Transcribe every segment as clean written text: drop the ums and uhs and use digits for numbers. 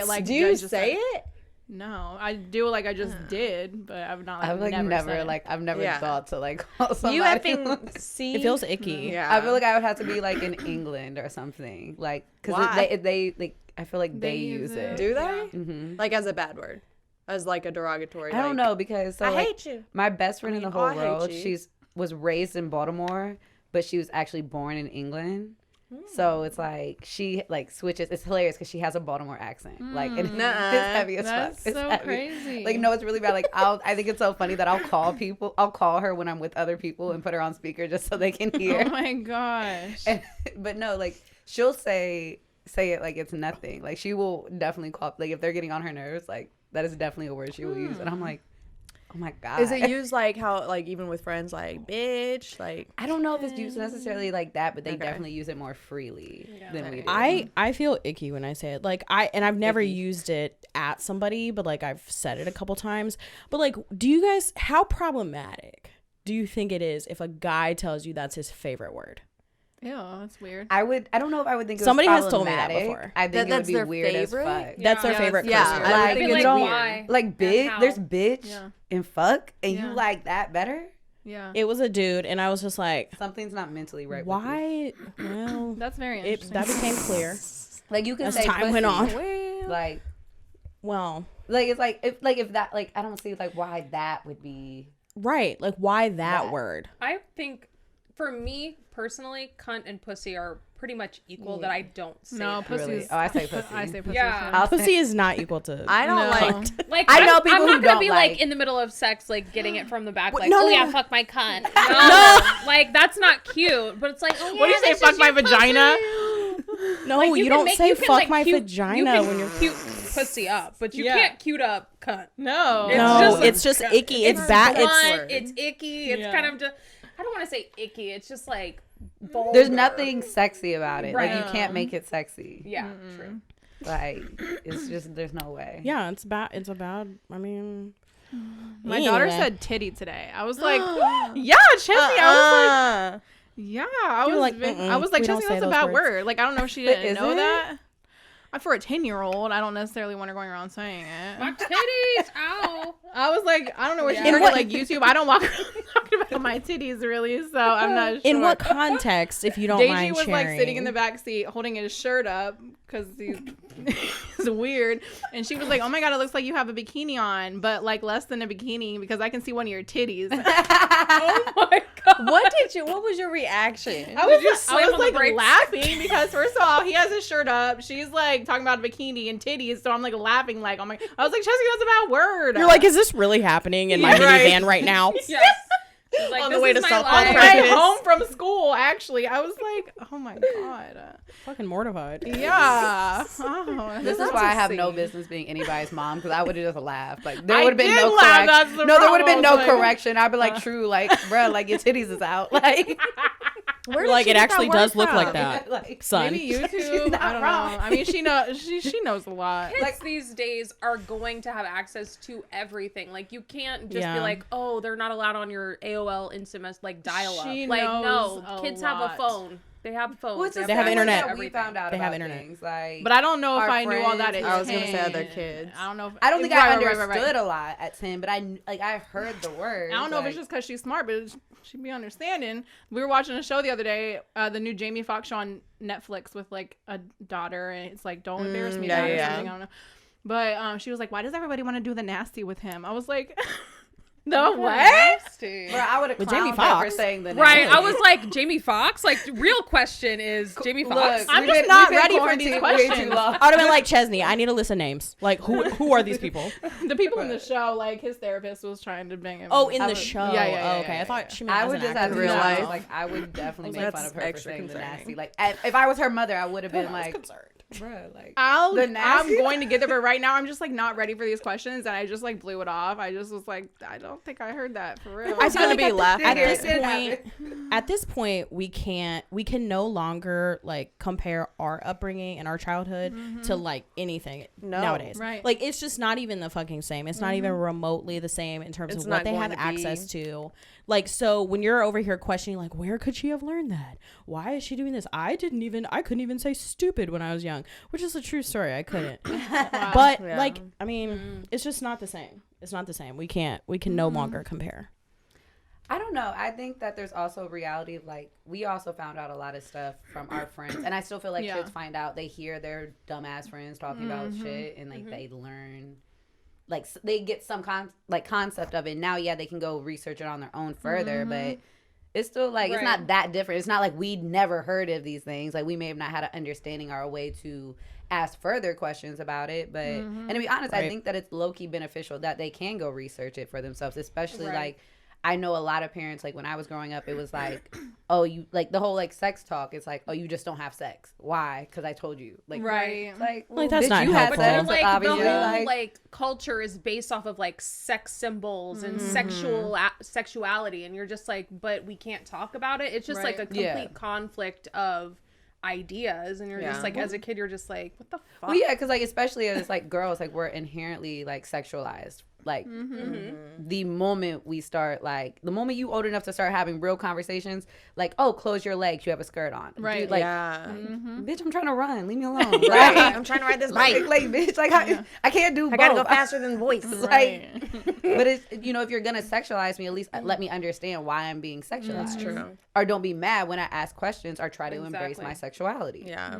like, do you say it? No, I do like I just did, but I've not. Like, I've like never like I've never thought to like call somebody. You effing see? It feels icky. Yeah. I feel like I would have to be like in England or something, like because they like I feel like they use it. Do they? Yeah. Mm-hmm. Like as a bad word, as like a derogatory. I don't know because I like, hate you. my best friend in the whole I hate world, you. she's was raised in Baltimore, but she was actually born in England. So it's like she like switches. It's hilarious because she has a Baltimore accent, like and it's heavy as fuck. That's It's so heavy. crazy. Like no, it's really bad. Like I think it's so funny that I'll call her when I'm with other people and put her on speaker just so they can hear. Oh my gosh. But no, like she'll say it like it's nothing. Like she will definitely call like if they're getting on her nerves, like that is definitely a word she will use. And I'm like, oh my God. Is it used like how like even with friends like bitch like? I don't know if it's used necessarily like that, but they definitely use it more freely than we do. I feel icky when I say it. Like I've never used it at somebody, but like I've said it a couple times. But like, do you guys, how problematic do you think it is if a guy tells you that's his favorite word? Ew, that's weird. I don't know if I would think it was Somebody has told me that problematic. before. I think it would be their weird favorite? as fuck. That's their favorite curse word. I think it's like, weird. Like bitch, how? there's bitch and fuck, and Yeah. you like that better? Yeah. It was a dude, and I was just like, Something's not mentally right. With why? Well, That's very interesting. that became clear you. Like you can as say time went pussy. on. Like Well, it's like if that like I don't see like why that would be right. Like, why that word? I think, for me personally, cunt and pussy are pretty much equal. That I don't say. No, that. pussy. really. Oh, I say pussy. I say pussy. Yeah. too. Pussy is not equal to. I don't No. like. Like I know I'm people not who gonna don't be like- like in the middle of sex, like getting it from the back, like no, oh no. yeah, fuck my cunt. No, like that's not cute. But it's like, oh yeah, What do you say? this Fuck is my your vagina? pussy. No, Like, you can don't make- say you can, fuck like, my cute- vagina you can when you're. cute pussy up, but you Yeah. can't cute up cunt. No. No, just- it's just icky. It's bad. blunt, It's it's icky. It's Yeah. kind of just. I don't want to say icky. It's just like vulgar. There's nothing sexy about it. Like Right. you can't make it sexy. Yeah, true. Like it's just there's no way. yeah. It's bad. It's a bad. I mean, My daughter Anyway. said titty today. I was like, yeah, Chesney. I was like, yeah. I You're was like, like, "Mm-mm, I was like, we don't Chesney, say that's a those bad words." word. Like, I don't know if she But didn't is know it? that. For a 10-year-old, I don't necessarily want her going around saying it. My titties, ow. I was like, I don't know what she Yeah. heard on like YouTube. I don't walk around talking about my titties really, so I'm not sure. in what context, if you don't Deji mind was sharing? like sitting in the back seat holding his shirt up because he's weird, and she was like, "Oh my god, it looks like you have a bikini on, but like less than a bikini because I can see one of your titties." Oh my god. What was your reaction? I was, just slam I was on the like brakes? laughing because first of all, he has his shirt up. She's like talking about a bikini and titties, so I'm like laughing like, oh my! I was like, Chesney, that's a bad word. You're like, is this really happening in my Right. minivan right now? Yes. She's like, On the this way is to my softball life. on the practice. way home from school. Actually, I was like, oh my god, Fucking mortified. yeah. Oh, This is That's why I have a no scene. business being anybody's mom because I would have just laughed. Like there I would have been did no laugh, that's correction. the No, there would have been no problem. Like- correction. I'd be like, true, like, bruh, like your titties is out. Like, Where did Like she it get actually that does word look like from? that, like son. maybe YouTube. She's not I don't wrong. know. I mean, she knows. She knows a lot. Kids these days are going to have access to everything. Like you can't just Yeah. be like, oh, they're not allowed on your AOL instant like dial up. She Like knows no, a kids have a lot. phone. They have phones. Well, it's the They have same way internet. that we found out They have about internet. things, like, But I don't know if our I knew all that friends- at I was gonna say 10. other kids. I don't know. If, I don't think right, I right, right, understood right. a lot at 10, but I've heard the word. I don't know if it's just because she's smart, but she'd be understanding. We were watching a show the other day, the new Jamie Foxx show on Netflix with like a daughter, and it's like "Don't embarrass me," yeah, Dad, or yeah. something. I don't know. But she was like, "Why does everybody want to do the nasty with him?" I was like, "The what?" Nasty. Bro, I would have With Jamie clowned her for Foxx. saying the Right, name. I was like Jamie Foxx. Like, real question is Jamie Look, Foxx. I'm we've just been- not we've been ready for these quarantined way too questions. long. I would have been like, Chesney, I need a list of names. Like, who are these people? The people in the show, like his therapist was trying to bang him. Oh, in I the would- show. yeah, Oh, okay. yeah, I thought yeah. she meant I as would an just actor. have to real know, life. like I would definitely make That's fun of her for extra saying the concerning. nasty. Like if I was her mother, I would have been like, bruh, like I'm nasty- going to get there, but right now I'm just like not ready for these questions, and I just like blew it off. I just was like, I don't think I heard that for real. I was gonna be laughing At at this it. point, at this point, we can no longer like compare our upbringing and our childhood to like anything No. nowadays. Right. Like it's just not even the fucking same. It's not even remotely the same in terms It's of what not they going have to be. access to. Like so, when you're over here questioning, like, where could she have learned that? Why is she doing this? I couldn't even say stupid when I was young. young, which is a true story. I couldn't. But Yeah. like, I mean, it's just not the same. It's not the same. We can no longer compare. I don't know. I think that there's also reality of like, we also found out a lot of stuff from our friends. And I still feel like kids find out, they hear their dumbass friends talking about shit and like they learn, like they get some concept of it. Now, yeah, they can go research it on their own further, but it's still like, it's not that different. It's not like we'd never heard of these things. Like we may have not had an understanding or a way to ask further questions about it. But, and to be honest, I think that it's low-key beneficial that they can go research it for themselves, especially like, I know a lot of parents, like when I was growing up, it was like, oh, you like the whole like sex talk. It's like, oh, you just don't have sex. Why? Because I told you. Like, like, well, that's bitch, not you had helpful. sex, Like obviously. the whole Like, like culture is based off of like sex symbols and sexuality, and you're just like, but we can't talk about it. It's just like a complete conflict of ideas, and you're just like, as a kid, you're just like, what the fuck? well, yeah, because like especially as like girls, like we're inherently like sexualized. Like the moment we start, like the moment you old enough to start having real conversations, like, oh, close your legs, you have a skirt on, Right? Dude, like, bitch, I'm trying to run, leave me alone. Right. I'm trying to ride this bike. Like bitch, like I can't do both. I gotta go faster than voice. Like, but it's, you know, if you're gonna sexualize me, at least let me understand why I'm being sexualized. That's true. Or don't be mad when I ask questions or try to embrace my sexuality. Yeah.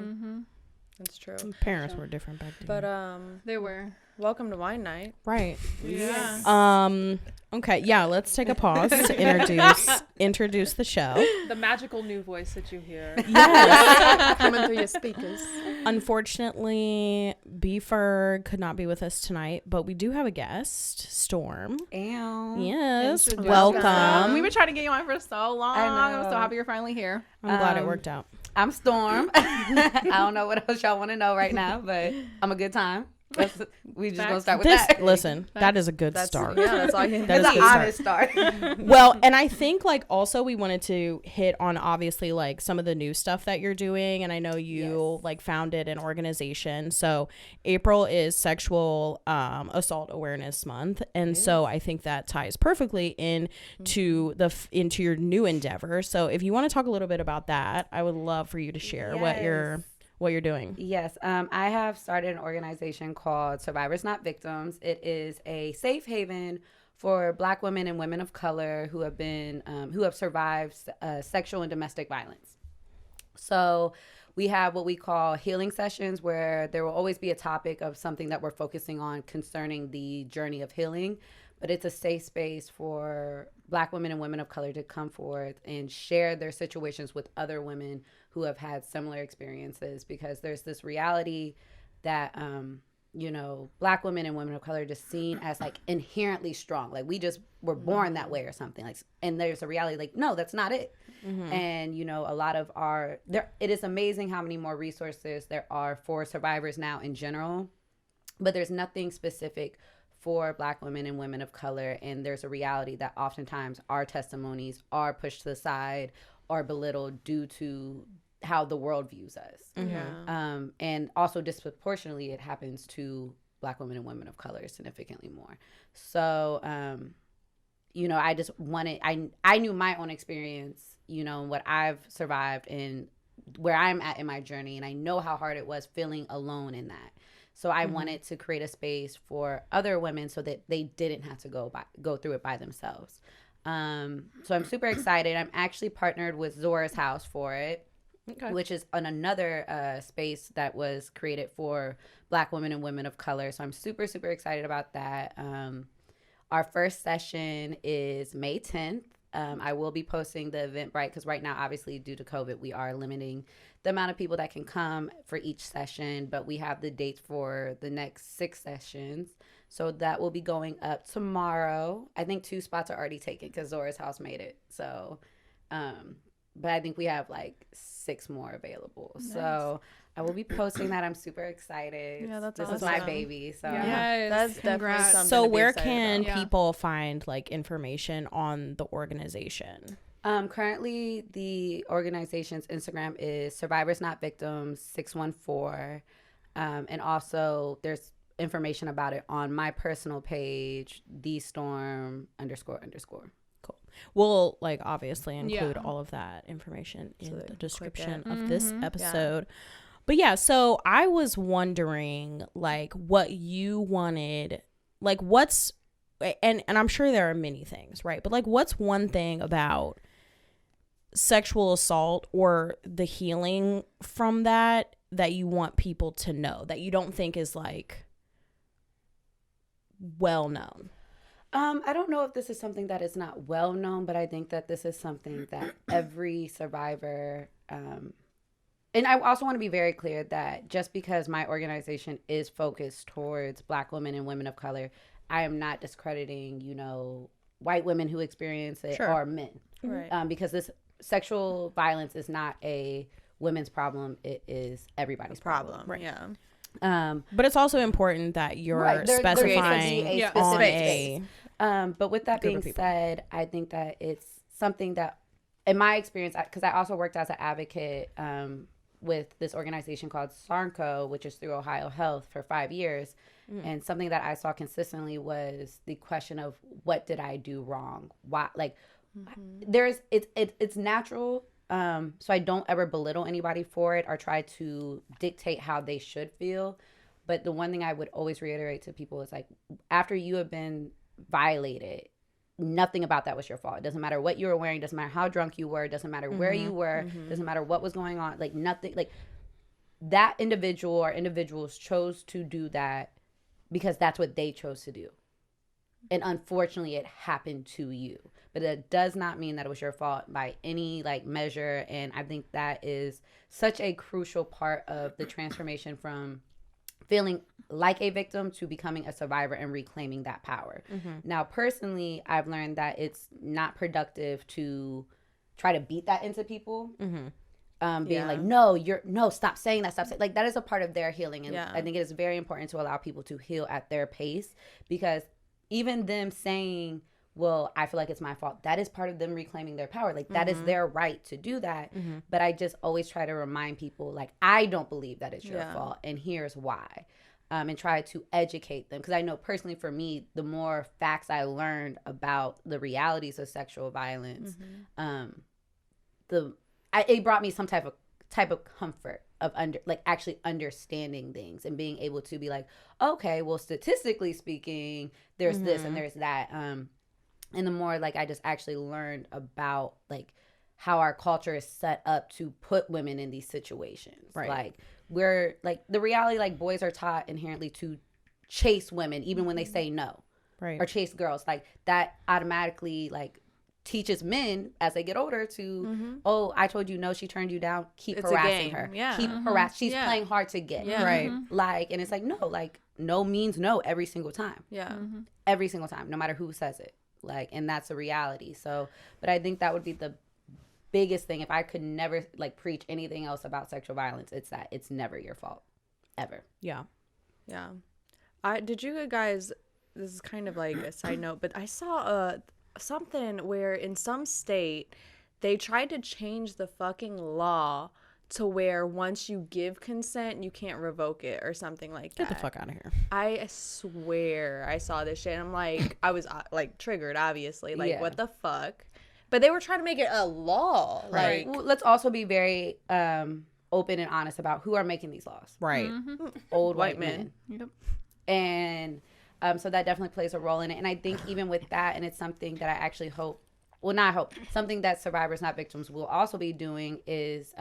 That's true. Parents were different back then. But They were. welcome to wine night. Right. Yeah. Okay, yeah, let's take a pause to introduce the show. The magical new voice that you hear. Coming through your speakers. Unfortunately, Beefer could not be with us tonight, but we do have a guest, Storm. Yes, Introduce welcome. yourself. We've been trying to get you on for so long. I know. I'm so happy you're finally here. I'm glad it worked out. I'm Storm. I don't know what else y'all want to know right now, but I'm a good time. We just gonna start with that. Listen, that is a good start. Yeah, that's all you That is That's a an good honest start. Well, and I think like also we wanted to hit on obviously like some of the new stuff that you're doing, and I know you like founded an organization. So April is Sexual Assault Awareness Month, and so I think that ties perfectly into into your new endeavor. So if you want to talk a little bit about that, I would love for you to share what you're doing. Yes, I have started an organization called Survivors Not Victims. It is a safe haven for Black women and women of color who have survived sexual and domestic violence. So we have what we call healing sessions, where there will always be a topic of something that we're focusing on concerning the journey of healing. But it's a safe space for Black women and women of color to come forth and share their situations with other women who have had similar experiences, because there's this reality that, you know, Black women and women of color are just seen as like inherently strong. Like we just were born that way or something. Like, and there's a reality like, no, that's not it. And, you know, a lot of it is amazing how many more resources there are for survivors now in general, but there's nothing specific for Black women and women of color. And there's a reality that oftentimes our testimonies are pushed to the side or belittled due to how the world views us. And also disproportionately, it happens to Black women and women of color significantly more. So, you know, I just wanted, I knew my own experience, you know, what I've survived and where I'm at in my journey. And I know how hard it was feeling alone in that. So I wanted to create a space for other women so that they didn't have to go through it by themselves. So I'm super excited. I'm actually partnered with Zora's House for it, which is another space that was created for Black women and women of color. So I'm super, super excited about that. Our first session is May 10th. I will be posting the Eventbrite because right now, obviously, due to COVID, we are limiting the amount of people that can come for each session, but we have the dates for the next 6 sessions. So that will be going up tomorrow. I think 2 spots are already taken because Zora's House made it. So, but I think we have like 6 more available. Nice. So I will be posting that. I'm super excited. Yeah, that's awesome. This is my baby. So that's definitely something. So where can people find like information on the organization? Currently, the organization's Instagram is Survivors Not Victims 614, and also there's information about it on my personal page, thestorm__. Cool. We'll like obviously include all of that information in the description of this episode. But yeah, so I was wondering, like, what you wanted, like, what's, and I'm sure there are many things, right? But, like, what's one thing about sexual assault or the healing from that you want people to know, that you don't think is, like, well known? I don't know if this is something that is not well known, but I think that this is something that every survivor, and I also want to be very clear that just because my organization is focused towards Black women and women of color, I am not discrediting, white women who experience it or men. Right. Because this sexual violence is not a women's problem. It is everybody's problem. Right. Yeah. But it's also important that you're specifying on a... But with that being said, I think that it's something that, in my experience, because I also worked as an advocate with this organization called SARNCO, which is through Ohio Health, for 5 years. And something that I saw consistently was the question of, what did I do wrong? Why? Like, it's natural. So I don't ever belittle anybody for it or try to dictate how they should feel. But the one thing I would always reiterate to people is, like, after you have been violated, nothing about that was your fault. It doesn't matter what you were wearing, doesn't matter how drunk you were, doesn't matter where you were, doesn't matter what was going on, like, nothing, like, that individual or individuals chose to do that because that's what they chose to do. And unfortunately, it happened to you. But it does not mean that it was your fault by any, like, measure. And I think that is such a crucial part of the transformation from feeling like a victim to becoming a survivor and reclaiming that power. Now, personally, I've learned that it's not productive to try to beat that into people. Being like, no, stop saying that, like, that is a part of their healing. And I think it is very important to allow people to heal at their pace, because even them saying, well, I feel like it's my fault, that is part of them reclaiming their power. Like, that is their right to do that. But I just always try to remind people, like, I don't believe that it's your fault, and here's why. And try to educate them. Because I know personally for me, the more facts I learned about the realities of sexual violence, it brought me some type of comfort of actually understanding things and being able to be like, okay, well, statistically speaking, there's this and there's that. And the more, like, I just actually learned about, like, how our culture is set up to put women in these situations. Right. Like, we're, like, the reality, like, boys are taught inherently to chase women even when they say no. Right. Or chase girls. Like, that automatically, like, teaches men as they get older to, oh, I told you no, she turned you down, keep harassing her. Yeah. Keep harassing. She's playing hard to get. Yeah. Right. Like, and it's like, no, like, no means no every single time. Yeah. Every single time, no matter who says it. Like, and that's a reality. So, but I think that would be the biggest thing. If I could never, like, preach anything else about sexual violence, it's that it's never your fault, ever. Yeah. Did you guys, this is kind of like a side note, but I saw something where in some state they tried to change the fucking law to where once you give consent, you can't revoke it or something like that. Get the fuck out of here. I swear I saw this shit. And I'm like, I was like triggered, obviously. Like, what the fuck? But they were trying to make it a law. Right. Like, well, let's also be very open and honest about who are making these laws. Right. Old white men. Yep. And so that definitely plays a role in it. And I think even with that, and it's something that I actually hope, well, not hope, something that Survivors Not Victims will also be doing is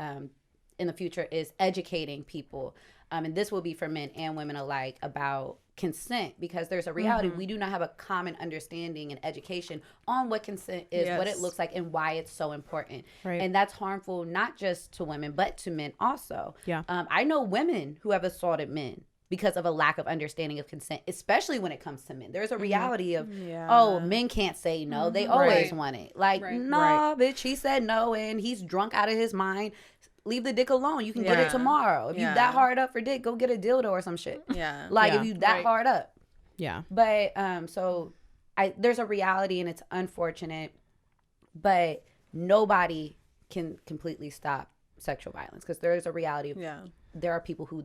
in the future is educating people. And this will be for men and women alike about consent, because there's a reality. We do not have a common understanding and education on what consent is, what it looks like, and why it's so important. Right. And that's harmful not just to women, but to men also. Yeah. I know women who have assaulted men because of a lack of understanding of consent, especially when it comes to men. There's a reality of, oh, men can't say no. They always want it. Like, nah, bitch, he said no, and he's drunk out of his mind. Leave the dick alone. You can get it tomorrow. If you that hard up for dick, go get a dildo or some shit. Yeah. Like, if you that hard up. Yeah. But, so there's a reality, and it's unfortunate, but nobody can completely stop sexual violence, because there is a reality of there are people who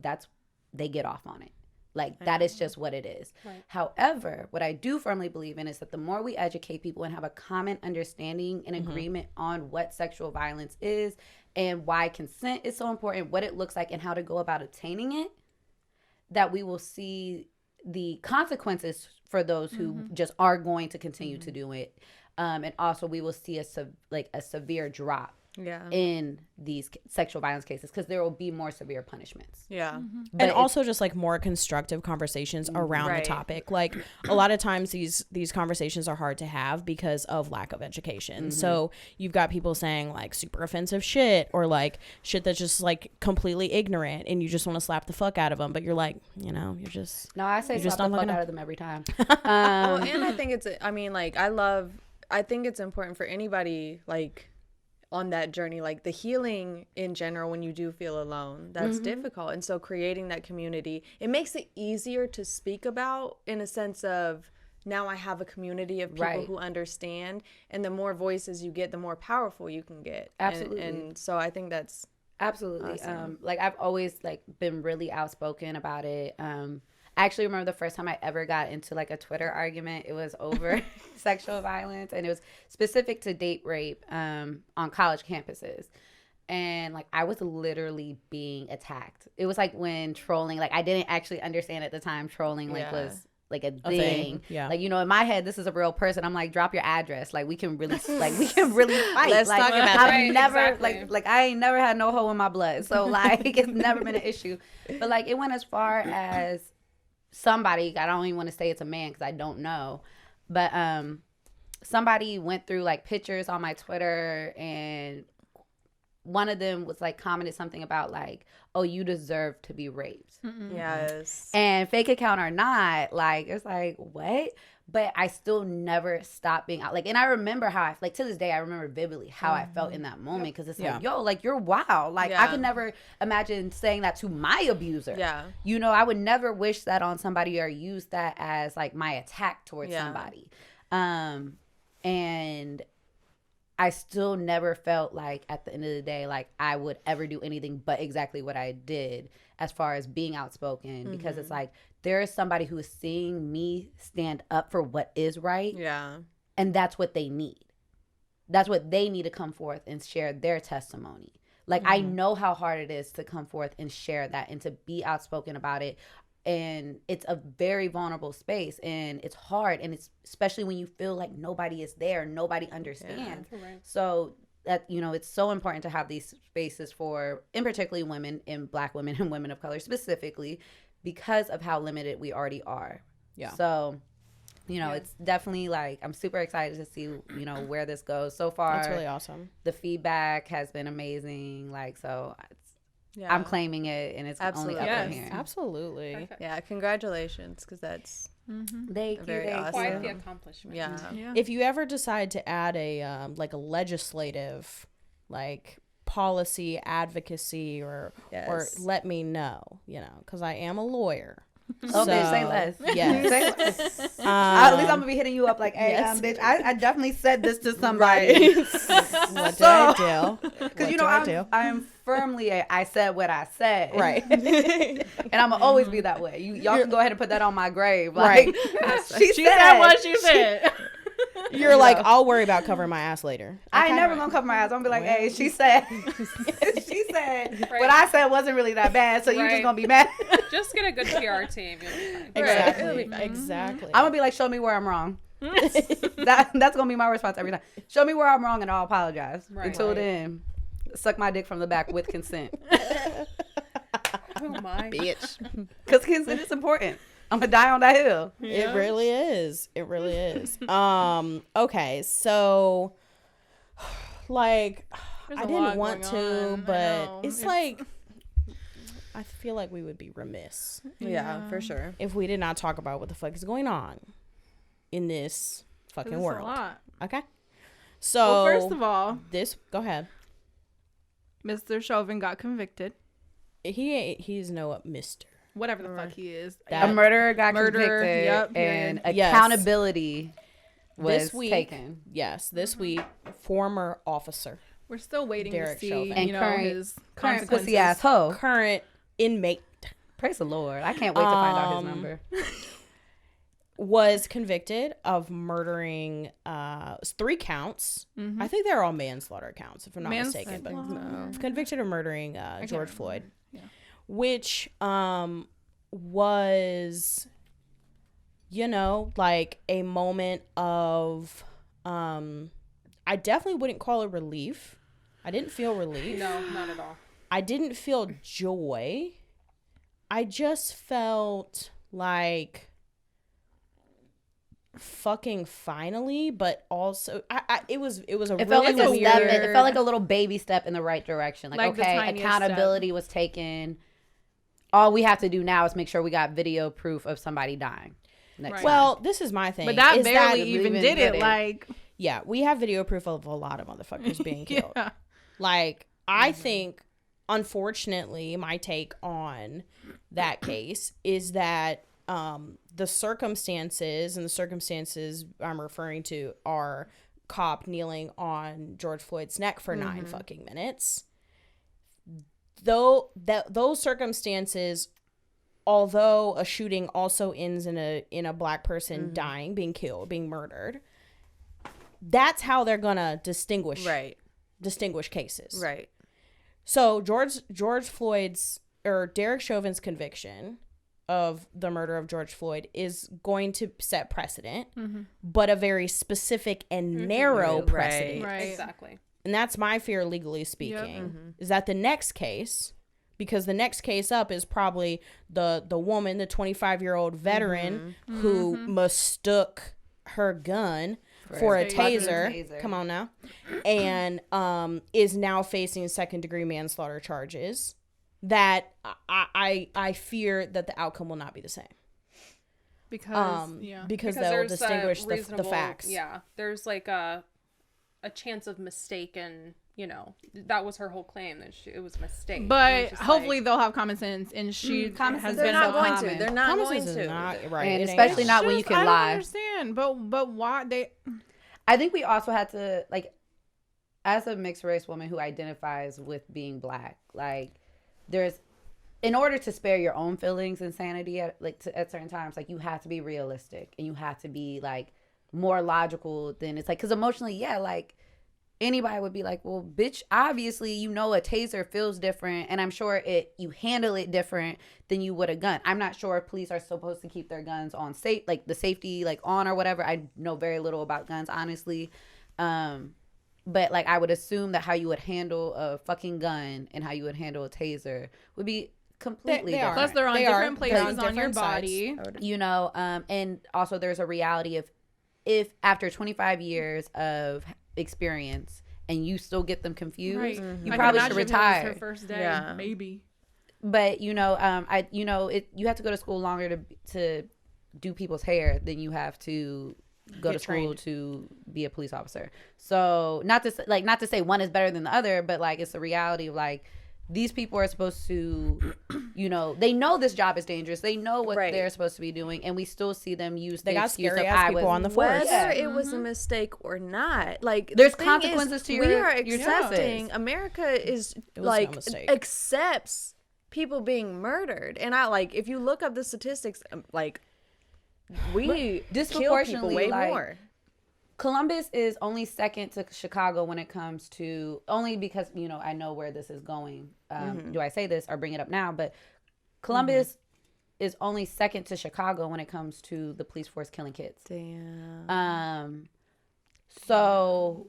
they get off on it. Like, that is just what it is. Right. However, what I do firmly believe in is that the more we educate people and have a common understanding and agreement on what sexual violence is and why consent is so important, what it looks like, and how to go about attaining it, that we will see the consequences for those who just are going to continue to do it. And also we will see a severe drop in these sexual violence cases, because there will be more severe punishments. And also just like more constructive conversations around the topic. Like a lot of times these conversations are hard to have because of lack of education. So you've got people saying like super offensive shit, or like shit that's just like completely ignorant, and you just want to slap the fuck out of them, but you're like, you know, you're just I say slap the fuck out of them every time. Well, and I think I think it's important for anybody like on that journey, like the healing in general, when you do feel alone, that's difficult. And so creating that community, it makes it easier to speak about, in a sense of, now I have a community of people who understand, and the more voices you get, the more powerful you can get. Absolutely. And so I think that's absolutely awesome. Like I've always like been really outspoken about it. I actually remember the first time I ever got into like a Twitter argument. It was over sexual violence, and it was specific to date rape on college campuses. And like I was literally being attacked. It was like when trolling, like I didn't actually understand at the time trolling like was like a thing. Yeah. Like, you know, in my head, this is a real person. I'm like, drop your address. Like we can really fight. Let's like, talk about I've that. never like I ain't never had no hoe in my blood. So like it's never been an issue. But like it went as far as somebody, I don't even want to say it's a man because I don't know, but somebody went through like pictures on my Twitter, and one of them was like commented something about like, oh, you deserve to be raped. Yes. And fake account or not, like it's like, what? But I still never stopped being out. Like, and I remember how I, like, to this day, I remember vividly how I felt in that moment, because it's like, yo, like, you're wild. Like, I could never imagine saying that to my abuser. Yeah. You know, I would never wish that on somebody or use that as, like, my attack towards somebody. And I still never felt like, at the end of the day, like, I would ever do anything but exactly what I did as far as being outspoken, because it's like, there is somebody who is seeing me stand up for what is right. Yeah. And that's what they need. That's what they need to come forth and share their testimony. Like, I know how hard it is to come forth and share that and to be outspoken about it. And it's a very vulnerable space, and it's hard. And it's especially when you feel like nobody is there, nobody understands. Yeah, right. So that, you know, it's so important to have these spaces for, in particularly women, and Black women and women of color specifically, because of how limited we already are. Yeah. So, you know, it's definitely like, I'm super excited to see, you know, where this goes. So far, that's really awesome. The feedback has been amazing. Like, so I'm claiming it, and it's only up from here. Absolutely. Perfect. Yeah, congratulations, because that's very awesome. Quite the accomplishment. Yeah. If you ever decide to add a like a legislative like policy advocacy or let me know, you know, because I am a lawyer. Oh, bitch, say less. Yes. Say less. At least I'm gonna be hitting you up like, hey, bitch, I definitely said this to somebody. What did I do? Because you know, I am firmly I said what I said. Right. And I'm gonna always be that way. Y'all can go ahead and put that on my grave. Like, she said what she said. You're like, I'll worry about covering my ass later. I ain't never gonna cover my ass. I'm gonna be like, hey, she said what I said wasn't really that bad, so you just gonna be mad. Just get a good PR team. You'll be fine. Exactly. Exactly. I'm gonna be like, show me where I'm wrong. That's gonna be my response every time. Show me where I'm wrong, and I'll apologize. Until then, suck my dick from the back with consent. Oh my bitch. Because consent is important. I'm gonna die on that hill. Yeah. It really is. It really is. Okay, so like I didn't want to, but it's like I feel like we would be remiss. Yeah, for sure. If we did not talk about what the fuck is going on in this fucking world. A lot. Okay. So first of all, go ahead. Mr. Chauvin got convicted. He's no Mr. Whatever the fuck he is. A murderer got convicted, and accountability was taken. Yes, this week, former officer. We're still waiting Derek to see, Chauvin. And you know, current consequences. pussy ass hoe. Current inmate. Praise the Lord. I can't wait to find out his number. was convicted of murdering 3 counts. I think they're all manslaughter counts, if I'm not mistaken. But convicted of murdering George Floyd, which was, you know, like a moment of, I definitely wouldn't call it relief. I didn't feel relief. No, not at all. I didn't feel joy. I just felt like fucking finally, but also it was a It really felt like weird. it felt like a little baby step in the right direction. Like Like the okay, tiniest accountability was taken. All we have to do now is make sure we got video proof of somebody dying. Next time. Well, this is my thing. But that is barely that even did it. Like, yeah, we have video proof of a lot of motherfuckers being killed. yeah. Like, I think, unfortunately, my take on that case is that the circumstances I'm referring to are cop kneeling on George Floyd's neck for 9 fucking minutes. Though those circumstances, although a shooting also ends in a black person dying, being killed, being murdered, that's how they're gonna distinguish cases. Right. So George Floyd's or Derek Chauvin's conviction of the murder of George Floyd is going to set precedent, but a very specific and narrow precedent. Right. Exactly. And that's my fear, legally speaking, is that the next case, because the next case up is probably the woman, the 25-year-old veteran who mistook her gun for a taser. Come on now. And is now facing second-degree manslaughter charges. That I fear that the outcome will not be the same. Because they'll distinguish the facts. Yeah, there's like a chance of mistake, and you know that was her whole claim that it was a mistake. But hopefully they'll have common sense, and she has They're been not going common. to. They're not Common going sense is to. not right. And It ain't. especially not when you can I lie. don't understand, but why they? I think we also had to, like, as a mixed race woman who identifies with being black, like, there's, in order to spare your own feelings and sanity at certain times, like, you have to be realistic and you have to be, like, more logical than it's like, because emotionally, yeah, like, anybody would be like, well, bitch, obviously, you know, a taser feels different, and I'm sure you handle it different than you would a gun. I'm not sure if police are supposed to keep their guns on the safety, like, on or whatever. I know very little about guns, honestly. But, like, I would assume that how you would handle a fucking gun and how you would handle a taser would be completely different. Plus, they're on different places on your different body. You know, and also there's a reality of if after 25 years of experience and you still get them confused, you probably should retire. Her first day, maybe. But you know, you have to go to school longer to do people's hair than you have to go to school to be a police officer. So not to say one is better than the other, but like it's the reality of like these people are supposed to, you know, they know this job is dangerous. They know what they're supposed to be doing, and we still see them use the excuse of I was people on the force. Whether it was a mistake or not, like there's the thing consequences is, to your we are your accepting. choices. America is no like mistake. accepts people being murdered, and I like if you look up the statistics, like we disproportionately kill people way like, more. Columbus is only second to Chicago when it comes to, only because, you know, I know where this is going. Do I say this or bring it up now? But Columbus is only second to Chicago when it comes to the police force killing kids. Damn. So,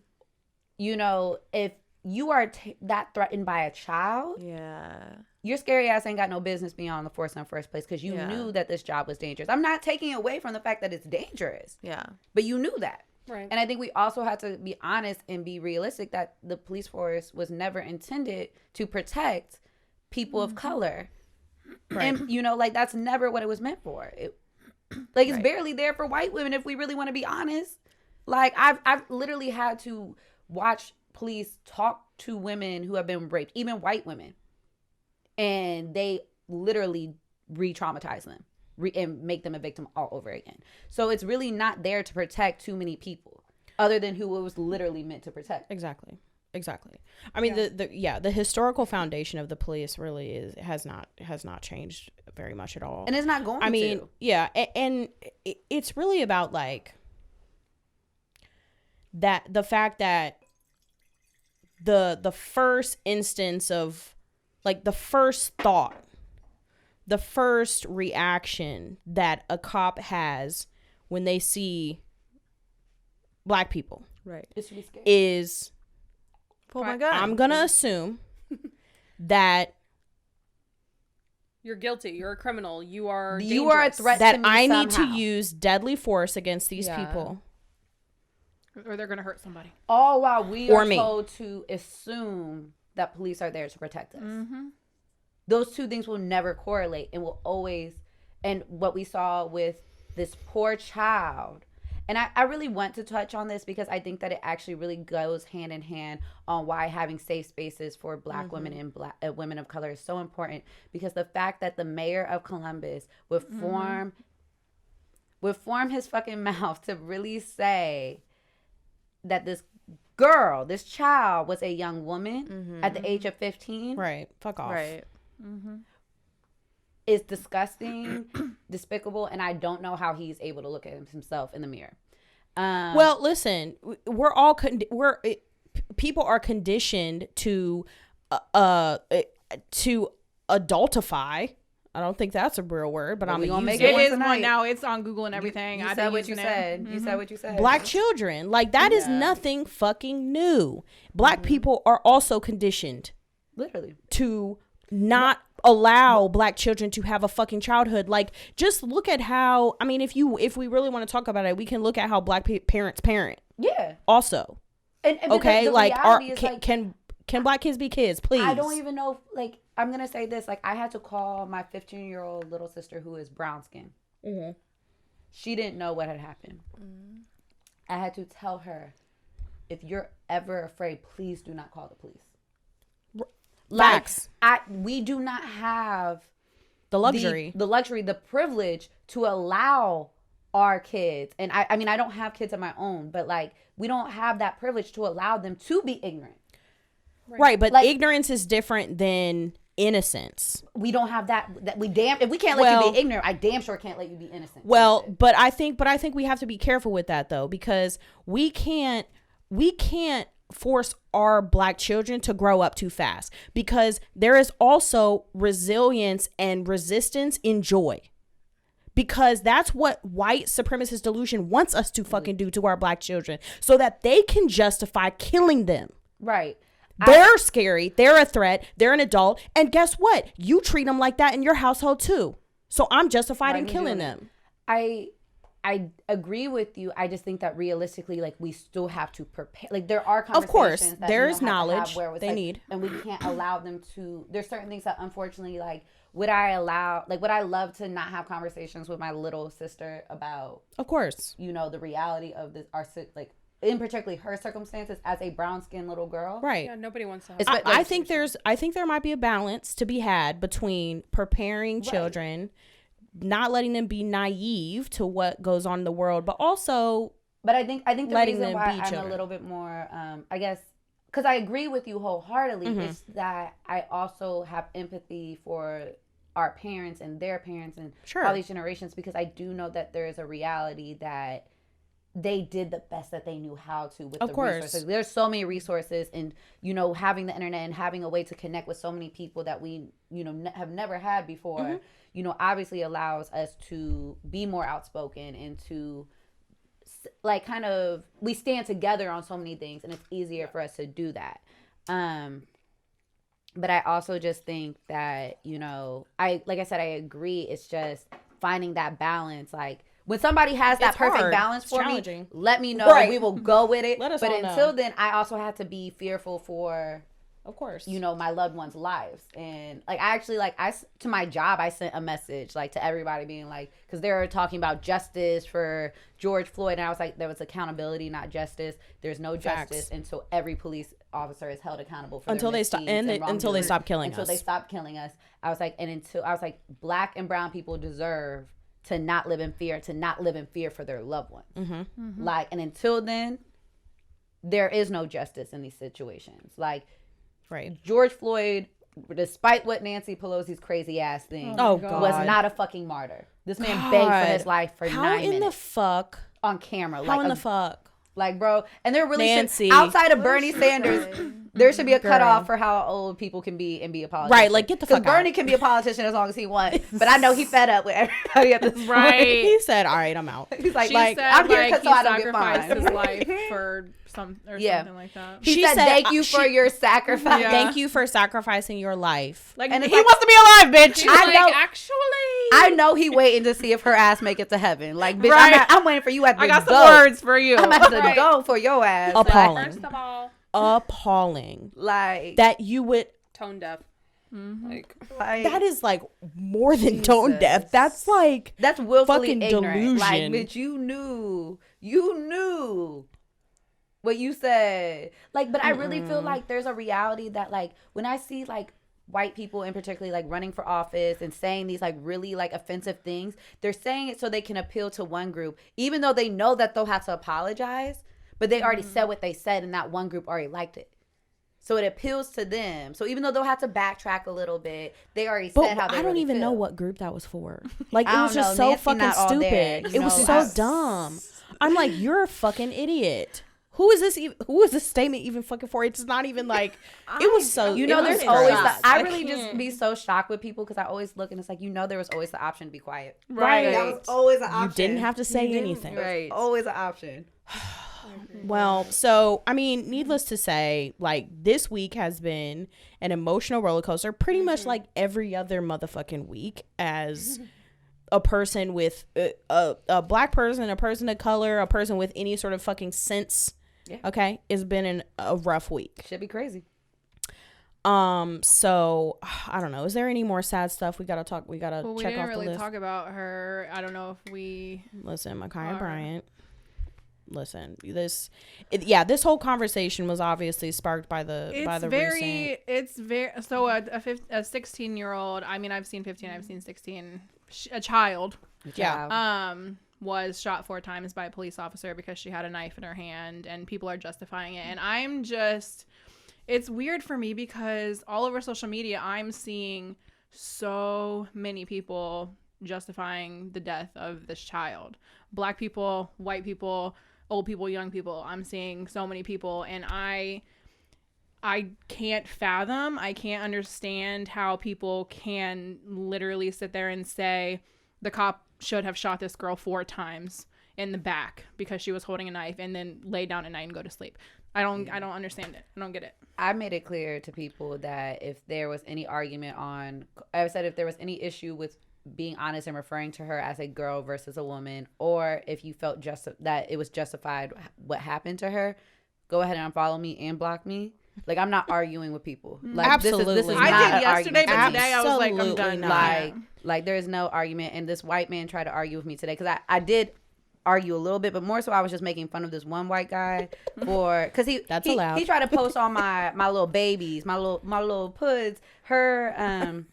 you know, if you are that threatened by a child, your scary ass ain't got no business being on the force in the first place because you knew that this job was dangerous. I'm not taking away from the fact that it's dangerous. But you knew that. Right. And I think we also have to be honest and be realistic that the police force was never intended to protect people of color. And, you know, like, that's never what it was meant for. It's barely there for white women if we really want to be honest. Like, I've literally had to watch police talk to women who have been raped, even white women. And they literally re-traumatize them. And make them a victim all over again. So it's really not there to protect too many people other than who it was literally meant to protect. Exactly. I mean, the historical foundation of the police really has not changed very much at all. And it's not going to. I mean, yeah. And it's really about like that, the fact that the first instance of like the first thought, the first reaction that a cop has when they see black people, Right, is, oh my God, I'm gonna assume that you're guilty, you're a criminal, you are a threat that to me I need to somehow. use deadly force against these Yeah. people. Or they're gonna hurt somebody. All while we Or are me. told to assume that police are there to protect us. Mm-hmm. Those two things will never correlate and will always, and what we saw with this poor child. And I really want to touch on this because I think that it actually really goes hand in hand on why having safe spaces for black women and black women of color is so important, because the fact that the mayor of Columbus would form his fucking mouth to really say that this child was a young woman at the age of 15. Right. Fuck off. right. Is disgusting, despicable, and I don't know how he's able to look at himself in the mirror. Well, listen, people are conditioned to adultify. I don't think that's a real word, but I'm we gonna gonna use make It one is tonight. one now. It's on Google and everything. You I've said been what you using it. said. You said what you said. Black children, like that is nothing fucking new. Black people are also conditioned Literally. to not allow black children to have a fucking childhood. Like, just look at how, I mean, if we really want to talk about it, we can look at how black parents parent Yeah. also. And Okay, the like, reality is, like, can black kids be kids, please? I don't even know. Like, I'm gonna say this. Like, I had to call my 15-year-old little sister who is brown skin. Mm-hmm. She didn't know what had happened. I had to tell her, if you're ever afraid, please do not call the police. Facts. We do not have The luxury. the privilege to allow our kids, and I mean, I don't have kids of my own, but like, we don't have that privilege to allow them to be ignorant. Right, but Like, ignorance is different than innocence. we don't have that if we can't let you be ignorant, I damn sure can't let you be innocent. Well, but I think we have to be careful with that though, because we can't force our black children to grow up too fast, because there is also resilience and resistance in joy, because that's what white supremacist delusion wants us to fucking do to our black children, so that they can justify killing them. Right. They're scary. They're a threat. They're an adult. And guess what? You treat them like that in your household too. So I'm justified in killing them. I agree with you. I just think that realistically, like, we still have to prepare. Like, there are conversations Of course, that there you is know, have to have knowledge where it's they like, need. and we can't allow them to. There's certain things that, unfortunately, like, would I love to not have conversations with my little sister about, Of course. you know, the reality of this, like, in particularly her circumstances as a brown skinned little girl. Right. Yeah, nobody wants to have It's that. like, I think there might be a balance to be had between preparing children, not letting them be naive to what goes on in the world, but also But I think the letting reason them why be I'm children. a little bit more, I guess, because I agree with you wholeheartedly, Mm-hmm. is that I also have empathy for our parents and their parents and Sure. all these generations, because I do know that there is a reality that they did the best that they knew how to with Of the course. resources. There's so many resources, and, you know, having the internet and having a way to connect with so many people that we, you know, have never had before, Mm-hmm. you know, obviously allows us to be more outspoken and to, like, kind of, we stand together on so many things, and it's easier for us to do that. But I also just think that, you know, like I said, I agree. It's just finding that balance. Like, when somebody has that It's perfect hard. balance It's for challenging. me, let me know. Right. We will go with it. Let us but all know. until then, I also have to be fearful for, of course, you know, my loved ones' lives. And, like, I actually, like, to my job, I sent a message, like, to everybody, being like, because they were talking about justice for George Floyd, and I was like, there was accountability, not justice. There's no justice until every police officer is held accountable for until their they stop misdeeds and until they wrongdoing. stop killing Until us. they stop killing us. I was like, black and brown people deserve to not live in fear, for their loved ones. Mm-hmm. Like, and until then, there is no justice in these situations. Like, Right. George Floyd despite what Nancy Pelosi's crazy ass thing, Oh, was God. not a fucking martyr. This man begged for his life for How 9 in minutes. the fuck? On camera. How like in the fuck? Like, bro, and there really Nancy. should, outside of Bernie Sanders, there should be a Girl. cutoff for how old people can be and be a politician. Right, like, get the fuck Because Bernie out. can be a politician as long as he wants. But I know he fed up with everybody at this point. Right. He said, all right, I'm out. He's like, She like said, I'm here like, so he I don't get sacrificed fined. his life for something like that. He She said, said, thank you for your sacrifice. Yeah. Thank you for sacrificing your life. Like, And he it's like- wants to be alive, bitch. She's I like, know- actually, I know he waiting to see if her ass make it to heaven. Like, bitch, Right. I'm waiting for you at the I got some door. words for you. I'm at the Right. door for your ass. Appalling. first of all, Appalling. Like, That you would... tone deaf. Like, That is like more than tone deaf. That's like... that's willfully fucking ignorant. Like, delusion. bitch, you knew what you said. Like, but I really feel like there's a reality that, like, when I see, like, white people in particularly, like, running for office and saying these, like, really, like, offensive things, they're saying it so they can appeal to one group, even though they know that they'll have to apologize, but they already said what they said, and that one group already liked it. So it appeals to them. So even though they'll have to backtrack a little bit, they already said But how they I don't really even feel. know what group that was for. Like, I it was don't just know. so Nancy fucking not all there, stupid. you It was know. so dumb. I'm like, you're a fucking idiot. Who is this? Who is this statement even fucking for? It's not even like. It was so. You know, it was there's always gross. I really just be so shocked with people because I always look and it's like, you know, there was always the option to be quiet. Right. That was always an You option. didn't have to say anything. Right. Always an option. Well, so I mean, needless to say, like this week has been an emotional roller coaster, pretty much like every other motherfucking week. As a person with a black person, a person of color, a person with any sort of fucking sense, okay, it's been a rough week. Should be crazy. So I don't know. Is there any more sad stuff we gotta talk? We gotta Well, we check didn't off really the list. talk about her. I don't know if we. Listen, Ma'Khai Are- Bryant. Listen, this whole conversation was obviously sparked by the recent. It's very so a 16-year-old. I mean, I've seen 15. I've seen 16. A child. Yeah. Was shot 4 times by a police officer because she had a knife in her hand, and people are justifying it. And I'm just, it's weird for me because all over social media, I'm seeing so many people justifying the death of this child. Black people, white people, old people, young people. I'm seeing so many people, and I can't fathom, I can't understand how people can literally sit there and say the cop should have shot this girl 4 times in the back because she was holding a knife, and then lay down at night and go to sleep. I don't understand it. I don't get it. I made it clear to people that if there was any argument on, I said if there was any issue with being honest and referring to her as a girl versus a woman, or if you felt that it was justified what happened to her, go ahead and unfollow me and block me. Like, I'm not arguing with people. Like, Absolutely. this is I not I did an yesterday, argument. but today I was like, I'm Absolutely done. not. Like there is no argument. And this white man tried to argue with me today because I did argue a little bit, but more so I was just making fun of this one white guy because he allowed. He tried to post all my little babies, my little puds, her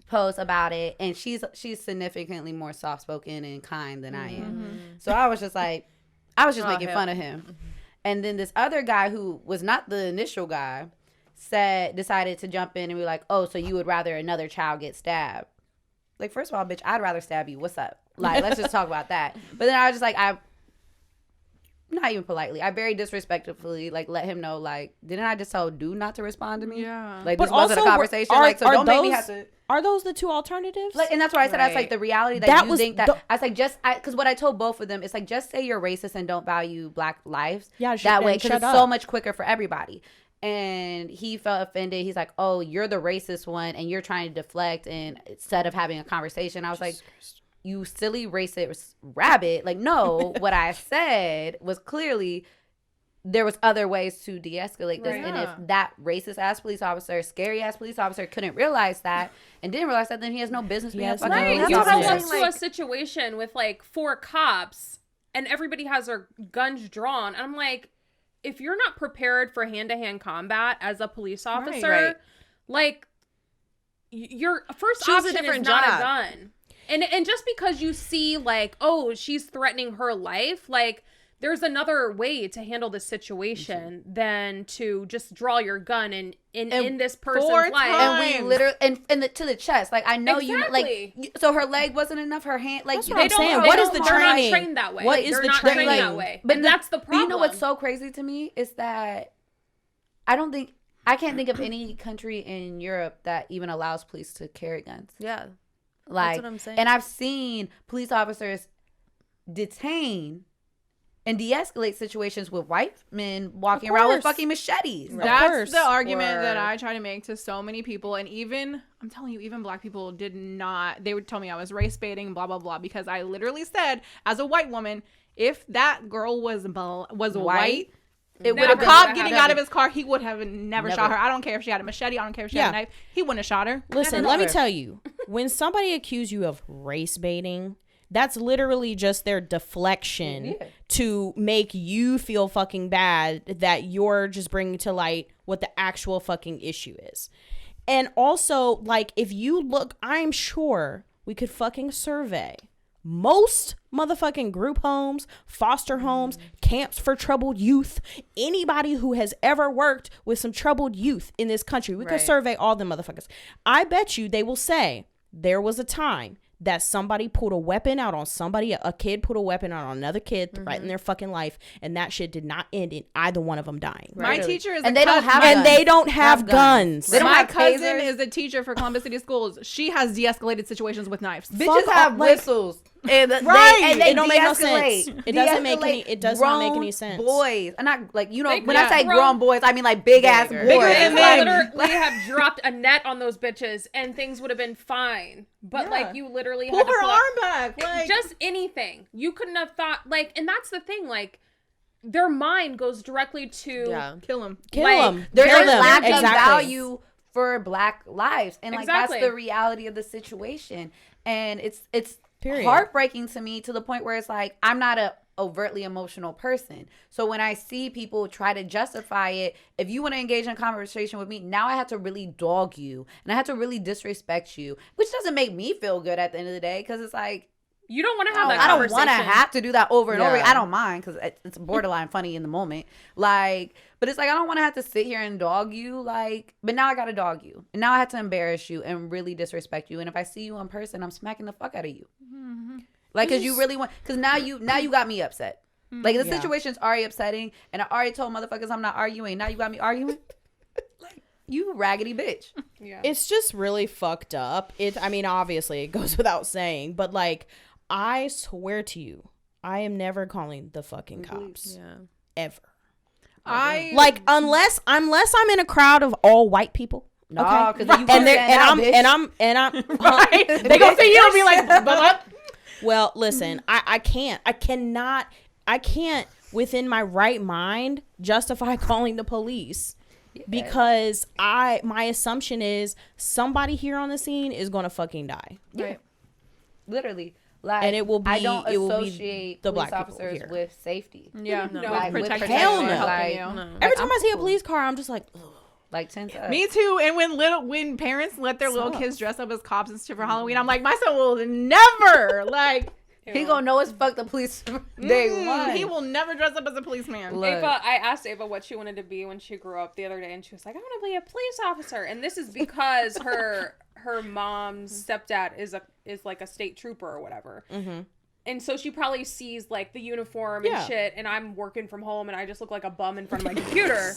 post about it, and she's significantly more soft spoken and kind than I am. So I was just like, making fun of him. And then this other guy who was not the initial guy decided to jump in and be like, oh, so you would rather another child get stabbed? Like, first of all, bitch, I'd rather stab you. What's up? Like, let's just talk about that. But then I was just like, not even politely, I very disrespectfully, like, let him know, like, didn't I just tell dude not to respond to me? Yeah. Like, But this wasn't a also, conversation. Like, so don't make me have to. Are those the two alternatives? Like, and that's what I said. I was like, the reality that That you was think that the- I was like, because what I told both of them, it's like, just say you're racist and don't value Black lives. Yeah, that way, and because shut it's so up. much quicker for everybody. And he felt offended. He's like, oh, you're the racist one, and you're trying to deflect. And instead of having a conversation, I was like, you silly racist rabbit. Like, no, what I said was clearly there was other ways to de-escalate this. Right. And Yeah. if that racist ass police officer, scary ass police officer couldn't realize that and didn't realize that, then he has no business being a fucking right. police You officer. roll up to a situation with like 4 cops and everybody has their guns drawn. And I'm like, if you're not prepared for hand-to-hand combat as a police officer, Right. like your first Choose a option is different not job. a gun. And just because you see like, oh, she's threatening her life, like there's another way to handle this situation than to just draw your gun and in this person's life. And we literally to the chest. Like I know exactly. so her leg wasn't enough. Her hand, like that's what I'm saying. What is the training? They're not trained that way. What is the training that way? But and that's the problem. You know what's so crazy to me is that I can't think of any country in Europe that even allows police to carry guns. Yeah, like, that's what I'm saying. And I've seen police officers detain and de-escalate situations with white men walking around with fucking machetes. That's the argument that I try to make to so many people. And even, I'm telling you, even black people they would tell me I was race baiting, blah, blah, blah. Because I literally said, as a white woman, if that girl was white, it would have been a cop getting out of his car. He would have never shot her. I don't care if she had a machete. I don't care if she had a knife. He wouldn't have shot her. Listen, let me tell you, when somebody accuses you of race baiting, that's literally just their deflection to make you feel fucking bad that you're just bringing to light what the actual fucking issue is. And also, like, if you look, I'm sure we could fucking survey most motherfucking group homes, foster homes, camps for troubled youth, anybody who has ever worked with some troubled youth in this country. We could survey all the motherfuckers. I bet you they will say there was a time that somebody pulled a weapon out on somebody, a kid put a weapon out on another kid, threatened their fucking life, and that shit did not end in either one of them dying. My teacher is and they don't have guns. My cousin is a teacher for Columbus City Schools. She has de-escalated situations with knives. Bitches have whistles. And it don't make no sense. It doesn't make any. It does not make any sense. Boys, and not like when I say grown boys, I mean like big ass boys. And they literally have dropped a net on those bitches, and things would have been fine. But like you literally pull had to her arm back, like just anything. You couldn't have thought like, and that's the thing, like. Their mind goes directly to kill him. There's a lack of value for Black lives, and like that's the reality of the situation. And it's heartbreaking to me to the point where it's like I'm not a overtly emotional person. So when I see people try to justify it, if you want to engage in conversation with me, now I have to really dog you and I have to really disrespect you, which doesn't make me feel good at the end of the day because it's like. You don't want to have that I conversation. don't want to have to do that over and over. I don't mind because it's borderline funny in the moment. Like, but it's like, I don't want to have to sit here and dog you. Like, but now I got to dog you. And now I have to embarrass you and really disrespect you. And if I see you in person, I'm smacking the fuck out of you. Mm-hmm. Like, because you really want, because now you got me upset. Like, the situation's already upsetting. And I already told motherfuckers I'm not arguing. Now you got me arguing. Like, you raggedy bitch. Yeah. It's just really fucked up. I mean, obviously, it goes without saying. But, like, I swear to you, I am never calling the fucking cops. Yeah. Ever. Unless I'm in a crowd of all white people. No, okay? because I'm right. They gonna see you and be like, well, listen, I cannot within my right mind justify calling the police. Yeah. Because my assumption is somebody here on the scene is gonna fucking die. Yeah. Right. Literally. Like, and it will be. I don't associate the police black officers here with safety. Yeah, no, like, with protection. Hell no. No. Every time I see a police car, I'm just like, ugh. Like 10 Me too. And when parents let their little kids dress up as cops and shit for Halloween, I'm like, my son will never like. He gonna know it's fuck the police day one. He will never dress up as a policeman. I asked Ava what she wanted to be when she grew up the other day, and she was like, I want to be a police officer. And this is because her mom's stepdad is like a state trooper or whatever. Mm-hmm. And so she probably sees like the uniform and shit, and I'm working from home and I just look like a bum in front of my computer.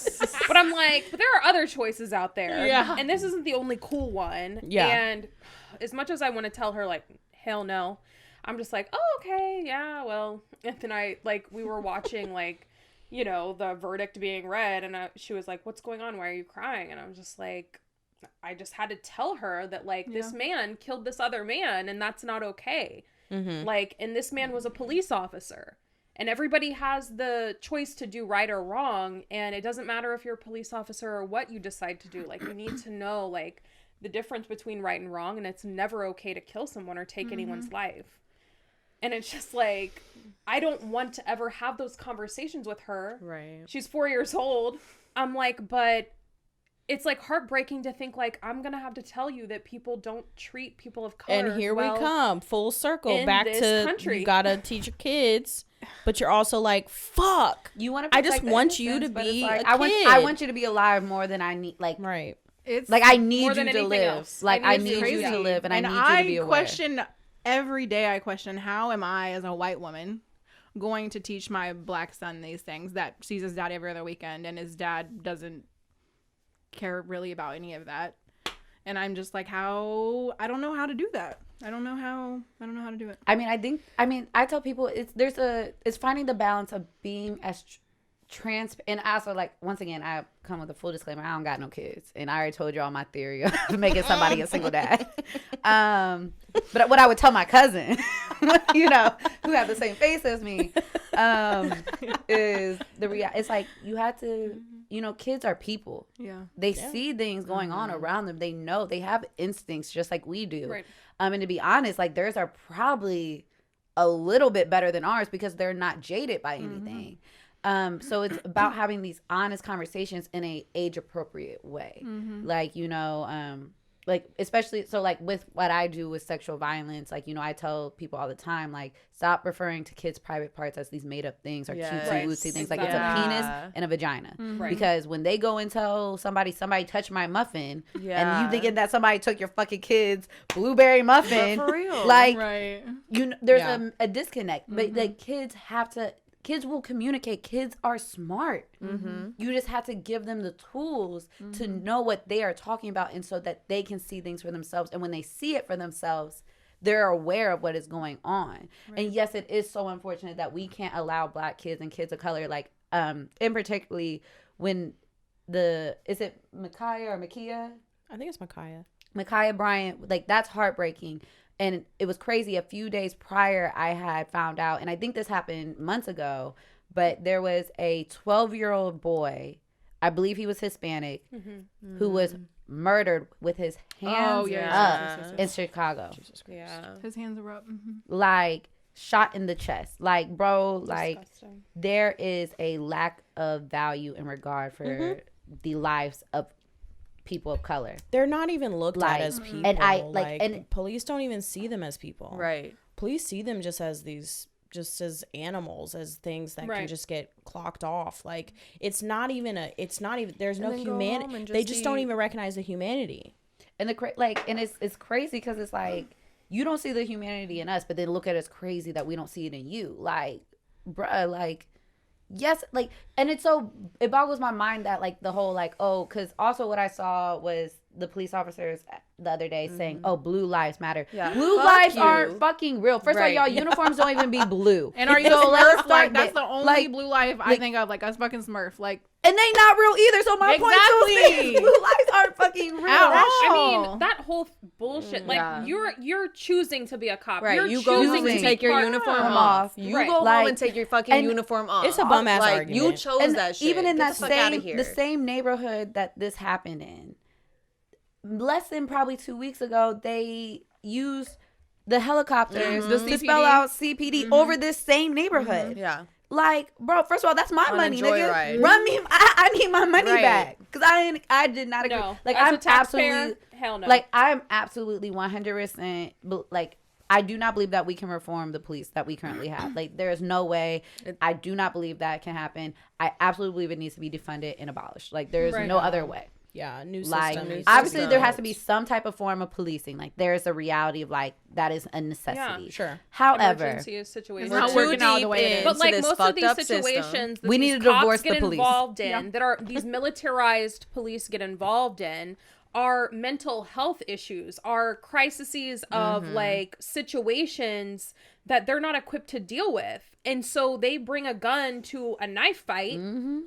But I'm like, but there are other choices out there. Yeah. And this isn't the only cool one. Yeah. And as much as I want to tell her like, hell no, I'm just like, oh, okay, yeah, well. And then we were watching like, you know, the verdict being read, and she was like, what's going on? Why are you crying? And I was just like, I just had to tell her that like this man killed this other man, and that's not okay. Mm-hmm. Like, and this man was a police officer, and everybody has the choice to do right or wrong, and it doesn't matter if you're a police officer or what you decide to do. Like, you need to know like the difference between right and wrong, and it's never okay to kill someone or take anyone's life. And it's just like, I don't want to ever have those conversations with her. Right. She's 4 years old. I'm like, but it's like heartbreaking to think like I'm going to have to tell you that people don't treat people of color And here we come full circle back to country. You got to teach your kids but you're also like, fuck. You want to? I just want you to be like, a I kid. want you to be alive more than I need. Like, right. It's like I need more you than to anything live. else. Like I need crazy. you to live, and I need you to be aware. question every day. I question, how am I, as a white woman, going to teach my black son these things that sees his dad every other weekend, and his dad doesn't care really about any of that. And I'm just like, how? I don't know how to do that. I don't know how to do it. I tell people it's finding the balance of being as and also, like, once again, I come with a full disclaimer. I don't got no kids, and I already told you all my theory of making somebody a single dad. But what I would tell my cousin, you know, who have the same face as me, is it's like you have to, you know, kids are people. Yeah, they see things going on around them. They know, they have instincts just like we do. Right. And to be honest, like, theirs are probably a little bit better than ours because they're not jaded by anything. So it's about having these honest conversations in a age appropriate way. Like, you know, like, especially, so like with what I do with sexual violence, like, you know, I tell people all the time, like, stop referring to kids' private parts as these made up things or cutesy wootsy things. Like, it's a penis and a vagina. Because when they go and tell somebody touched my muffin, and you thinking that somebody took your fucking kid's blueberry muffin, but for real, like, right. you know, there's a disconnect. But like, kids will communicate. Kids are smart. You just have to give them the tools to know what they are talking about, and so that they can see things for themselves. And when they see it for themselves, they're aware of what is going on. And yes, it is so unfortunate that we can't allow Black kids and kids of color, like, in particularly when is it Ma'Khai or Ma'Khia? I think it's Ma'Khai Bryant, like, that's heartbreaking. And it was crazy. A few days prior, I had found out, and I think this happened months ago, but there was a 12-year-old boy, I believe he was Hispanic, who was murdered with his hands up in Chicago. Yeah. His hands were up. Like, shot in the chest. Like, bro, like, there is a lack of value and regard for the lives of people of color. They're not even looked at as people. And and police don't even see them as people. Right. Police see them just as animals, as things that can just get clocked off. Like, there's no humanity. They just don't even recognize the humanity. And it's crazy because it's like, you don't see the humanity in us, but then look at us crazy that we don't see it in you. Like, bruh, like, yes, like, and it boggles my mind that, like, the whole, like, oh, because also what I saw was the police officers the other day saying, oh, blue lives matter. Yeah. Blue lives aren't fucking real. First of all, y'all, uniforms don't even be blue. And are you Smurf? Like, that's the only like, blue life I think of, like, us fucking Smurf. Like, and they not real either. So my point is, blue lives aren't fucking real. I mean, that whole bullshit. Like, you're choosing to be a cop. Right. You're you go home and take your uniform off. You go home and take your fucking uniform off. It's a bum ass argument. You chose that shit. Even in that the same neighborhood that this happened in, less than probably 2 weeks ago, they used the helicopters to spell out CPD over this same neighborhood. Yeah. Like, bro, first of all, that's my money, nigga. Run me. I need my money back because I did not agree. No, like, I'm absolutely, hell no. like, I'm absolutely 100%. Like, I do not believe that we can reform the police that we currently have. Like, there is no way. I do not believe that can happen. I absolutely believe it needs to be defunded and abolished. Like, there is no other way. Yeah, new like, system. Obviously, there has to be some type of form of policing. Like, there is a reality of, like, that is a necessity. Yeah, sure. However, emergency situations. It's not working out the way it is. But, like, most of these situations that we need to divorce get the police. Involved in, that are these militarized police get involved in, are mental health issues, are crises of like situations that they're not equipped to deal with. And so they bring a gun to a knife fight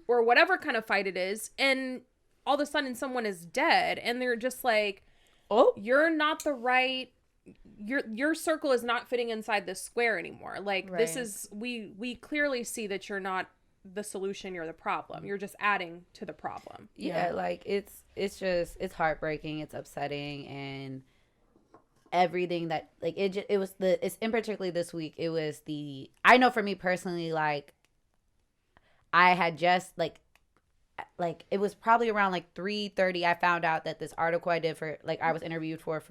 or whatever kind of fight it is, and all of a sudden someone is dead, and they're just like, oh, you're not the right, your circle is not fitting inside this square anymore. Like, this is, we clearly see that you're not the solution, you're the problem. You're just adding to the problem. Yeah, like, it's heartbreaking, it's upsetting, and everything that, like, it's in particularly this week, it was I know for me personally, like, I had just, like, like it was probably around like 3:30 I found out that this article I did for like I was interviewed for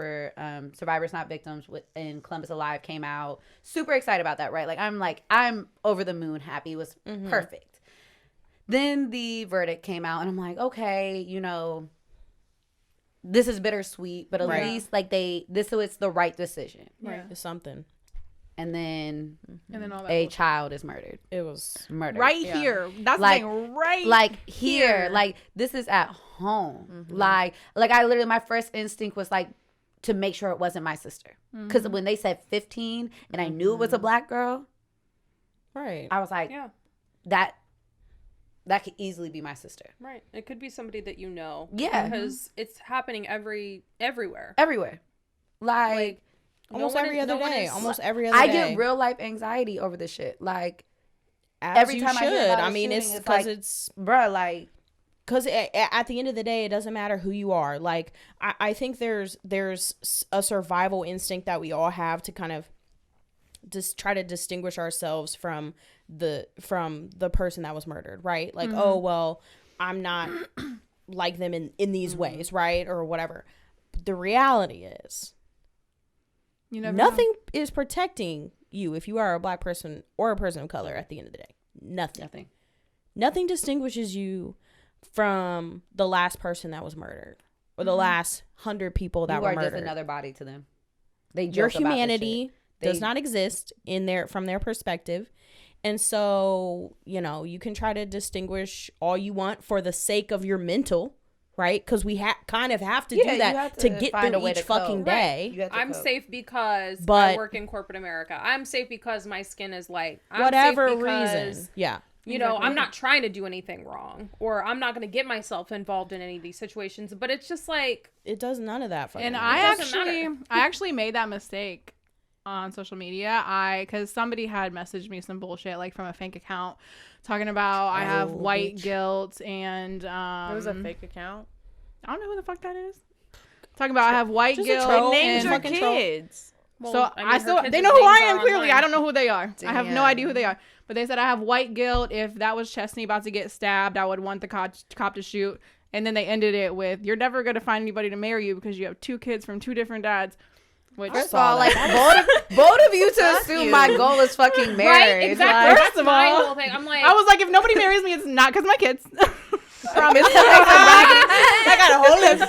Survivors Not Victims in Columbus Alive came out. Super excited about that, right? I'm over the moon happy. It was perfect. Then the verdict came out and I'm like, okay, you know, this is bittersweet, but at least like this was the right decision. Right. It's something. And then all that a child is murdered. It was murdered right here. That's like, the thing, right like here. Like this is at home. Like I literally, my first instinct was like to make sure it wasn't my sister, because when they said 15 and I knew it was a black girl, right, I was like, that could easily be my sister. Right. It could be somebody that you know. Yeah. Because it's happening everywhere. Like almost every other day. I get real life anxiety over this shit. Like as every you time should. I hear about I mean, shooting, it's because like, it's bruh, like, because at the end of the day, it doesn't matter who you are. Like I think there's a survival instinct that we all have to kind of just try to distinguish ourselves from the person that was murdered, right? Like, oh well, I'm not like them in these ways, right, or whatever. But the reality is, nothing is protecting you if you are a black person or a person of color. At the end of the day, nothing distinguishes you from the last person that was murdered or the last 100 people that were murdered. You are just another body to them. Your humanity does not exist from their perspective. And so, you know, you can try to distinguish all you want for the sake of your mental, right? Because we kind of have to do that to get through each fucking day. Right. I'm safe because I work in corporate America. I'm safe because my skin is light. Whatever reason. Yeah. You know, I'm not trying to do anything wrong, or I'm not going to get myself involved in any of these situations. But it's just like, it does none of that. And I actually made that mistake on social media. Because somebody had messaged me some bullshit like from a fake account talking about I have white guilt, and it was a fake account. I don't know who the fuck that is. Talking about I have white guilt. They named your kids. Well, so I still they know who I am clearly. I don't know who they are. Damn. I have no idea who they are. But they said I have white guilt. If that was Chesney about to get stabbed, I would want the cop to shoot. And then they ended it with, "You're never going to find anybody to marry you because you have 2 kids from 2 different dads." Which, first of all, like both of you to assume my goal is fucking marriage. Right, exactly. Like, First of all, whole thing. I'm like, I was like, if nobody marries me, it's not because my kids. Promise. I got a whole list.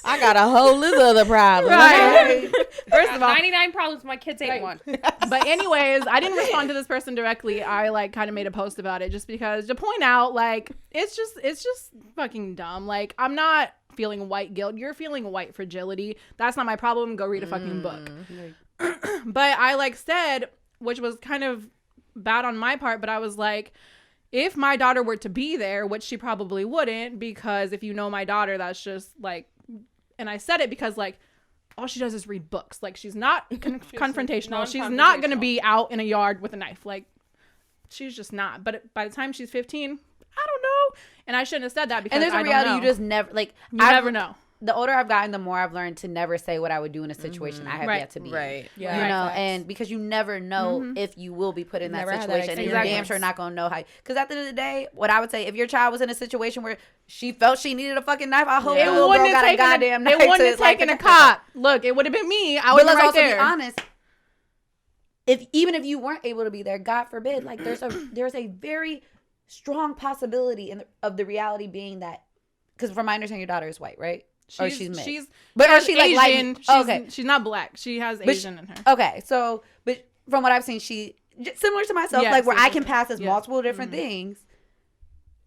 I got a whole list of other problems. Right. First of all, 99 problems. My kids ain't one. But anyways, I didn't respond to this person directly. I like kind of made a post about it just because to point out like it's just fucking dumb. Like I'm not feeling white guilt. You're feeling white fragility. That's not my problem. Go read a fucking book. But I like said, which was kind of bad on my part, but I was like, if my daughter were to be there, which she probably wouldn't, because if you know my daughter, that's just like, and I said it because like all she does is read books. Like she's not confrontational. She's not going to be out in a yard with a knife. Like she's just not. But by the time she's 15, I don't know. And I shouldn't have said that because and there's a reality you just never like. You never know. The older I've gotten, the more I've learned to never say what I would do in a situation I have yet to be in. Yeah. You know, and because you never know if you will be put in that situation. And you're damn sure not going to know how. Because at the end of the day, what I would say, if your child was in a situation where she felt she needed a fucking knife, I hope the little girl got a goddamn knife. It wouldn't have taken a cop. Look, it would have been me. I would have been right there. But let's also be honest. Even if you weren't able to be there, God forbid, like there's a very strong possibility of the reality being that, because from my understanding, your daughter is white, right? Or she's mixed. She's Asian. She's not black. She has Asian in her. Okay, so but from what I've seen, she similar to myself, like where I can pass as multiple different things.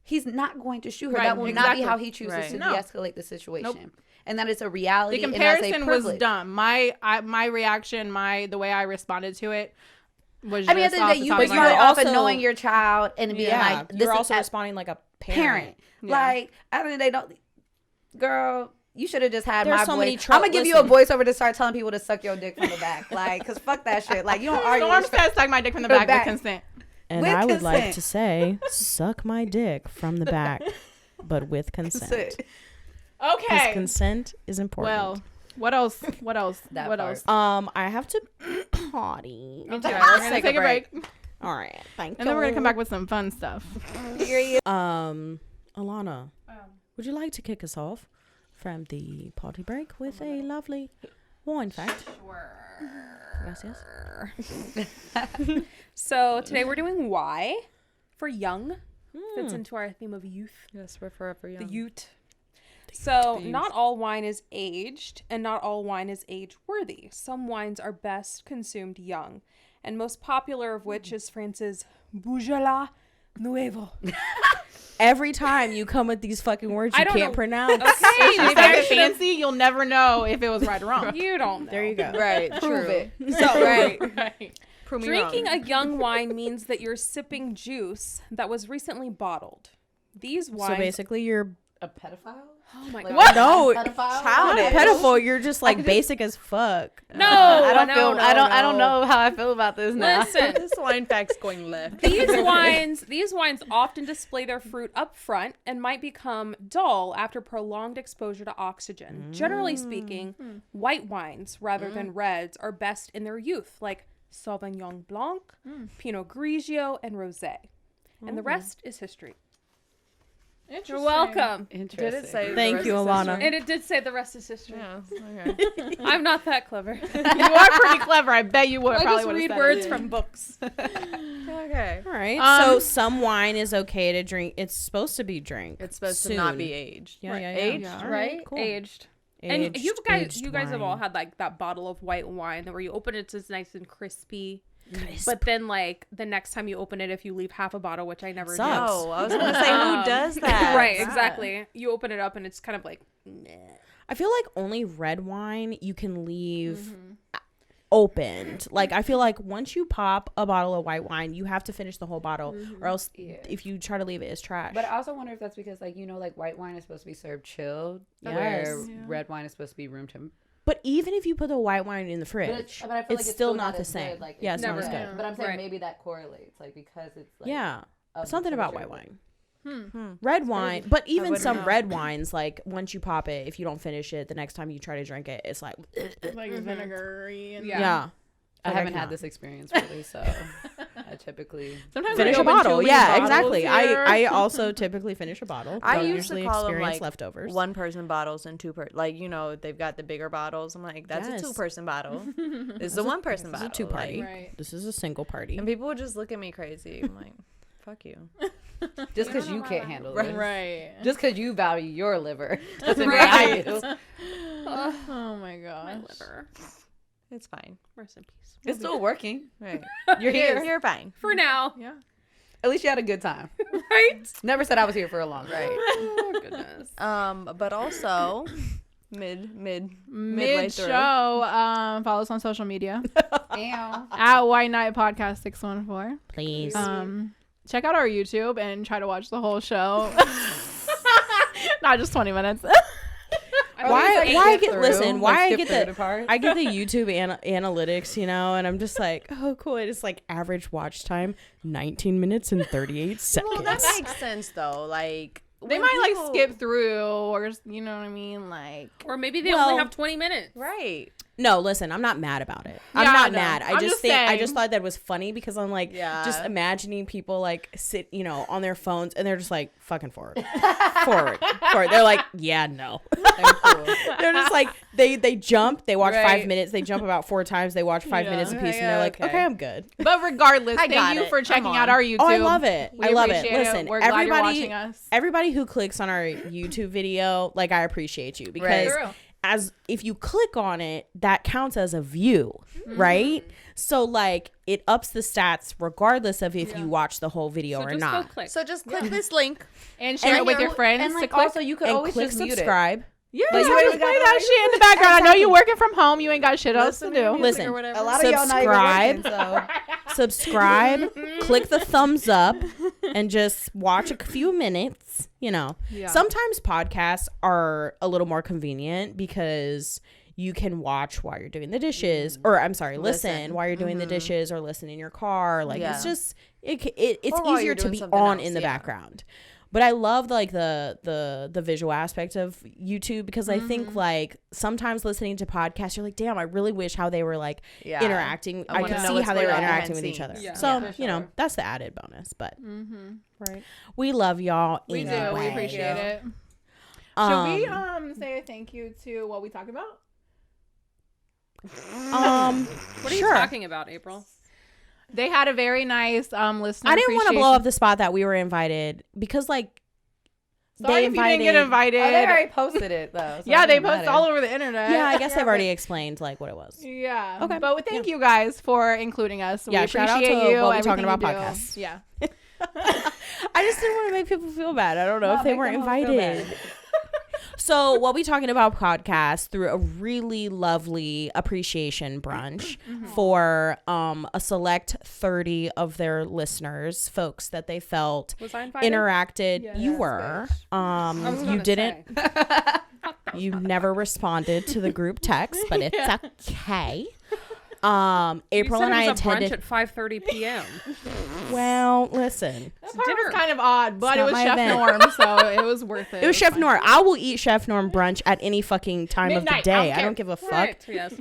He's not going to shoot her. That will not be how he chooses to de-escalate the situation. And that is a reality. The comparison was dumb. My reaction, the way I responded to it was. I mean, at the end of the day, you are also knowing your child and being like, this you're also responding like a parent. Yeah. Like at the end of the day, don't, girl. You should have just had my voice. I'm gonna give you a voiceover to start telling people to suck your dick from the back, like, cause fuck that shit. Like, you don't argue. Storm says suck my dick from the back with consent. And I would like to say, suck my dick from the back, but with consent. Okay. Because consent is important. Well, what else? I have to potty. Me too. Let's take a break. All right. Thank you. And then we're gonna come back with some fun stuff. Alana, would you like to kick us off from the party break with a lovely wine fact? Sure. Gracias. So today we're doing Y for young. Fits into our theme of youth. Yes, we're forever young. The youth. So not all wine is aged, and not all wine is age worthy. Some wines are best consumed young, and most popular of which is France's Beaujolais Nuevo. Every time you come with these fucking words you can't pronounce. Okay, If I fancy, you'll never know if it was right or wrong. you don't know. There you go. Right, Prove true. it. So Right. Prove me drinking wrong. a young wine means that you're sipping juice that was recently bottled. These wines. So basically, you're A pedophile? Oh my Like, god. what? No, Pedophile? Childish. pedophile. You're just like basic as fuck. No, I don't no, feel. no, I don't no. know how I feel about this now. Listen, This wine fact's going left. these wines often display their fruit up front and might become dull after prolonged exposure to oxygen. Generally speaking, white wines rather than reds are best in their youth, like Sauvignon Blanc, Pinot Grigio, and Rosé. And the rest is history. You're welcome. Interesting. Did it say? Thank you, Alana. And it did say the rest is history. Yeah. Okay. I'm not that clever. You are pretty clever. I bet you would. I probably just would've read said words it. from books. Okay. All right. Um, So some wine is okay to drink. It's supposed to be drank. It's supposed soon. to not be aged. Yeah, Right. yeah, yeah. Aged, Yeah. right? Cool. Aged. And Aged- you aged guys have all wine. had like that bottle of white wine where you open it, it's nice and crispy. But then like the next time you open it, if you leave half a bottle, which I never Sucks. No, I was gonna say who does that? Right, exactly. You open it up and it's kind of like, meh. I feel like only red wine you can leave opened. Like I feel like once you pop a bottle of white wine, you have to finish the whole bottle, or else if you try to leave it, it's trash. But I also wonder if that's because, like, you know, like white wine is supposed to be served chilled, Yes. where red wine is supposed to be room temp. But even if you put the white wine in the fridge, But I feel it's like still not the as same. Good, like, Yeah, it's not Never. as good. Yeah. But I'm saying Right. maybe that correlates, like, because it's like Yeah, of the something about temperature. white wine. Red wine, but even wouldn't some know. red wines, like once you pop it, if you don't finish it, the next time you try to drink it, it's like, Like vinegary and yeah. I Like, haven't cannot. had this experience really, so I typically sometimes Finish I a open bottle. too many Yeah, bottles exactly. here. I also typically finish a bottle. I Don't used usually to call them experience like leftovers. one person bottles and two like they've got the bigger bottles. I'm like that's Yes. a 2-person bottle. This is a 1-person This is bottle. a two party. like- Right. This is a single party. and people would just look at me crazy. I'm like, fuck you. just because you can't handle it, Right. just because you value your liver doesn't mean Right. I do. Oh my gosh. My liver. It's fine. Rest in peace. It's still working. Right. You're here. You're fine. For now. Yeah. At least you had a good time. Right? Never said I was here for a long time. Right. Oh, goodness. But also midway Mid through. show, follow us on social media Ow. at White Night Podcast 614. Please. Check out our YouTube and try to watch the whole show. Not just 20 minutes. Why I get through, listen? like, Why I skip get through the the part. I get the YouTube analytics, you know, and I'm just like, oh, cool. It's like average watch time, 19 minutes and 38 seconds. Well, that makes sense though. Like They when might people- like skip through, or you know what I mean, like. Or maybe they Well- only have 20 minutes. Right. No, listen, I'm not mad about it. I'm Yeah, not no. mad. I I'm just just think I saying. just thought that was funny because I'm like, Yeah. just imagining people like sit, you know, on their phones and they're just like fucking forward, forward. They're like, yeah, no. They're just like they jump, they watch 5 Right. minutes, they jump about 4 times, they watch 5 Yeah. minutes apiece, and Yeah, they're like, okay. okay, I'm good. But regardless, I got thank you it. for I'm checking on. out our YouTube. Oh, I love it. We I love it. appreciate Listen, We're glad you're everybody, watching us. everybody who clicks on our YouTube video, like I appreciate you because True. as if you click on it, that counts as a view, right? So like it ups the stats regardless of if you watch the whole video So or just not. go click. So just click this link. And share it with your friends And to like click. also you could And always click just mute it. subscribe. Yeah, But you just ain't play got that to- shit in the background. I know you're working from home. You ain't got shit else to Listen to do. music Listen, or whatever. A lot of y'all not even Subscribe. working, so Subscribe, click the thumbs up, and just watch a few minutes. You know, Yeah. sometimes podcasts are a little more convenient because you can watch while you're doing the dishes, or I'm sorry, listen while you're doing the dishes, or listen in your car. Like Yeah. it's just it's Or while easier you're to doing be something on else, in the yeah. background. But I love like the visual aspect of YouTube because I think like sometimes listening to podcasts, you're like, damn, I really wish how they were like interacting. I could see how they were interacting with each other. Yeah. So, you know, that's the added bonus. But Right. We love y'all. We do. We appreciate it. Should we say a thank you to what we talked about? What are you talking about, April? They had a very nice listener. I didn't want to blow up the spot that we were invited because like Sorry if you didn't get invited. Oh, they already posted it though. So yeah, they posted all over the internet. Yeah, I guess they've already explained like what it was. Yeah. Okay. But thank you guys for including us. Yeah, we shout appreciate out to you. what we talking about podcasts. Yeah. I just didn't want to make people feel bad. I don't know if they weren't invited. So what we talking about podcast through a really lovely appreciation brunch for a select 30 of their listeners, folks that they felt interacted. Yes, you were. You didn't. You never responded to the group text, but it's okay. April and I attended at 5:30 p.m. Well, listen, that part was kind of odd, but it was Chef Norm, so it was worth it. It was Chef Norm. I will eat Chef Norm brunch at any fucking time of the day. I don't give a fuck. Right. Yes.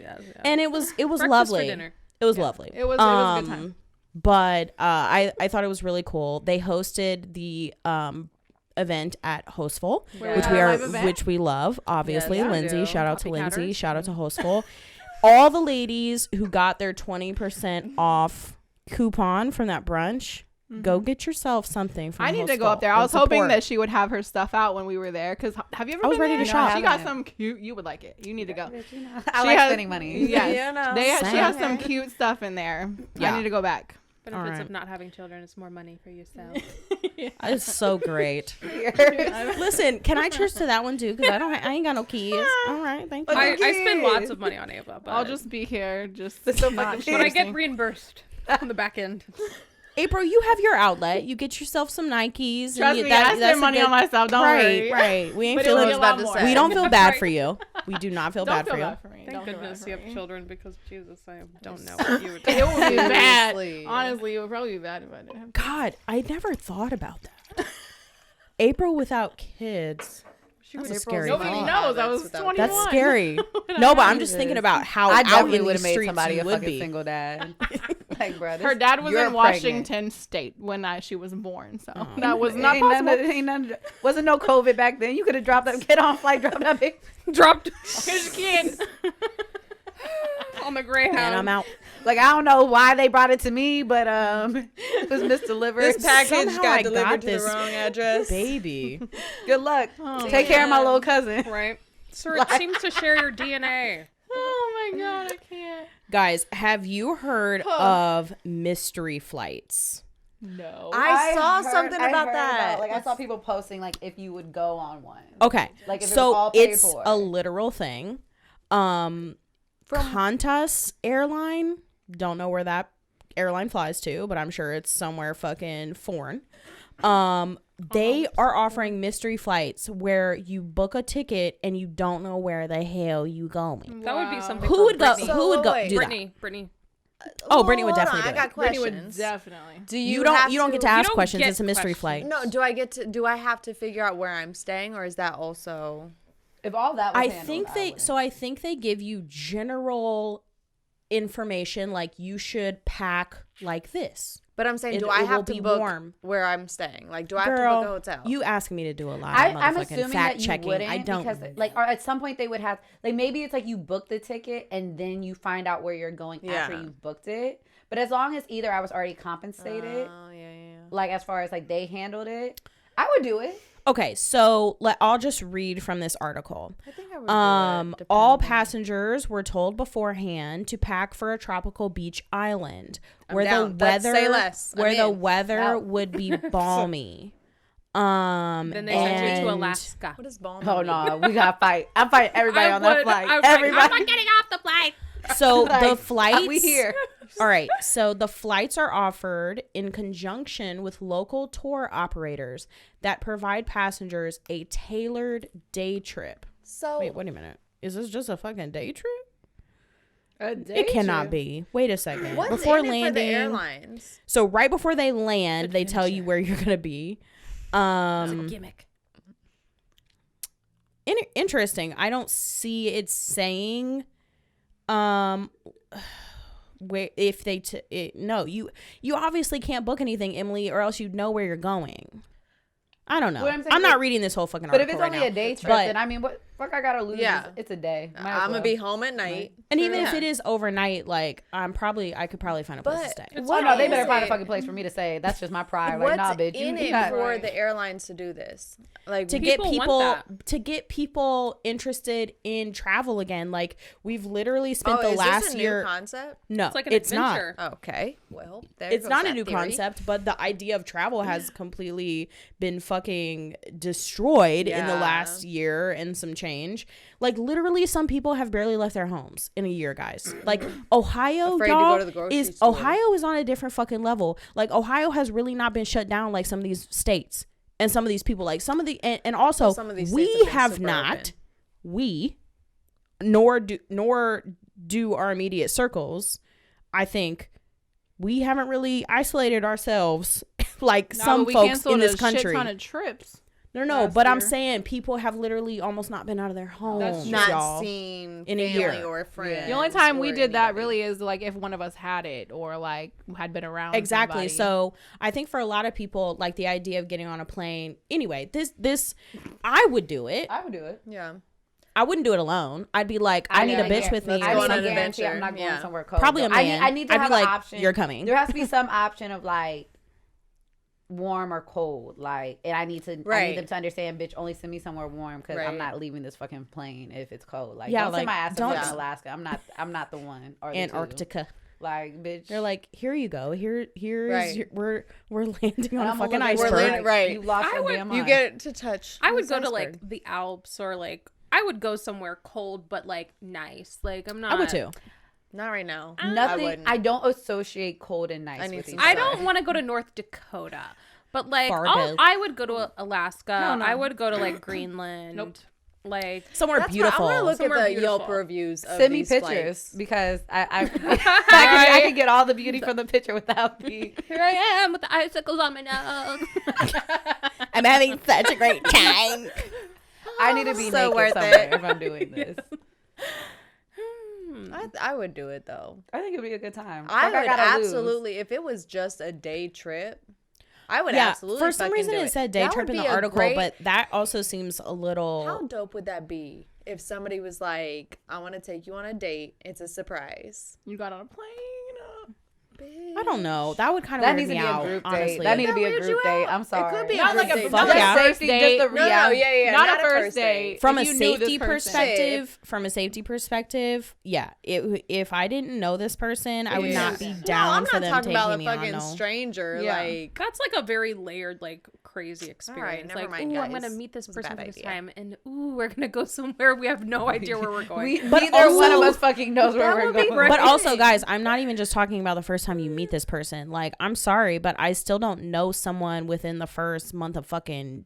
And it was lovely. It was lovely. It was a good time. But I thought it was really cool. They hosted the event at Hostful, which we love. Obviously, Lindsay. Shout out to Lindsay. Shout out to Hostful. All the ladies who got their 20% off coupon from that brunch, go get yourself something from I need to go up there. I was hoping that she would have her stuff out when we were there. Because have you ever been ready to shop? She got some cute. You would like it. You need to go. I like spending money. Yes. She has some cute stuff in there. Yeah. I need to go back. Benefits of not having children is more money for yourself. It's so great. Listen, can I cheers to that one too? Because I ain't got no kids. All right, thank you. I spend lots of money on Ava, but I'll just be here. But I get reimbursed on the back end. April, you have your outlet. You get yourself some Nikes. Trust me, I spend money on myself. Don't worry. Right. We ain't feeling bad. We don't feel bad for you. We do not feel bad for you. Thank goodness you have children because Jesus, I don't know what you would do. It would be bad. Honestly, it would probably be bad if I didn't. God, I never thought about that. April without kids. That's a scary thought. Nobody knows. I was 21. That's scary. No, but I'm just thinking about how I out in would the have made streets somebody you a would fucking be. single dad. Like, bro, her dad was in Washington State when she was born, so that was not possible. Wasn't no COVID back then. You could have dropped that kid on flight, dropped that big, dropped his kid on the Greyhound. And I'm out. Like, I don't know why they brought it to me, but it was misdelivered. This package Somehow got I delivered to this the wrong address. Baby. Good luck. Take care of my little cousin. Right. Sir, it seems to share your DNA. Oh my God, I can't. Guys, have you heard of mystery flights? No. I saw something about that. I saw people posting, like, if you would go on one. Okay. Like, if so it was all paid it's for. a literal thing. Qantas airline, don't know where that airline flies to, but I'm sure it's somewhere fucking foreign. They are offering mystery flights where you book a ticket and you don't know where the hell you going. That would be something. Who would go? Brittany. Who would go? wait. Do Brittany. Oh, Brittany would hold definitely on, do I got it. questions. Brittany would definitely. Do You don't get to ask questions. get It's a mystery questions. flight. No, do I have to figure out where I'm staying, or is that also? If all that was I handled, think they give you general information like you should pack like this. But I'm saying, do I have to book where I'm staying? Like, do I have to book a hotel? You ask me to do a lot of I'm motherfucking assuming fact that checking. you wouldn't, I don't. because like, or at some point they would have, like, maybe it's like you book the ticket and then you find out where you're going after you've booked it. But as long as either I was already compensated, like as far as like they handled it, I would do it. Okay, so I'll just read from this article. I think I would do it, all passengers were told beforehand to pack for a tropical beach island where the weather would be balmy. Then they sent you to Alaska. What is balmy? Oh no, we gotta fight. I'm fighting everybody on that flight. Everybody. I'm not getting off the flight. So the flights. We here. All right. So the flights are offered in conjunction with local tour operators that provide passengers a tailored day trip. So wait a minute. Is this just a fucking day trip? A day It cannot trip? be. Wait a second. What's before in it landing, for the airlines? so right before they land, they tell you where you're gonna be. It's a gimmick. Interesting. I don't see it saying where if they no, you obviously can't book anything, Emily, or else you'd know where you're going. I don't know. I'm not reading this whole fucking article. But if it's only a day trip, then I mean, what fuck I gotta lose? Yeah. It's a day. I'm gonna be home at night. And even if it is overnight, like I could probably find a place to stay. Well, no, they better find a fucking place for me to stay. That's just my pride. Like, nah, bitch. In it for the airlines to do this? Like to get people interested in travel again. Like we've literally spent the last year. New concept? No, it's like an adventure. Not. Okay, well, it's not a new concept, but the idea of travel has completely been fucking destroyed in the last year and some change. Like literally, some people have barely left their homes in a year, guys. Like Ohio, y'all, Ohio is on a different fucking level. Like Ohio has really not been shut down like some of these states. And some of these people, like some of the, and also we have not, nor do our immediate circles. I think we haven't really isolated ourselves like some folks in this country. Shit ton of trips. No, but I'm saying people have literally almost not been out of their homes. Not seen in a year or friends. The only time we did that really is like if one of us had it or like had been around. Exactly. Somebody. So I think for a lot of people, like the idea of getting on a plane. Anyway, this I would do it. I would do it. Yeah. I wouldn't do it alone. I'd be like, I need a bitch with me. I need an adventure. I'm not going somewhere cold. Probably a man. I need to have an option. You're coming. There has to be some option of like warm or cold, like, and I need them to understand, bitch, only send me somewhere warm because I'm not leaving this fucking plane if it's cold. Like, don't send my ass to Alaska. I'm not the one. Or Antarctica. Like, bitch. They're like, here you go. Here's we're landing on a fucking iceberg. Right. You lost your damn mind. You get to touch. I would go to like the Alps or like I would go somewhere cold but like nice. Like I'm not. I would too. Not right now. Nothing. I don't associate cold and nice with each other. I don't want to go to North Dakota, but like I would go to Alaska. No. I would go to like Greenland. Nope. Like somewhere beautiful. I want to look at the Yelp reviews. Send me pictures because I can get all the beauty from the picture without the. Here I am with the icicles on my nose. I'm having such a great time. I need to be so naked somewhere if I'm doing this. I would do it though. I think it'd be a good time. I would absolutely, if it was just a day trip, I would absolutely. For some reason, it said day trip in the article, but that also seems a little. How dope would that be if somebody was like, "I want to take you on a date. It's a surprise." You got on a plane. I don't know. That would kind of weird me out. Honestly, that need to be a group date. I'm sorry. It could be not a like group a date. not Just safety. Just the reality. Not a first date. From a safety perspective, yeah. If I didn't know this person, I would not be down for them taking me on. I'm not talking about a fucking stranger. Yeah. Like that's like a very layered, like crazy experience. Right, like, ooh, I'm gonna meet this person for this time, and ooh, we're gonna go somewhere we have no idea where we're going. But neither one of us fucking knows where we're going. But also, guys, I'm not even just talking about the first time you meet this person. Like, I'm sorry, but I still don't know someone within the first month of fucking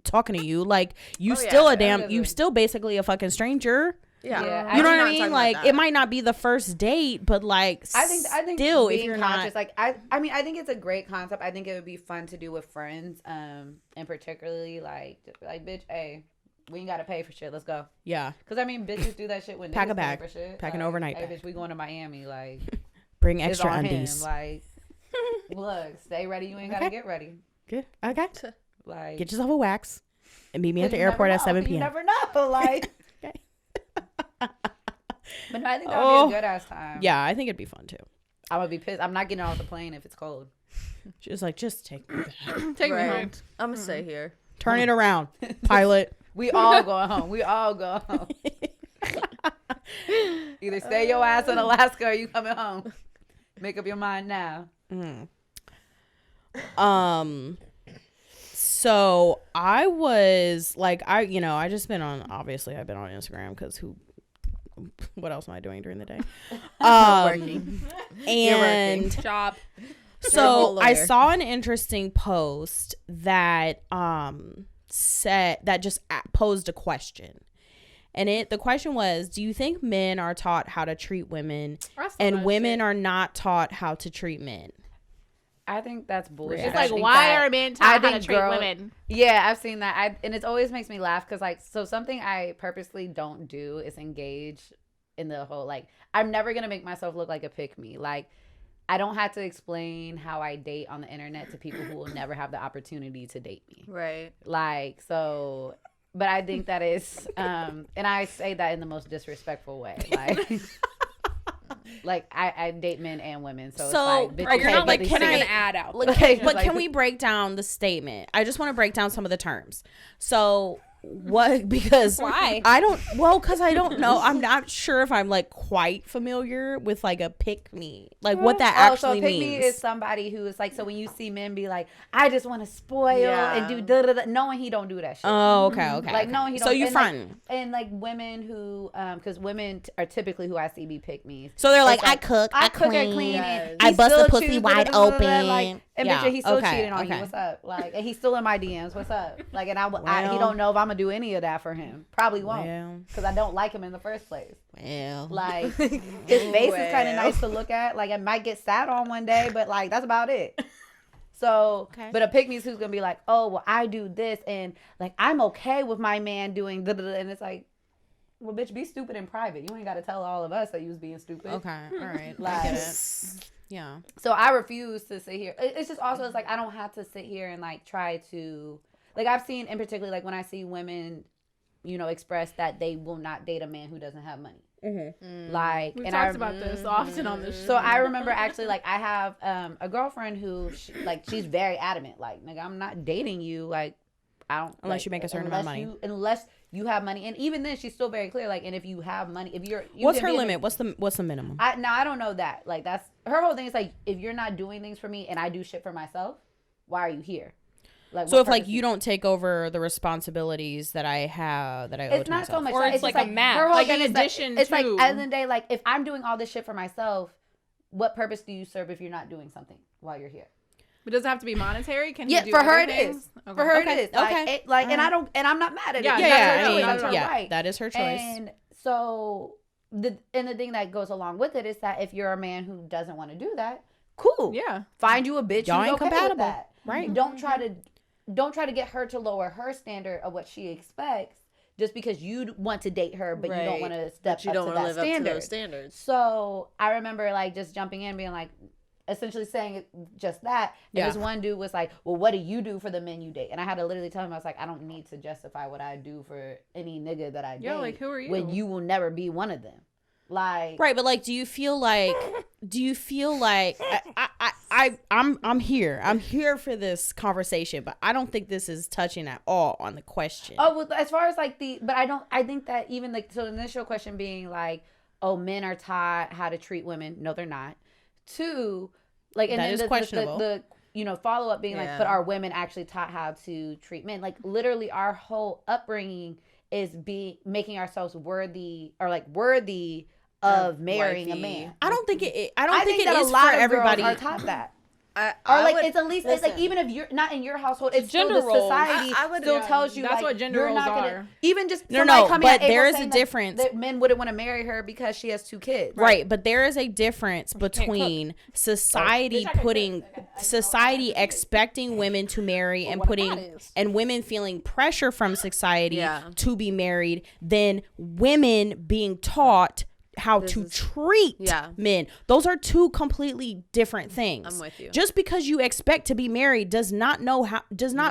talking to you. Like, you still basically a fucking stranger. Yeah. You know what I mean? Like, it might not be the first date, but like, I think still, if you're conscious, not, like, I mean, I think it's a great concept. I think it would be fun to do with friends, and particularly like, bitch, hey, we ain't gotta pay for shit. Let's go. Yeah. Because I mean, bitches do that shit when pack niggas a bag, pay for shit. pack like, an overnight hey, bag. bitch, we going to Miami. Like, bring extra undies. Like, look, stay ready. You ain't gotta get ready. Good. Okay. Like, get yourself a wax and meet me at the airport at 7 p.m. You never know. Like, okay. But no, I think that would be a good ass time. Yeah, I think it'd be fun too. I would be pissed. I'm not getting off the plane if it's cold. Just like, just take me back. Take me home. I'm gonna stay here. Turn it around, pilot. We all going home. We all go home. Either stay your ass in Alaska or you coming home. Make up your mind now. So I was like, I just been on, obviously I've been on Instagram because what else am I doing during the day? Working. And job. So I saw an interesting post that posed a question. And the question was, do you think men are taught how to treat women and women are not taught how to treat men? I think that's bullshit. It's like, why are men taught how to treat women? Yeah, I've seen that. And it always makes me laugh because, like, so something I purposely don't do is engage in the whole, like, I'm never going to make myself look like a pick-me. Like, I don't have to explain how I date on the internet to people who will never have the opportunity to date me. Right. Like, so, but I think that is, and I say that in the most disrespectful way. Like, I date men and women. So it's like, you're not like putting an ad out. But can we break down the statement? I just want to break down some of the terms. So what, because why? Because I don't know. I'm not sure if I'm like quite familiar with like a pick me, like what that actually so a pick means. me is somebody who is like, so when you see men be like, I just want to spoil and do da da da, knowing he don't do that shit. Oh, okay. Like knowing he don't. So you and fronting. And like women who, because women are typically who I see be pick me's. So they're like, I cook, I cook clean, and clean, and I bust a pussy wide open. Like, and bitch, he's still cheating on you. What's up? Like, and he's still in my DMs. What's up? Like, and he don't know if I'm gonna do any of that for him. Probably won't, because I don't like him in the first place. Well, like his face is kind of nice to look at. Like, it might get sat on one day, but like that's about it. So, but a pick-me's who's gonna be like, oh, well, I do this, and like I'm okay with my man doing da da da, and it's like, well, bitch, be stupid in private. You ain't got to tell all of us that you was being stupid. Okay, all right, like, I get it. Yeah. So I refuse to sit here. It's just also, it's like, I don't have to sit here and like try to, like, I've seen in particular, like when I see women, you know, express that they will not date a man who doesn't have money. Like, we and talked about this often on this show. So I remember actually, like, I have a girlfriend who, she's very adamant. Like, nigga, I'm not dating you. Like, I don't. Unless you make a certain amount of money. Unless you have money. And even then, she's still very clear. Like, and if you have money, if you're. What's her limit? What's the minimum? I don't know that. Like, that's her whole thing is like, if you're not doing things for me and I do shit for myself, why are you here? Like, so if like you don't take over the responsibilities that I owe to myself. It's not so much. Or it's like a match. Like in addition to. It's like, at the end of the day, like, if I'm doing all this shit for myself, what purpose do you serve if you're not doing something while you're here? But does it have to be monetary? Can you do for her other things? is. Okay. For her it is. Like, and I don't, and I'm not mad at it. That's her right. That is her choice. And so the thing that goes along with it is that if you're a man who doesn't want to do that, cool. Yeah. Find you a bitch Y'all who's ain't okay compatible. with that. Right. Don't try to get her to lower her standard of what she expects just because you want to date her, but you don't want to step up to that standard. Standards. So I remember like just jumping in, being like, essentially saying just that. And this one dude was like, well, what do you do for the men you date? And I had to literally tell him, I was like, I don't need to justify what I do for any nigga that I date. Yeah, like, who are you? When you will never be one of them. Like, right, but like, do you feel like I'm here for this conversation, but I don't think this is touching at all on the question. Oh, well, as far as like I think that even like, so the initial question being like, oh, men are taught how to treat women. No, they're not. Two, like, and that then is the questionable. The you know, follow up being like, but are women actually taught how to treat men? Like, literally our whole upbringing is making ourselves worthy of marrying a man. I don't think it. I don't think it that is a lot for of everybody. girls are taught that. It's at least, it's like, even if you're not in your household, it's gender still the roles. society still tells you, that's like, what gender you're roles not gonna, are. even just No, somebody coming but at there April is a saying difference. that men wouldn't want to marry her because she has 2 kids. Right, but there is a difference between society expecting women to marry and women feeling pressure from society to be married than women being taught how to treat men. Those are 2 completely different things. I'm with you. Just because you expect to be married does not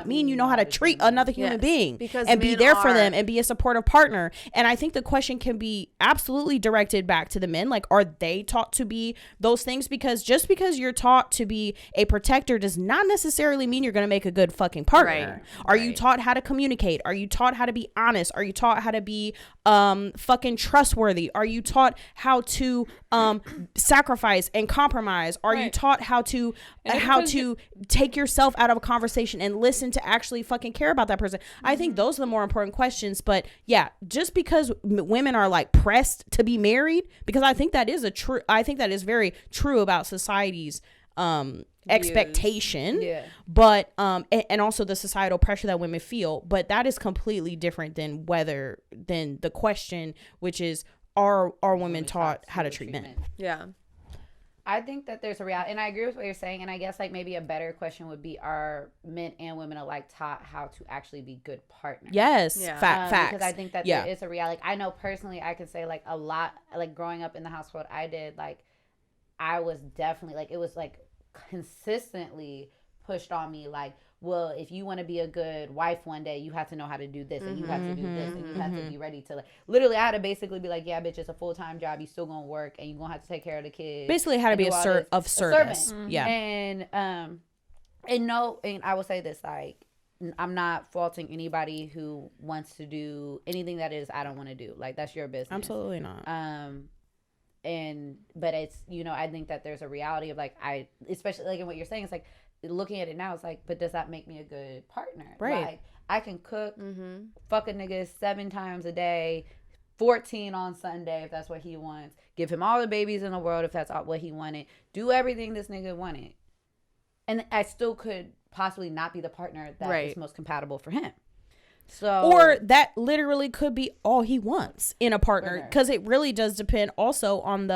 mean you know how to treat another human being and be there for them and be a supportive partner. And I think the question can be absolutely directed back to the men. Like, are they taught to be those things? Because just because you're taught to be a protector does not necessarily mean you're going to make a good fucking partner. Are you taught how to communicate? Are you taught how to be honest? Are you taught how to be fucking trustworthy? Are you taught how to sacrifice and compromise? Are you taught how to take yourself out of a conversation and listen to actually fucking care about that person? I think those are the more important questions. But yeah, just because women are like pressed to be married, because I think that is very true about society's expectation, but and also the societal pressure that women feel, but that is completely different than the question, which is, are women taught how to treat men? I think that there's a reality, and I agree with what you're saying. And I guess like maybe a better question would be: are men and women alike taught how to actually be good partners? Yes, Yeah. facts. Because I think that there is a reality. Like, I know personally, I could say like a lot. Like growing up in the household I did, like I was definitely like it was like consistently pushed on me, like, well, if you want to be a good wife one day, you have to know how to do this, and you have to do this, and you have to be ready to, like, literally, I had to basically be like, yeah, bitch, it's a full-time job. You still gonna work, and you gonna have to take care of the kids. Basically, how to be of service. Yeah. And I will say this, like, I'm not faulting anybody who wants to do anything that is I don't want to do. Like, that's your business. Absolutely not. But it's, I think that there's a reality of, like, especially like in what you're saying, it's like, looking at it now, it's like, but does that make me a good partner? Right. Like, I can cook, fuck a nigga 7 times a day, 14 on Sunday if that's what he wants. Give him all the babies in the world if that's what he wanted. Do everything this nigga wanted. And I still could possibly not be the partner that is most compatible for him. So, or that literally could be all he wants in a partner, because it really does depend also on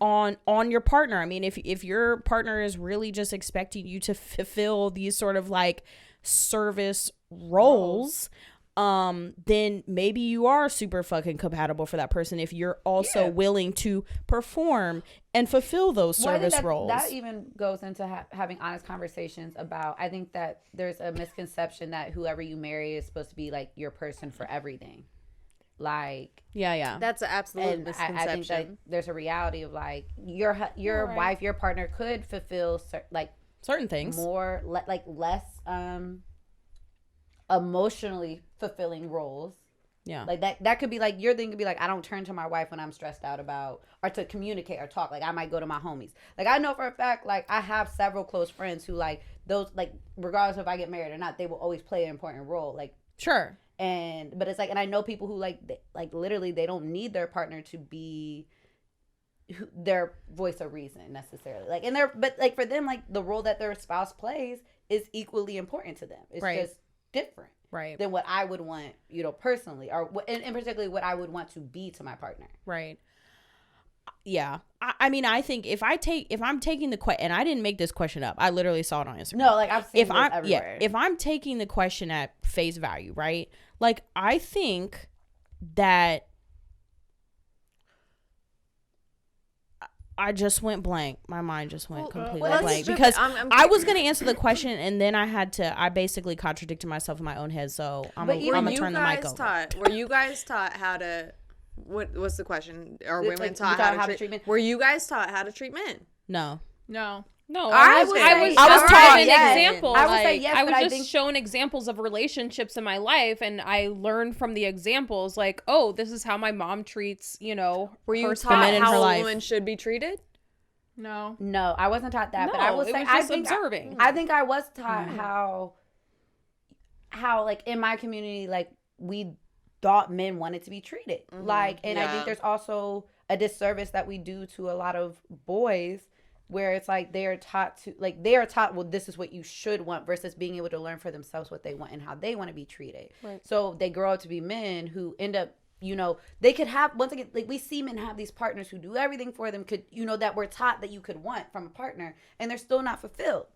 on your partner. I mean, if your partner is really just expecting you to fulfill these sort of like service roles, then maybe you are super fucking compatible for that person if you're also willing to perform and fulfill those service roles. That even goes into having honest conversations about, I think that there's a misconception that whoever you marry is supposed to be like your person for everything. Like, that's an absolute misconception. I think that there's a reality of like your wife, your partner could fulfill certain things, more less emotionally fulfilling roles. Yeah. Like that could be like, your thing could be like, I don't turn to my wife when I'm stressed out about, or to communicate or talk. Like, I might go to my homies. Like, I know for a fact, like, I have several close friends who, like, those, like, regardless if I get married or not, they will always play an important role. Like, sure. But it's like, and I know people who like literally they don't need their partner to be their voice of reason necessarily. Like, but like for them, like, the role that their spouse plays is equally important to them. It's just different. Right. Than what I would want, personally, or and particularly what I would want to be to my partner. Right. Yeah. I mean, I think if I'm taking the question, and I didn't make this question up, I literally saw it on Instagram. No, like, I've seen it everywhere. If I'm taking the question at face value, right? Like, I think that I just went blank. My mind just went completely blank because I was going to answer the question, and then I basically contradicted myself in my own head. So I'm going to turn the mic over. Were you guys taught how to, what's the question? Are women taught how to treat men? Were you guys taught how to treat men? No. I was taught an example. I would say yes, I was but just shown examples of relationships in my life, and I learned from the examples, like, oh, this is how my mom treats, Were you her taught in how her a life. woman should be treated? No, I wasn't taught that. But I will say, I think observing. I think I was taught how like in my community, like, we thought men wanted to be treated. Like, and I think there's also a disservice that we do to a lot of boys, where it's like they are taught, well, this is what you should want, versus being able to learn for themselves what they want and how they want to be treated. Right. So they grow up to be men who end up, they could have, once again, like, we see men have these partners who do everything for them, that we're taught that you could want from a partner, and they're still not fulfilled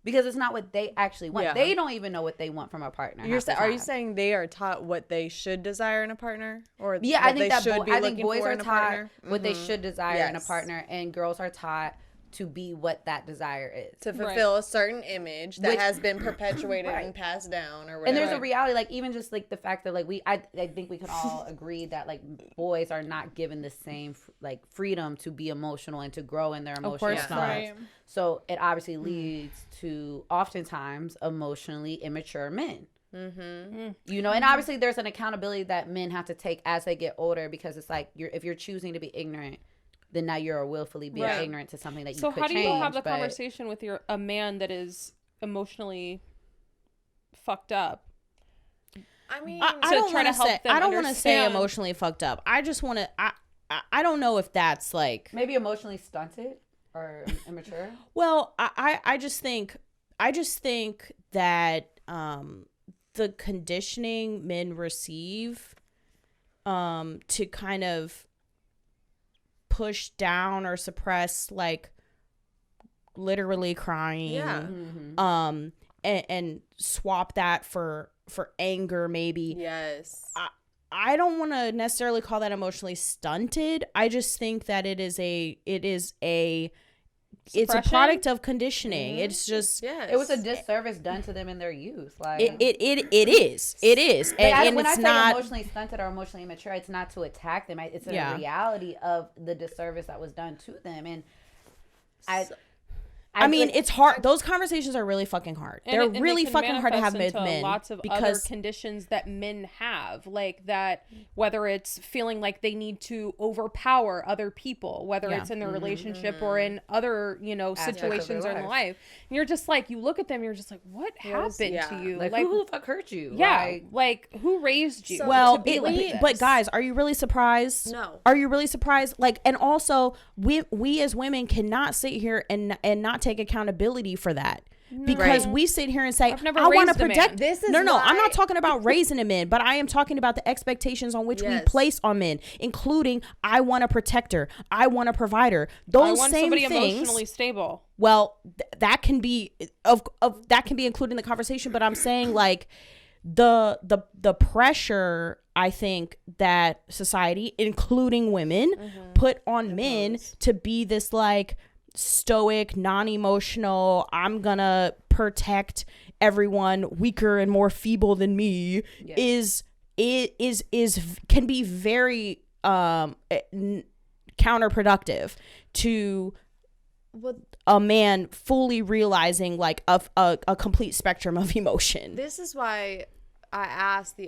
because it's not what they actually want. Yeah. They don't even know what they want from a partner. Are you saying they are taught what they should desire in a partner? Or I think I think boys are taught what they should desire in a partner, and girls are taught to be what that desire is. To fulfill a certain image that has been perpetuated and passed down or whatever. And there's a reality, like, even just, like, the fact that, like, I think we can all agree that, like, boys are not given the same, like, freedom to be emotional and to grow in their emotional selves. Right. So it obviously leads to, oftentimes, emotionally immature men. And obviously there's an accountability that men have to take as they get older, because it's like, if you're choosing to be ignorant, then now you're willfully being ignorant to something that you could change. So how do you have the conversation with a man that is emotionally fucked up? I mean, I don't want to say emotionally fucked up. I just want to. I don't know if that's like maybe emotionally stunted or immature. Well, I just think that the conditioning men receive to kind of push down or suppress like literally crying. Yeah. And swap that for anger maybe. Yes. I don't want to necessarily call that emotionally stunted. I just think that it's a product of conditioning. It's just it was a disservice done to them in their youth. Like it is. And when it's I say not emotionally stunted or emotionally immature, it's not to attack them. It's a reality of the disservice that was done to them. And I mean, it's hard. Those conversations are really fucking hard. They're really fucking hard to have with men. Lots of other conditions that men have, like that, whether it's feeling like they need to overpower other people, whether it's in their relationship or in other, situations or in life. And you're just like, you look at them, you're just like, what happened to you? Like who the fuck hurt you? Yeah. Like who raised you? So, but guys, are you really surprised? No. Are you really surprised? Like, and also we as women cannot sit here and not take accountability for that, because we sit here and say, I want to protect. This is I'm not talking about raising a man, but I am talking about the expectations on which we place on men, including I want a protector, I want a provider. Those I want same somebody things, emotionally stable. Well, that can be that can be included in the conversation, but I'm saying like the pressure I think that society, including women, put on men to be this like stoic, non-emotional, I'm gonna protect everyone weaker and more feeble than me, can be very counterproductive to a man fully realizing like a complete spectrum of emotion. This is why I asked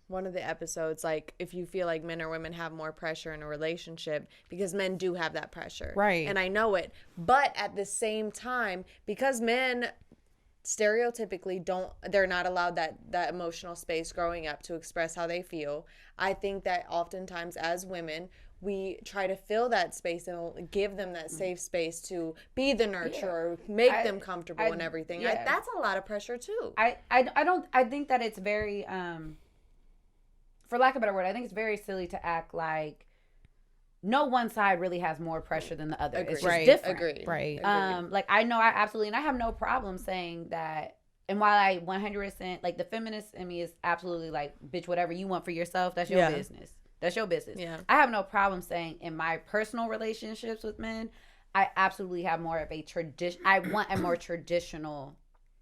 one of the episodes, like, if you feel like men or women have more pressure in a relationship, because men do have that pressure. Right. And I know it. But at the same time, because men stereotypically they're not allowed that emotional space growing up to express how they feel, I think that oftentimes as women, we try to fill that space and give them that safe space to be the nurturer, make them comfortable and everything. That's a lot of pressure too. I think that it's very for lack of a better word, I think it's very silly to act like no one side really has more pressure than the other. Agreed. It's just different. Agreed. Right. Like I know I absolutely, and I have no problem saying that. And while I 100%, like the feminist in me is absolutely like, bitch, whatever you want for yourself, that's your business. That's your business. Yeah. I have no problem saying in my personal relationships with men, I absolutely have more of a tradition. I want a more traditional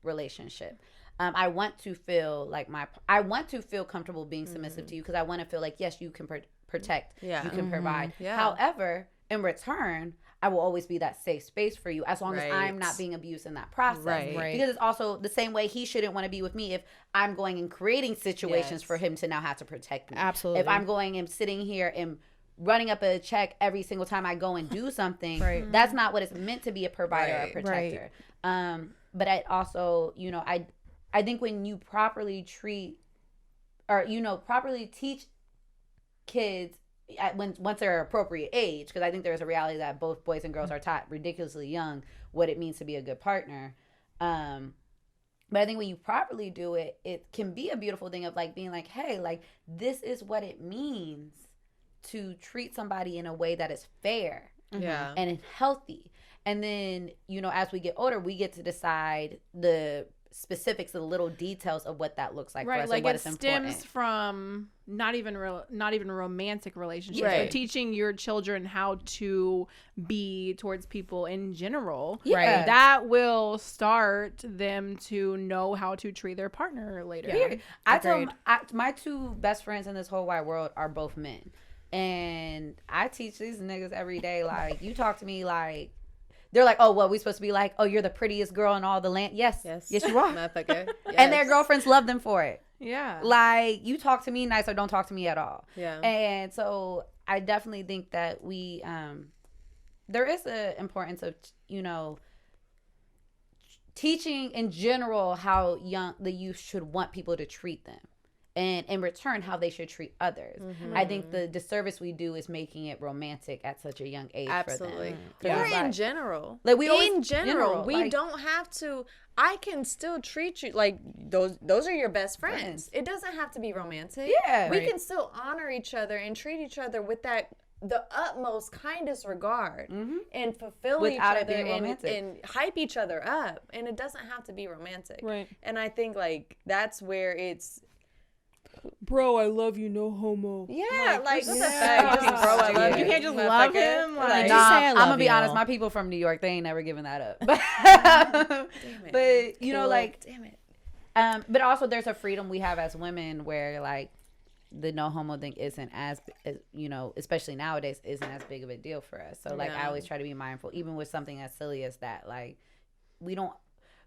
relationship. I want to feel like I want to feel comfortable being submissive to you, because I want to feel like, yes, you can protect, you can provide. Yeah. However, in return, I will always be that safe space for you, as long as I'm not being abused in that process. Right. Because it's also the same way he shouldn't want to be with me if I'm going and creating situations for him to now have to protect me. Absolutely. If I'm going and sitting here and running up a check every single time I go and do something, that's not what it's meant to be, a provider or a protector. But I also, I think when you properly treat or, properly teach kids once they're appropriate age, because I think there's a reality that both boys and girls are taught ridiculously young what it means to be a good partner. But I think when you properly do it, it can be a beautiful thing of like being like, hey, like this is what it means to treat somebody in a way that is fair and healthy. And then, as we get older, we get to decide the specifics, the little details of what that looks like for us, like and what it is important. stems from not even romantic relationships, but teaching your children how to be towards people in general. Right. That will start them to know how to treat their partner later. Yeah. I tell my two best friends in this whole wide world are both men, and I teach these niggas every day. Like, you talk to me like, they're like, oh, what, we supposed to be like, oh, you're the prettiest girl in all the land. Yes, you are. Motherfucker. Yes. And their girlfriends love them for it. Yeah. Like, you talk to me nice or don't talk to me at all. Yeah. And so I definitely think that we, there is an importance of, teaching in general how the youth should want people to treat them. And in return, how they should treat others. I think the disservice we do is making it romantic at such a young age. Absolutely. For them. Or in general. Like we don't have to. I can still treat you like those are your best friends. It doesn't have to be romantic. Yeah. We can still honor each other and treat each other with that the utmost kindest regard and fulfill Without each it being other romantic. and hype each other up. And it doesn't have to be romantic. Right. And I think like that's where it's Bro, I love you, no homo. like what the fuck? Just bro, I love You you. can't just love him. Like, Just say I I'm love gonna be you. honest. My people from New York, they ain't never giving that up. Damn it. But you know, like, damn it. but also there's a freedom we have as women where like the no homo thing isn't as you know, especially nowadays, isn't as big of a deal for us. So like I always try to be mindful, even with something as silly as that. Like we don't.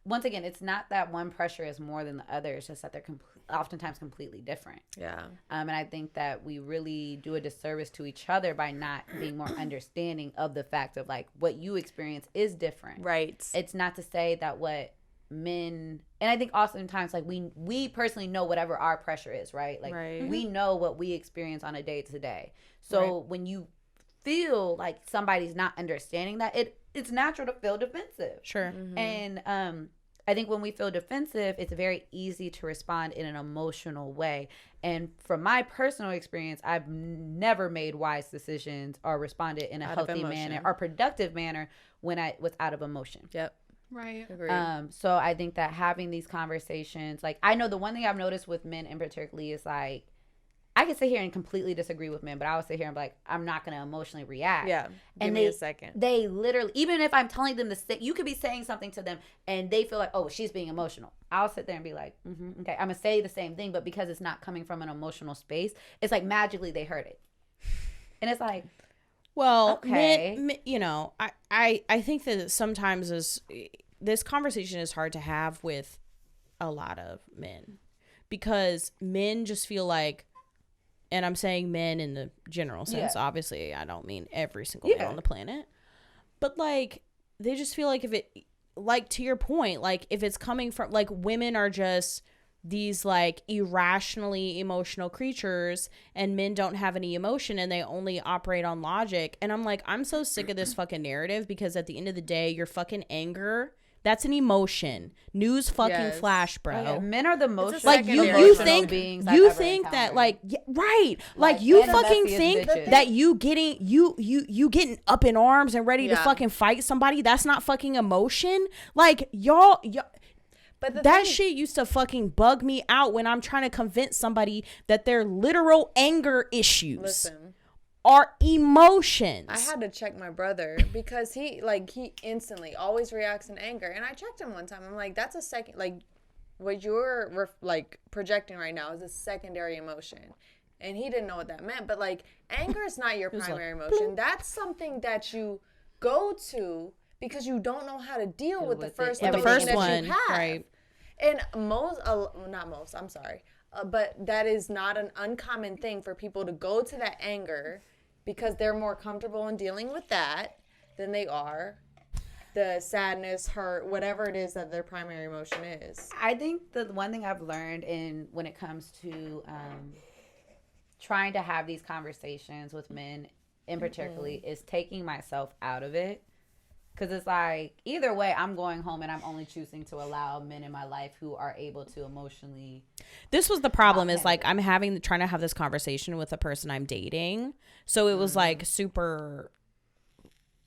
Once again, it's not that one pressure is more than the other. It's just that they're oftentimes completely different. Yeah. And I think that we really do a disservice to each other by not being more understanding of the fact of like what you experience is different. Right. It's not to say that what men, and I think oftentimes like we personally know whatever our pressure is, right? Like we know what we experience on a day to day. So when you feel like somebody's not understanding that, it's natural to feel defensive. Sure. And I think when we feel defensive, it's very easy to respond in an emotional way. And from my personal experience, I've never made wise decisions or responded in a healthy manner or productive manner when I was out of emotion. Yep. right. Agreed. So I think that having these conversations, like I know the one thing I've noticed with men in particular is like, I can sit here and completely disagree with men, but I would sit here and be like, I'm not going to emotionally react. Yeah. Give And me a second. They literally, even if I'm telling them to sit, you could be saying something to them and they feel like, oh, she's being emotional. I'll sit there and be like, okay, I'm going to say the same thing, but because it's not coming from an emotional space, it's like magically they heard it. And it's like, Well, okay. you know, I think that sometimes this conversation is hard to have with a lot of men because men just feel like, and I'm saying men in the general sense, obviously I don't mean every single man on the planet, but like they just feel like if it, like to your point, like if it's coming from, like women are just these like irrationally emotional creatures and men don't have any emotion and they only operate on logic. And I'm like, I'm so sick of this fucking narrative because at the end of the day, your fucking anger, that's an emotion. News fucking flash, bro. oh, yeah. Men are the most Like you think that like right, like you fucking think bitches. that you getting up in arms and ready to fucking fight somebody, that's not fucking emotion. Like y'all but that shit used to fucking bug me out when I'm trying to convince somebody that their literal anger issues are emotions. I had to check my brother because he instantly always reacts in anger. And I checked him one time. I'm like, that's a second, like what you're like projecting right now is a secondary emotion. And he didn't know what that meant. But like anger is not your primary emotion. That's something that you go to because you don't know how to deal with the first one, right? And but that is not an uncommon thing for people to go to that anger because they're more comfortable in dealing with that than they are the sadness, hurt, whatever it is that their primary emotion is. I think the one thing I've learned when it comes to trying to have these conversations with men in particularly is taking myself out of it. Because it's like, either way, I'm going home and I'm only choosing to allow men in my life who are able to emotionally. This was the problem is like, I'm trying to have this conversation with a person I'm dating. So it was like super,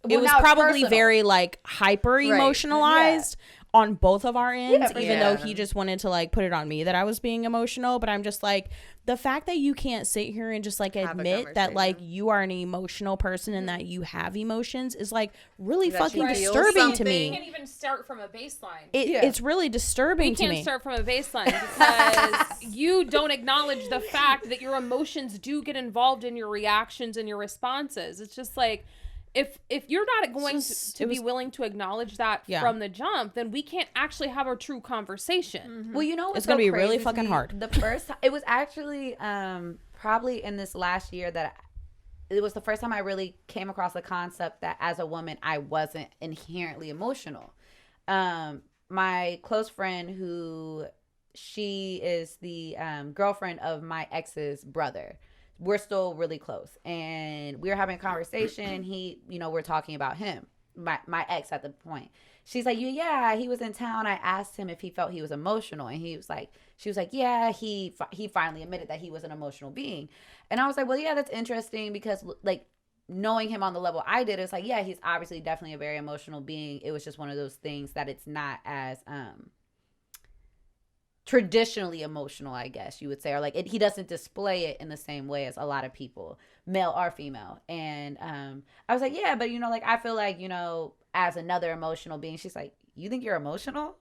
it was probably very like hyper emotionalized on both of our ends, even though he just wanted to like put it on me that I was being emotional. But I'm just like, the fact that you can't sit here and just like admit that like you are an emotional person and that you have emotions is like really fucking disturbing to me. We can't even start from a baseline. It's really disturbing to me. We can't start from a baseline because you don't acknowledge the fact that your emotions do get involved in your reactions and your responses. It's just like, if you're not going to be willing to acknowledge that from the jump, then we can't actually have a true conversation. Well, you know what's it's gonna be crazy really to fucking me? hard. The first time, it was actually probably in this last year that it was the first time I really came across the concept that as a woman I wasn't inherently emotional. My close friend she is the girlfriend of my ex's brother. We're still really close, and we were having a conversation. We're talking about him, my ex at the point. She's like, yeah, he was in town. I asked him if he felt he was emotional, and she was like, yeah, he finally admitted that he was an emotional being. And I was like, well, yeah, that's interesting because like knowing him on the level I did, it's like, yeah, he's obviously definitely a very emotional being. It was just one of those things that it's not as traditionally emotional, I guess you would say, or like he doesn't display it in the same way as a lot of people, male or female. And I was like, yeah, but you know, like I feel like, you know, as another emotional being, she's like, you think you're emotional?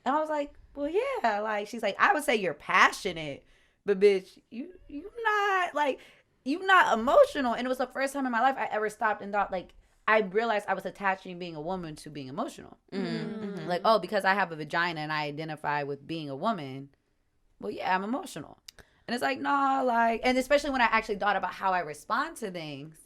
And I was like, well, yeah. Like, she's like, I would say you're passionate, but bitch, you not like, you not emotional. And it was the first time in my life I ever stopped and thought, like, I realized I was attaching being a woman to being emotional. Mm-hmm. Like, oh, because I have a vagina and I identify with being a woman, well, yeah, I'm emotional. And it's like, nah, like, and especially when I actually thought about how I respond to things.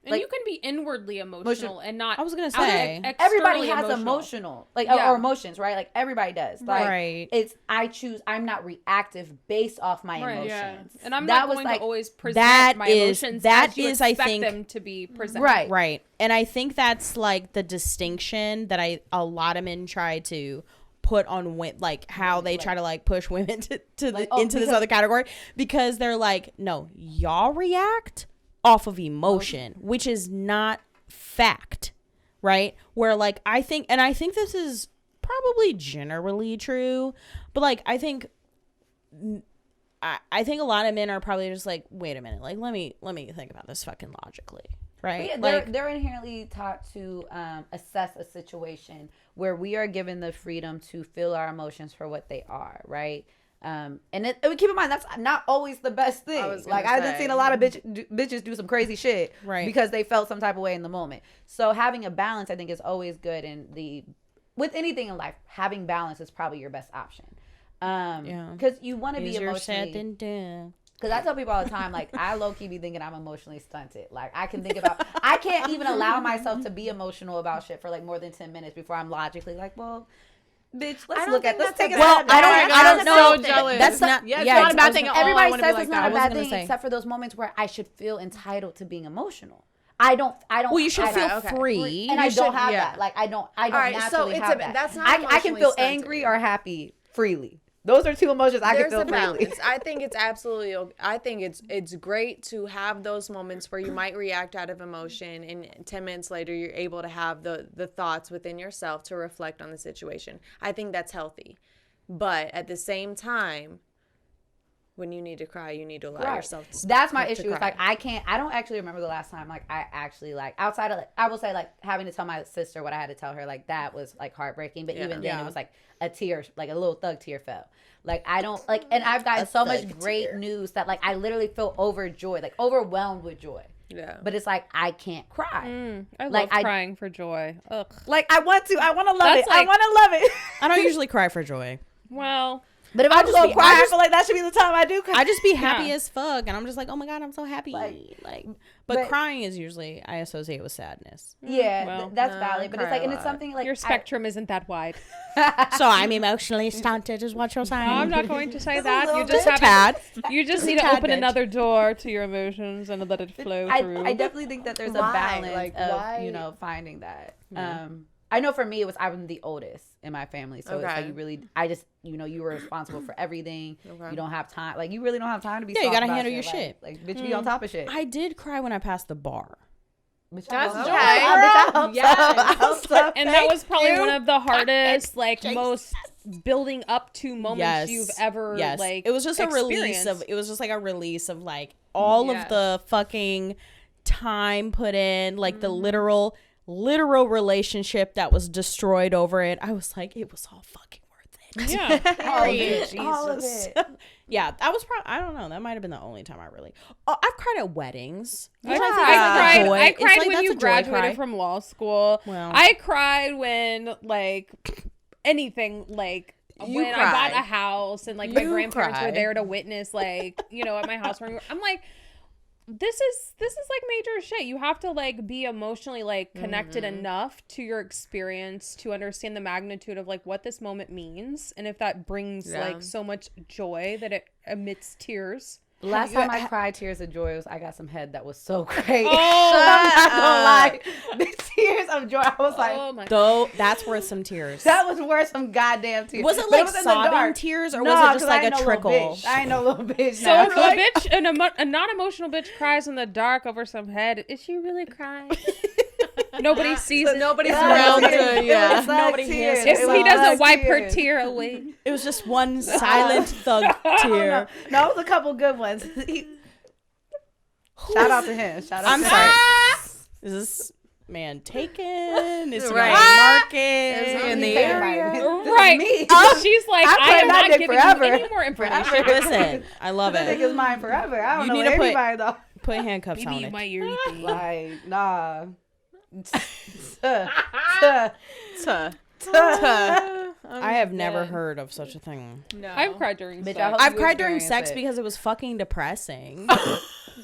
And like, you can be inwardly emotional and not. I was gonna say everybody has emotional, like or emotions, right? Like everybody does. Like, right. I'm not reactive based off my emotions. Yeah. And I'm not going to always present my emotions as you expect I think them to be presented. Right. And I think that's like the distinction that a lot of men try to put on like how they try to like push women into this other category, because they're like, no, y'all react off of emotion, which is not fact, right? Where like I think this is probably generally true, but like I think a lot of men are probably just like, wait a minute, like let me think about this fucking logically, right? Yeah, like they're inherently taught to assess a situation where we are given the freedom to feel our emotions for what they are, right? And keep in mind, that's not always the best thing. I've seen a lot of bitches do some crazy shit, right? Because they felt some type of way in the moment. So having a balance, I think, is always good. With anything in life, having balance is probably your best option. Because you want to be emotionally. Because I tell people all the time, like, I low-key be thinking I'm emotionally stunted. Like, I can't even allow myself to be emotional about shit for like more than 10 minutes before I'm logically like, well, bitch, let's look at this. Well, I don't know. So jealous. That's not. Yeah, it's not a bad thing at all. Everybody says like it's not a bad thing, except for those moments where I should feel entitled to being emotional. I don't. Well, you should feel free, and I don't have that. Like I don't naturally have that. That's not. I can feel angry or happy freely. Those are two emotions I can feel freely. I think it's absolutely. I think it's great to have those moments where you might react out of emotion, and 10 minutes later you're able to have the thoughts within yourself to reflect on the situation. I think that's healthy, but at the same time, when you need to cry, you need to allow yourself to. That's my issue. It's like I don't actually remember the last time like I actually like outside of like I will say like having to tell my sister what I had to tell her, like that was like heartbreaking. But even then it was like a tear, like a little thug tear fell. Like I don't like, and I've gotten so much great news that like I literally feel overjoyed, like overwhelmed with joy. Yeah. But it's like I can't cry. I love crying for joy. Ugh. Like I want to love it. I want to love it. I don't usually cry for joy. Well, but if I just cry, I feel like that should be the time I do cry. I just be happy as fuck, and I'm just like, oh my god, I'm so happy. But crying is usually I associate with sadness. Yeah, that's valid. But it's like, and it's something like your spectrum isn't that wide. So I'm emotionally stunted, is what you're saying. No, I'm not going to say that. You just have you just need to open another door to your emotions and let it flow through. I definitely think that there's a balance of finding that. I know for me I'm the oldest in my family, so it's like you were responsible for everything. You don't have time, like you really don't have time to be. Yeah, you gotta handle your shit. Like bitch, be on top of shit. I did cry when I passed the bar. That's joy. Yeah, and that was probably one of the hardest, like most building up to moments you've ever like. It was just a release of. It was just like a release of like all of the fucking time put in, like the literal relationship that was destroyed over it. I was like, it was all fucking worth it. Yeah. All of it. Yeah, that was probably, I don't know, that might have been the only time I really I've cried at weddings. I cried when you graduated from law school. Well, I cried when like anything like when I bought a house and like my grandparents were there to witness like, you know, at my house. I'm like, this is like major shit. You have to like be emotionally like connected enough to your experience to understand the magnitude of like what this moment means, and if that brings like so much joy that it emits tears. Last time I cried tears of joy was I got some head that was so great. Oh, I'm not gonna lie. The tears of joy, I was like, oh my God. Though that's worth some tears. that was worth some goddamn tears. Was it But like was in the sobbing dark. tears, or No, was it just 'cause like I ain't a no little trickle? bitch. I ain't no little bitch. So now. if a bitch, a non-emotional bitch cries in the dark over some head, is she really crying? Nobody sees it. Nobody's Yeah. around It to, was yeah. like Nobody tears. hears It If was he doesn't like wipe her tears. tear away. It was just one silent thug tear. No, it was a couple good ones. Shout out to him. Shout out I'm to sorry. him. Is this man taken? Is he Right. on the market Is in he the taken area? by me? This is Right. me. She's like, I'm I playing am that not dick giving forever. you any more information. Forever. Listen, I love That it. nigga's mine forever. I don't You know need to put- anybody though. Put handcuffs Maybe on you it. might hear anything. Like, nah. I have never heard of such a thing. No. I've cried during Bitch, sex. I hope I've you cried during experience sex it. because it was fucking depressing.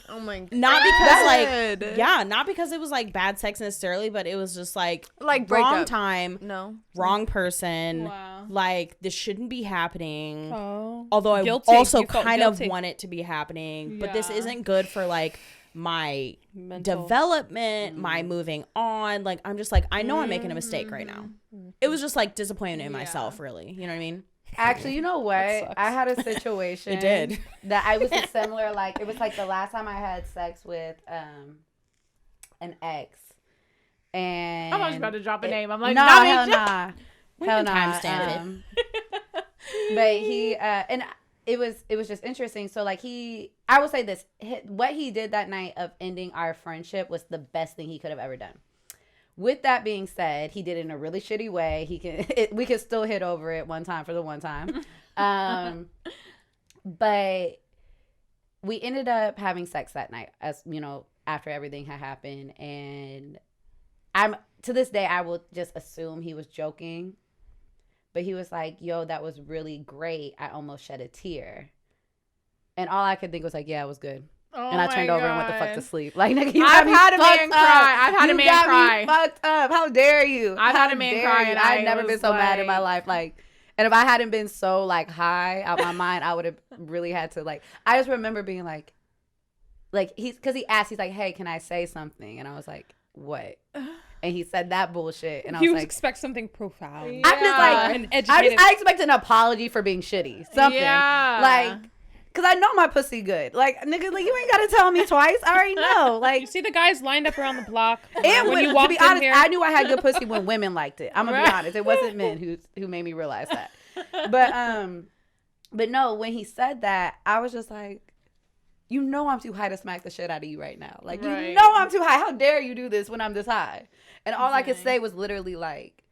Oh my god. Not because Good. like, yeah, not because it was like bad sex necessarily, but it was just like Like wrong breakup. time, No. wrong person. Wow. Like this shouldn't be happening. Oh. Although I Guilty. also You felt kind guilty. of want it to be happening, but this Yeah. isn't good for like my Mental. development, my moving on. Like I'm just like I know I'm making a mistake right now. It was just like disappointment in myself, really. You know what I mean? Actually, you know what? sucks. I had a situation. It did. That I was a similar, like, it was like the last time I had sex with an ex. And I was about to drop a name. I'm like, no, nah, hell bitch. nah. We Hell can nah. timestamp But he, and it was just interesting. So, like, I will say this, what he did that night of ending our friendship was the best thing he could have ever done. With that being said, he did it in a really shitty way. We could still hit over it one time for the one time. But we ended up having sex that night, as you know, after everything had happened. And to this day, I will just assume he was joking. But he was like, yo, that was really great. I almost shed a tear. And all I could think was like, yeah, it was good. Oh And I turned my over and went the fuck God. to sleep. Like, nigga, you I've got me had a man fucked cry. up. I've had a You man got cry. me fucked up. How dare you? I've had How a man dare cry you? and I've I never been was so mad in my like- life. Like, and if I hadn't been so like high out my mind, I would have really had to like. I just remember being like because he asked, he's like, "Hey, can I say something?" And I was like, "What?" And he said that bullshit, and I was You like, expect something profound. I'm just like, An educated. I expect an apology for being shitty. Something. Yeah. Like, cause I know my pussy good. Like, nigga, like you ain't gotta tell me twice. I already know. Like, You see the guys lined up around the block and when you to walked be in honest, here. I knew I had good pussy when women liked it. I'm gonna be honest. It wasn't men who made me realize that. But no, when he said that, I was just like, you know I'm too high to smack the shit out of you right now. Like, Right. you know I'm too high. How dare you do this when I'm this high? And all I could say was literally like,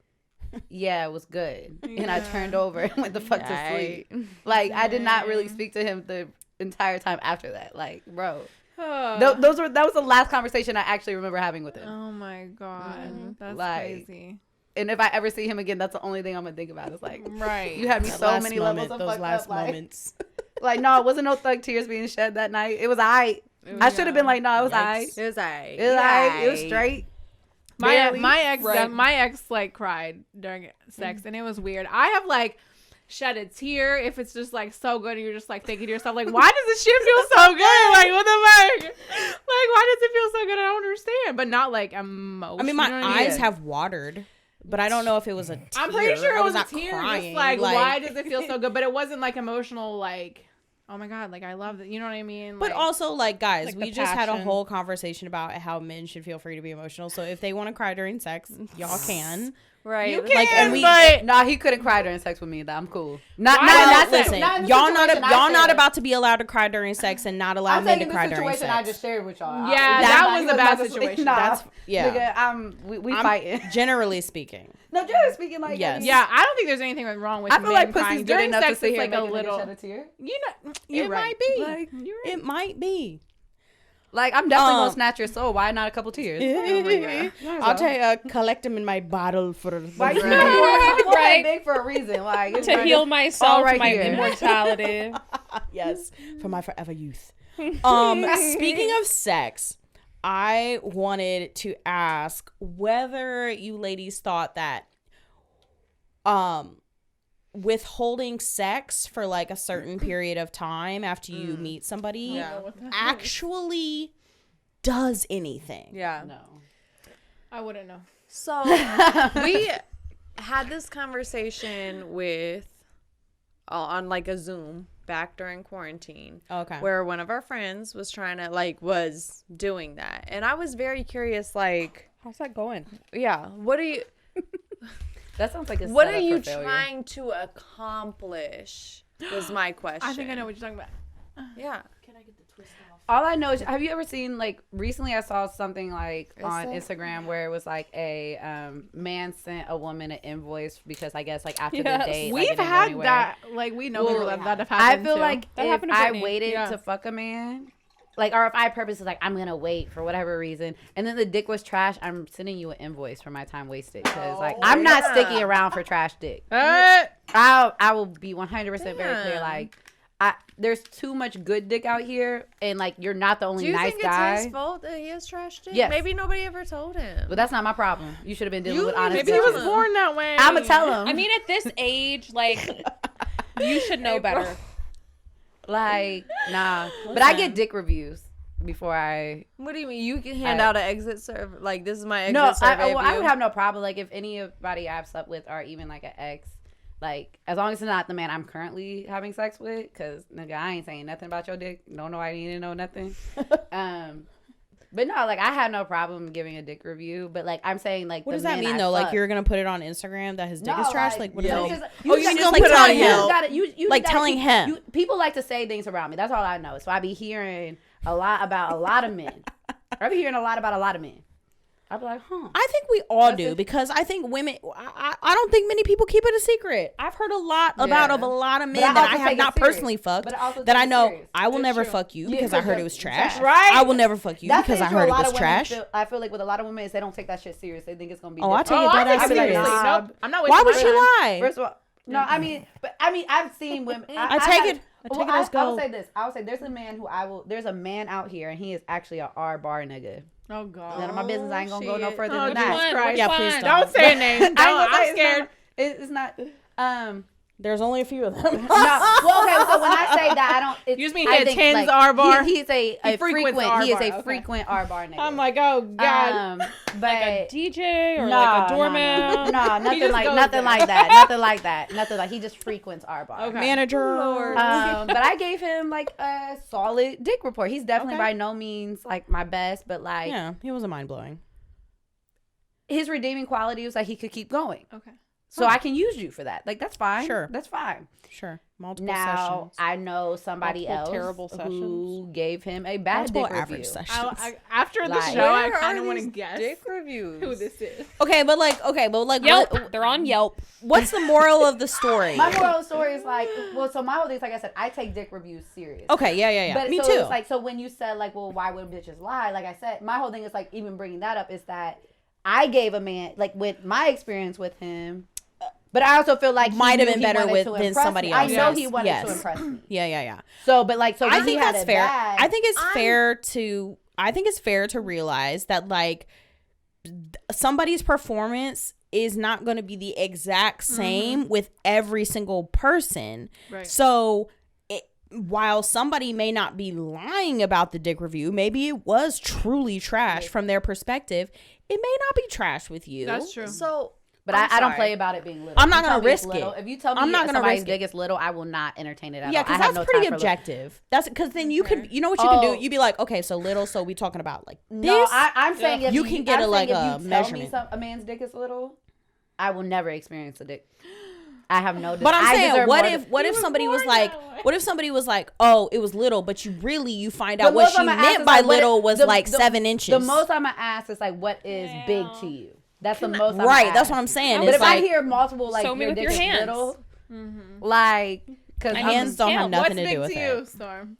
yeah, it was good. And I turned over and went the fuck to sleep. Like, I did not really speak to him the entire time after that. Like, bro. That was the last conversation I actually remember having with him. Oh my god, that's Like, crazy. And if I ever see him again, that's the only thing I'm gonna think about. It's like, Right. you had me That so last many moment, levels of those fucked last up. Like, moments. like, no, it wasn't no thug tears being shed that night. It was I should have been like, no, it was I. Yikes. It It was alright. was I. It was straight. Barely. My ex Right. my ex like cried during sex and it was weird. I have like shed a tear if it's just like so good and you're just like thinking to yourself like, why does this shit feel so good? Like what the fuck? Like why does it feel so good? I don't understand. But not like emotional. I mean, my you know what I mean? eyes have watered, but I don't know if it was a tear. I'm pretty sure I it was a not tear. crying. Just like why does it feel so good? But it wasn't like emotional like, oh my god, like I love it. You know what I mean? But Like, also, like, guys, Like we the just had a passion. whole conversation about how men should feel free to be emotional. So if they want to cry during sex, y'all can. Right. you Like, can, like, and we- but Nah, he couldn't cry during sex with me. I'm cool. Not Why not in not? that Listen, situation. Not in the y'all situation I y'all not said. about to be allowed to cry during sex and not allow I'm men saying to in the cry during situation I sex. just shared with y'all. Yeah, that was a bad situation. Nah, That's yeah. Nigga, we I'm fighting. generally speaking. No, generally speaking, like, Yes. yeah, I don't think there's anything wrong with I feel men like crying pussy's good during enough to sex. sit It's here like and a make a nigga little. shed a tear. You know, You're it right. might be. Like, You're right. It might be. Like, I'm definitely gonna snatch your soul. Why not a couple tears? I'll tell you, collect them in my bottle for Why you Right. right big for a reason? Like, it's to right. heal myself, right my here. immortality. yes, for my forever youth. Speaking of sex, I wanted to ask whether you ladies thought that withholding sex for like a certain period of time after you meet somebody actually does anything. Yeah. No. I wouldn't know. So we had this conversation with on like a Zoom back during quarantine. Okay. Where one of our friends was trying to was doing that. And I was very curious, like, How's that going? yeah, what are you That sounds like a what are setup you for failure. trying to accomplish? Was my question. I think I know what you're talking about. Yeah. All I know is, have you ever seen, like, recently I saw something like on it? Instagram where it was like a man sent a woman an invoice because I guess like after the Yes. date, like, it We've didn't go had anywhere. that. Like, we know people that have I happened feel to. like That if happened to I Brittany. waited Yeah. to fuck a man, like, or if I purposely like I'm gonna wait for whatever reason, and then the dick was trash, I'm sending you an invoice for my time wasted because like I'm not sticking around for trash dick. I will be 100% very clear. Like, there's too much good dick out here, and like you're not the only Do you nice think guy. it's his fault that he has trash dick? Yes. Maybe nobody ever told him. But that's not my problem. You should have been dealing with honest. Maybe he was bitches. born that way. I'ma tell him. I mean, at this age, like, you should know better. like, nah. But I get dick reviews before I. What do you mean? You can hand out an exit survey? Like, this is my exit No, survey. I would have no problem. Like, if anybody I've slept with or even like an ex, like, as long as it's not the man I'm currently having sex with, because nigga, I ain't saying nothing about your dick. Don't know I need to know nothing. But no, like, I had no problem giving a dick review. But like, I'm saying like, What the does that men mean I though? Like, fucked- you're gonna put it on Instagram that his dick is trash? Like, what does that mean? You you just just like put it on telling him. you Like, gotta telling keep- him. people like to say things around me. That's all I know. So I be hearing a lot about a lot of men. I be hearing a lot about a lot of men. I'd be like, huh. I think we all do because I think women. I don't think many people keep it a secret. I've heard a lot about of a lot of men I that also I have take it not serious. personally fucked But I also that take I it know serious. I will It's never true. fuck you Yeah, because I heard it was because- trash. right. I will never fuck you That's because the I issue. heard A it lot was of women trash. I feel like with a lot of women is they don't take that shit serious. They think it's gonna be. Oh, I different. take it dead ass I'd be like, serious. nah. Nope. I'm not Why wasting would my she time. lie? First of all, no, I mean, I've seen women. I take it I as will gold. say this. I will say there's a man there's a man out here and he is actually a R bar nigga. Oh God. None of my business. I ain't gonna go no shit. further Oh, than Jesus that. Christ. Yeah, please don't. Don't say a name. Don't, I'm scared. It's not. There's only a few of them. No, well, okay. So when I say that, I don't. It's, You just mean I he think, attends R bar? He's a frequents frequent. R He is bar, a okay. frequent R bar nigga. I'm like, oh God. But Like a DJ or no, like a doorman. No, nothing just like goes nothing there. like that. Nothing like that. Nothing like he just frequents R bar. Okay. Manager. But I gave him like a solid dick report. He's definitely Okay. by no means like my best, but like Yeah, he wasn't mind blowing. his redeeming quality was like he could keep going. Okay. So I can use you for that. Like that's fine. Sure. That's fine. Sure. Multiple Now sessions. I know somebody Multiple else terrible who gave him a bad Multiple dick average review. sessions. After the Like- show, I Where kind are of want to these guess dick reviews? who this is. Okay, but like Yelp. what- They're on Yelp. what's the moral of the story? My moral of the story is like, well, so my whole thing is like I said, I take dick reviews serious. Okay, yeah. But Me so too. It's like, so when you said like, well, why would bitches lie? Like I said, my whole thing is like, even bringing that up is that I gave a man like with my experience with him, but I also feel like Might he have knew been he better wanted with to than impress somebody me. else. I know Yes, he wanted yes. to impress me. Yeah. So, but like, so I when think he had that's it fair. bad, I think it's fair to realize that like somebody's performance is not going to be the exact same with every single person. Right. So while somebody may not be lying about the dick review, maybe it was truly trash from their perspective. It may not be trash with you. That's true. So, but I'm I don't sorry. play about it being little. I'm not If you gonna tell me it's risk little- it. If you tell me I'm not gonna somebody's risk dick it. is little, I will not entertain it at Yeah, all. I because have that's no pretty time for little. objective. That's because then you could, you know what you Oh. can do? You'd be like, okay, so little, so we talking about like this. No, I'm saying if You can get I'm a, saying like, if a you tell me measurement. a man's dick is little, I will never experience a dick. I have no. But I'm I saying, deserve what more if than- what if somebody was like, oh, it was little, but you find The out what most she I'ma ask meant is, by like, what little if- was the- like the- 7 inches. The most I'm gonna ask is like, what is big to you? That's the most. Right, I'm that's what I'm saying. But It's if I like hear multiple like Show me your with dick your is hands. little, like because hands don't have What's nothing to big do with to you, it. Storm?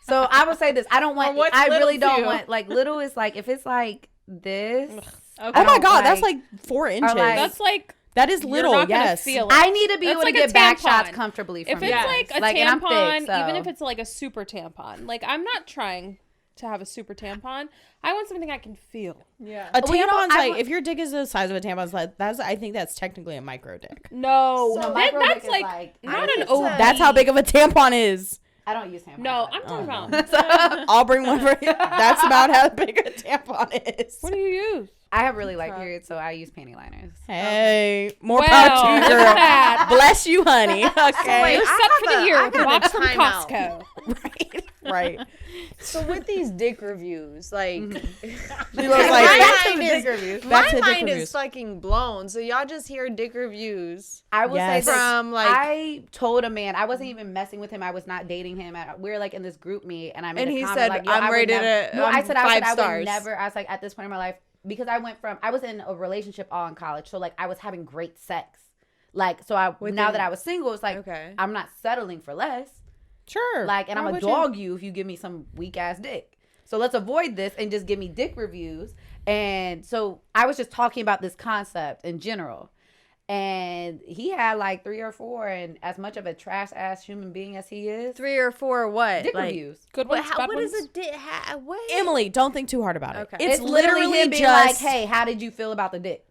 So I would say this. I don't want. what's I little really to don't you? want like little is like if it's like this. Okay. Oh I my don't god, that's like- like 4 inches. like- That's like that is you're little. not gonna Yes. feel it. I need to be That's able to like a get back shots tampon. comfortably from If it's you. like a and I'm tampon, thick, so. even if it's like a super tampon, like I'm not trying to have a super tampon. I want something I can feel. Yeah. A tampon's like, if your dick is the size of a tampon, it's like, I think that's technically a micro dick. No, micro dick that's is like not an OB. That's how big of a tampon is. I don't use tampons. No, I'm talking about. I'll bring one for you. That's about how big a tampon is. What do you use? I have really light periods, so I use panty liners. Hey, more power to you, girl. Bless you, honey. Okay. Wait, You're set for the year with a box from timeout. Costco. Right. So with these dick reviews, like, She looks like my mind reviews. is fucking blown. So y'all just hear dick reviews. I will Yes. say this, From, like- I told a man, I wasn't even messing with him. I was not dating him. We were like in this group meet, and I made And a he comment said, like, yo, I'm I would rated never- at No, I said I 5 would stars. never. I was like, at this point in my life, because I was in a relationship all in college, so like I was having great sex. Like, so now that I was single, it's like, Okay. I'm not settling for less. Sure. Like, and Why I'm would a dog you if you give me some weak ass dick. So let's avoid this and just give me dick reviews. And so I was just talking about this concept in general. And he had like 3 or 4, and as much of a trash ass human being as he is, 3 or 4 what? dick Like, reviews. Good What, ones, bad what is ones? a dick? What? Emily, don't think too hard about it. Okay. It's, It's literally him being like, just "Hey, how did you feel about the dick?"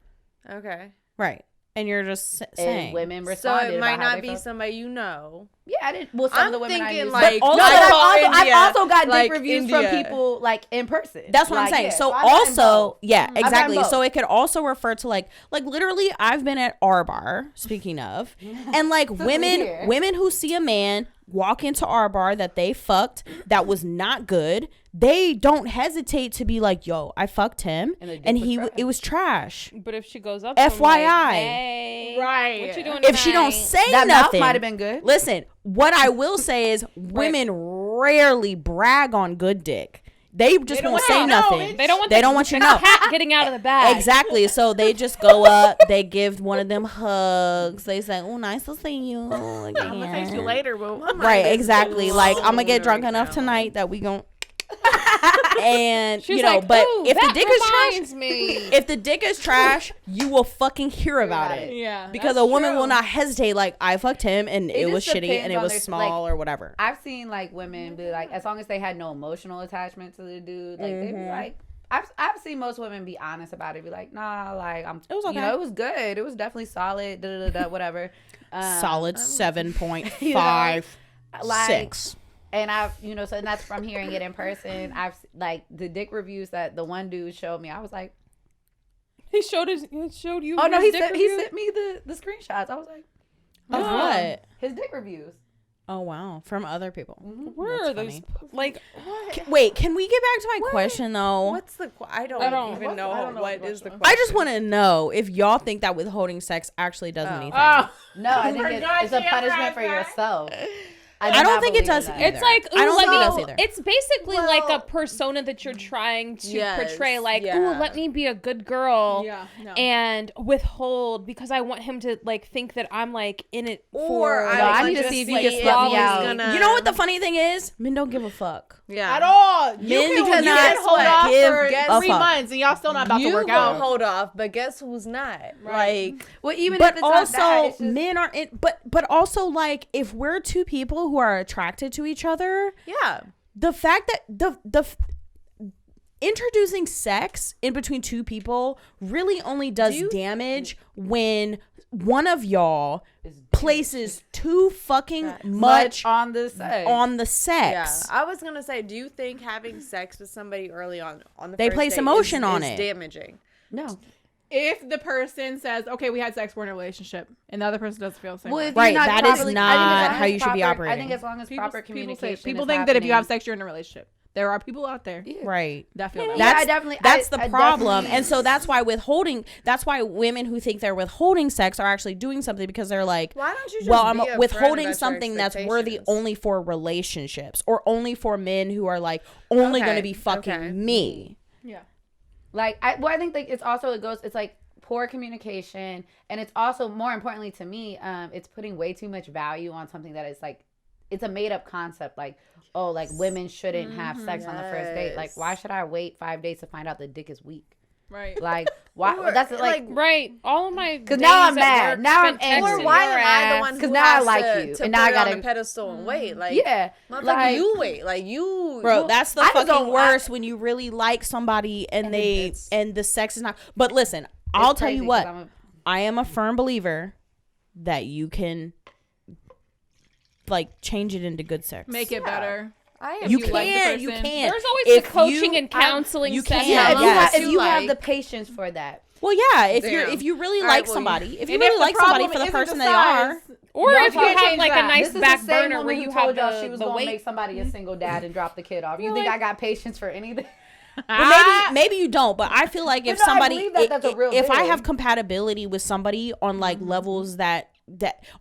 Okay. right, and you're just And saying women So responded. it might about how not they be felt. somebody you know. Yeah, I didn't. Well, some of I'm the women I thinking used, like But also, no, but Nicole I've India, also got like dick reviews India. from people like in person. That's what I'm Like, saying. yeah, So I've gotten also, both. yeah, gotten exactly. both. So it could also refer to like literally, I've been at our bar. Speaking of, and like Here. women who see a man walk into our bar that they fucked that was not good, they don't hesitate to be like, "Yo, I fucked him, And the dick and was trash. it was trash." But if she goes up, to him FYI. like, hey, Right. What you doing? If she don't tonight? say That mouth nothing, might have been good. Listen, what I will say is women rarely brag on good dick. They just won't say nothing. They don't want. They don't want you to know. Cat getting out of the bag. Exactly. So they just go up. They give one of them hugs. They say, "Oh, nice to see you again." I'm gonna text you later, but Right. Exactly. Like I'm gonna get drunk enough tonight that we gon' and She's you know, like, but "Ooh, if the that dick is trash, reminds me. if the dick is trash, you will fucking hear about it. Yeah. Because a woman will not hesitate. Like I fucked him, and it was just shitty, depends and it on was their- small like, or whatever. I've seen like women be like, as long as they had no emotional attachment to the dude, like they'd be like, I've seen most women be honest about it, be like, nah, like It was okay. you know, it was good, it was definitely solid, whatever. Solid 7.5, Like, 6. And I've, you know, so and that's from hearing it in person. I've like the dick reviews that the one dude showed me. I was like, He showed you. oh no, his he dick sent he review? sent me the screenshots. I was like, Of what? his dick reviews. Oh wow, from other people. Where That's are those? funny. Like, Wait, can we get back to my question though? What's the? I don't even I know don't know what what is the question. question. I just want to know if y'all think that withholding sex actually does anything. Oh. No, I think it's a punishment for yourself. I don't think it does that. either. it's like, ooh, I don't let think me. it does either. It's basically like a Well, persona that you're trying to yes, portray. Like, yeah. ooh, let me be a good girl. Yeah, no. And withhold because I want him to like think that I'm like in it Or for. I No, I want need to to see if you see can if slut me he's out. gonna- You know what the funny thing is? Men don't give a fuck. Yeah. At all. Men You can cannot hold off give for a 3 fuck. months and y'all still not about you to work gonna out. hold off, but guess who's not? Like, Well, even But if it's not also that, it's just, men are in, but also like if we're two people who are attracted to each other, yeah. the fact that the introducing sex in between two people really only does damage when one of y'all places too fucking much on the sex. on the Yeah, sex. I was gonna say, do you think having sex with somebody early on the They first place date emotion is on it. damaging? No. If the person says, okay, we had sex, we're in a relationship, and the other person doesn't feel the same Well, way. if you're Right, not that is properly- not I think as long how as you should be proper- I operating. think as long as proper communication. People is think that if you have happening- sex, you're in a relationship. There are people out there Right. that feel that. Yeah, That's I definitely. that's I the problem. definitely- And so that's why withholding, that's why women who think they're withholding sex are actually doing something because they're like, Why don't you just well, be I'm upfront withholding about your something that's worthy expectations? only for relationships or only for men who are like only Okay, going to be fucking okay. me. Yeah. Like, I think like it's like poor communication, and it's also more importantly to me, it's putting way too much value on something that is like, it's a made up concept. Like, oh, like women shouldn't have sex on the first date. Like, why should I wait 5 days to find out the dick is weak? Right. Like, Why? Or, That's like Right. All of my because now I'm days at mad. work Now I'm spent angry. Or texting why your am I the ass. one who 'Cause now I has like to, you, to and put now I it on gotta- a pedestal and wait? Like, yeah, motherfucker, like you wait. Like you, Bro, that's the I just fucking don't- worst when you really like somebody and they it's- and the sex is not. But listen, I'll it's tell crazy you 'cause what. I'm a- I am a firm believer that you can like change it into good sex. Make it better. I am. You you like the can. You person. can. There's always If the coaching you- and counseling you sessions. can. Yeah, if you, Yes. have, if you have Like- the patience for that. Well, yeah. If Damn. if you really All like right, well, somebody, if you And really the like somebody problem for the isn't person the they are, size, Or Y'all if you can't have change like that. a nice This is back the same burner woman where who you told have y'all she was the gonna weight. make somebody a single dad and drop the kid off. You think I got patience for anything? well, maybe you don't. But I feel like if no, I somebody, believe that that's a real if I thing. have compatibility with somebody on like levels that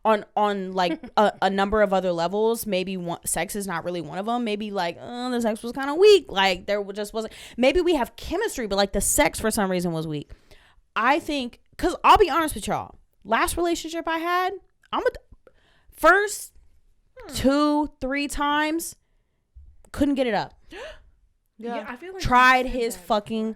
on like a number of other levels, maybe sex is not really one of them. Maybe like the sex was kind of weak. Like there just wasn't. Maybe we have chemistry, but like the sex for some reason was weak. I think because I'll be honest with y'all. Last relationship I had, first 2-3 times couldn't get it up. Yeah, I feel like Tried his fucking